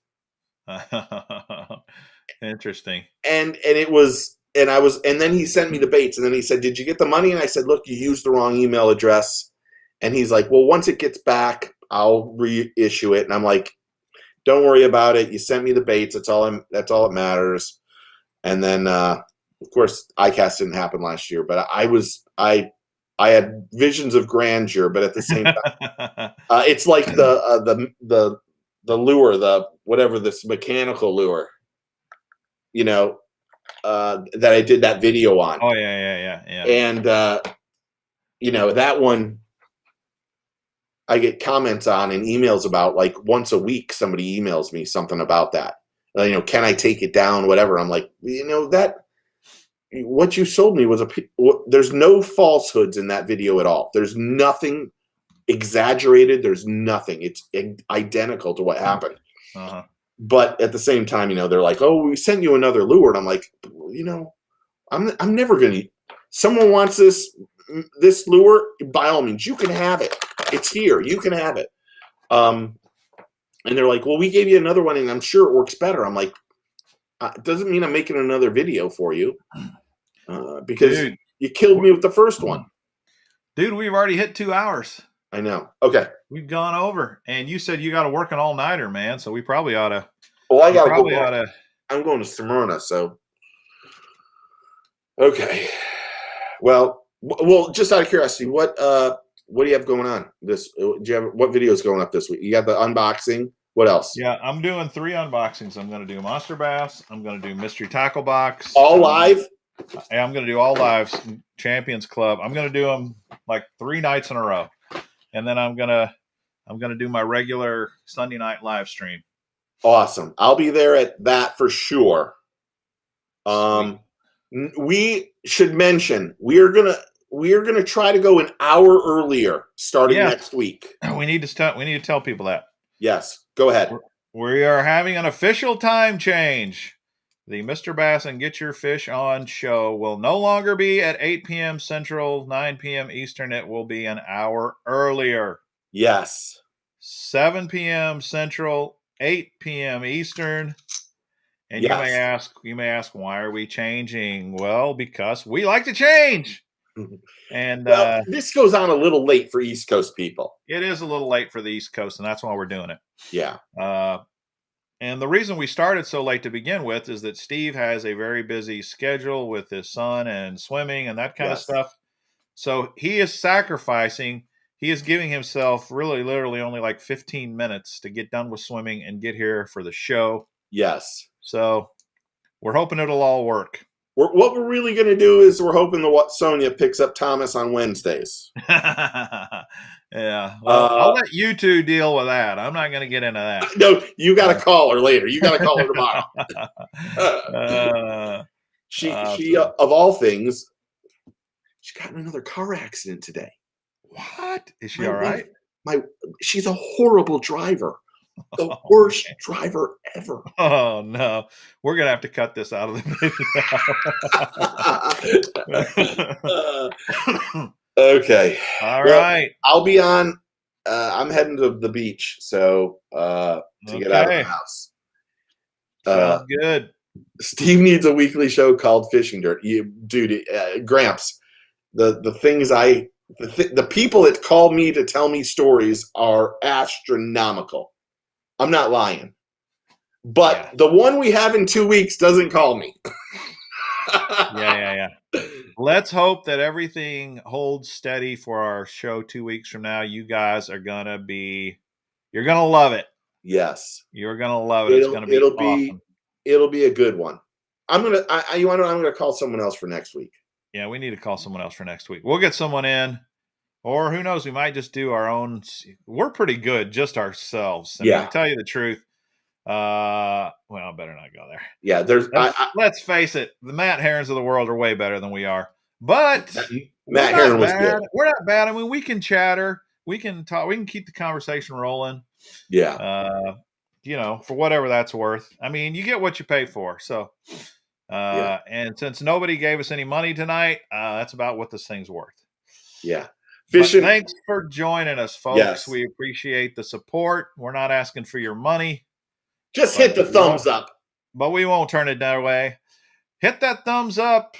Interesting. And then he sent me the baits, and then he said, did you get the money? And I said, look, you used the wrong email address. And he's like, well, once it gets back, I'll reissue it. And I'm like, don't worry about it. You sent me the baits. That's all that matters. And then, of course, ICAST didn't happen last year, but I had visions of grandeur, but at the same time, it's like the lure, whatever, this mechanical lure, that I did that video on. Oh yeah. And that one I get comments on and emails about, like once a week. Somebody emails me something about that. Can I take it down? Whatever. I'm like, that what you sold me was there's no falsehoods in that video at all. There's nothing exaggerated. There's nothing. It's identical to what happened. Uh-huh. But at the same time, you know, they're like, "Oh, we sent you another lure," and I'm like, you know, I'm never gonna. Someone wants this lure, by all means, you can have it. It's here. You can have it. And they're like, "Well, we gave you another one, and I'm sure it works better." I'm like, it doesn't mean I'm making another video for you, because Dude. you killed me with the first one. Dude, we've already hit 2 hours. I know. Okay. We've gone over, and you said you got to work an all-nighter, man. So we probably ought to. Well, I gotta go. To. I'm going to Smyrna, so okay. Well, just out of curiosity, what do you have going on? What videos going up this week? You got the unboxing. What else? Yeah, I'm doing 3 unboxings. I'm going to do Monster Bass. I'm going to do Mystery Tackle Box. All live? Yeah, I'm going to do all lives. Champions Club. I'm going to do them like 3 nights in a row, and then I'm gonna do my regular Sunday night live stream. Awesome. I'll be there at that for sure. We should mention we're gonna try to go an hour earlier starting next week. We need to tell people that. Yes, go ahead. We are having an official time change. The Mr. Bass and Get Your Fish On show will no longer be at 8 p.m. Central, 9 p.m. Eastern. It will be an hour earlier. Yes. 7 p.m. Central, 8 p.m. Eastern. And yes. you may ask, why are we changing? Well, because we like to change. And this goes on a little late for East Coast people. It is a little late for the East Coast, and that's why we're doing it. Yeah. And the reason we started so late to begin with is that Steve has a very busy schedule with his son and swimming and that kind of stuff. So he is sacrificing. He is giving himself really literally only like 15 minutes to get done with swimming and get here for the show. Yes. So we're hoping it'll all work. What we're really going to do is we're hoping that Sonia picks up Thomas on Wednesdays. Yeah. Well, I'll let you two deal with that. I'm not going to get into that. No, you got to call her later. You got to call her tomorrow. She of all things, she got in another car accident today. What? Is she all right? She's a horrible driver. The worst driver ever. Oh no, we're gonna have to cut this out of the video. Okay. All right. I'll be on. I'm heading to the beach, so to get out of the house. Sounds good. Steve needs a weekly show called Fishing Dirt. Dude, Gramps, the things the people that call me to tell me stories are astronomical. I'm not lying. But the one we have in 2 weeks doesn't call me. Yeah. Let's hope that everything holds steady for our show 2 weeks from now. You guys are going to you're going to love it. Yes. You're going to love it. It's going to be awesome. It'll be a good one. I'm going to call someone else for next week. Yeah, we need to call someone else for next week. We'll get someone in. Or who knows, we might just do our own. We're pretty good just ourselves. I mean, to tell you the truth, well, I better not go there. Yeah, let's face it, the Matt Herrens of the world are way better than we are. But Matt Herren was good. We're not bad. I mean, we can chatter. We can talk. We can keep the conversation rolling. Yeah. For whatever that's worth. I mean, you get what you pay for. So, and since nobody gave us any money tonight, that's about what this thing's worth. Yeah. Thanks for joining us, folks. Yes. We appreciate the support. We're not asking for your money. Just hit the thumbs up. But we won't turn it that way. Hit that thumbs up.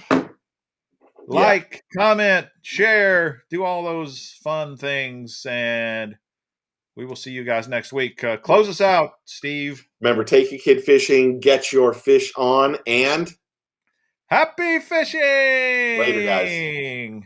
Like, comment, share, do all those fun things. And we will see you guys next week. Close us out, Steve. Remember, take a kid fishing, get your fish on, and happy fishing. Later, guys.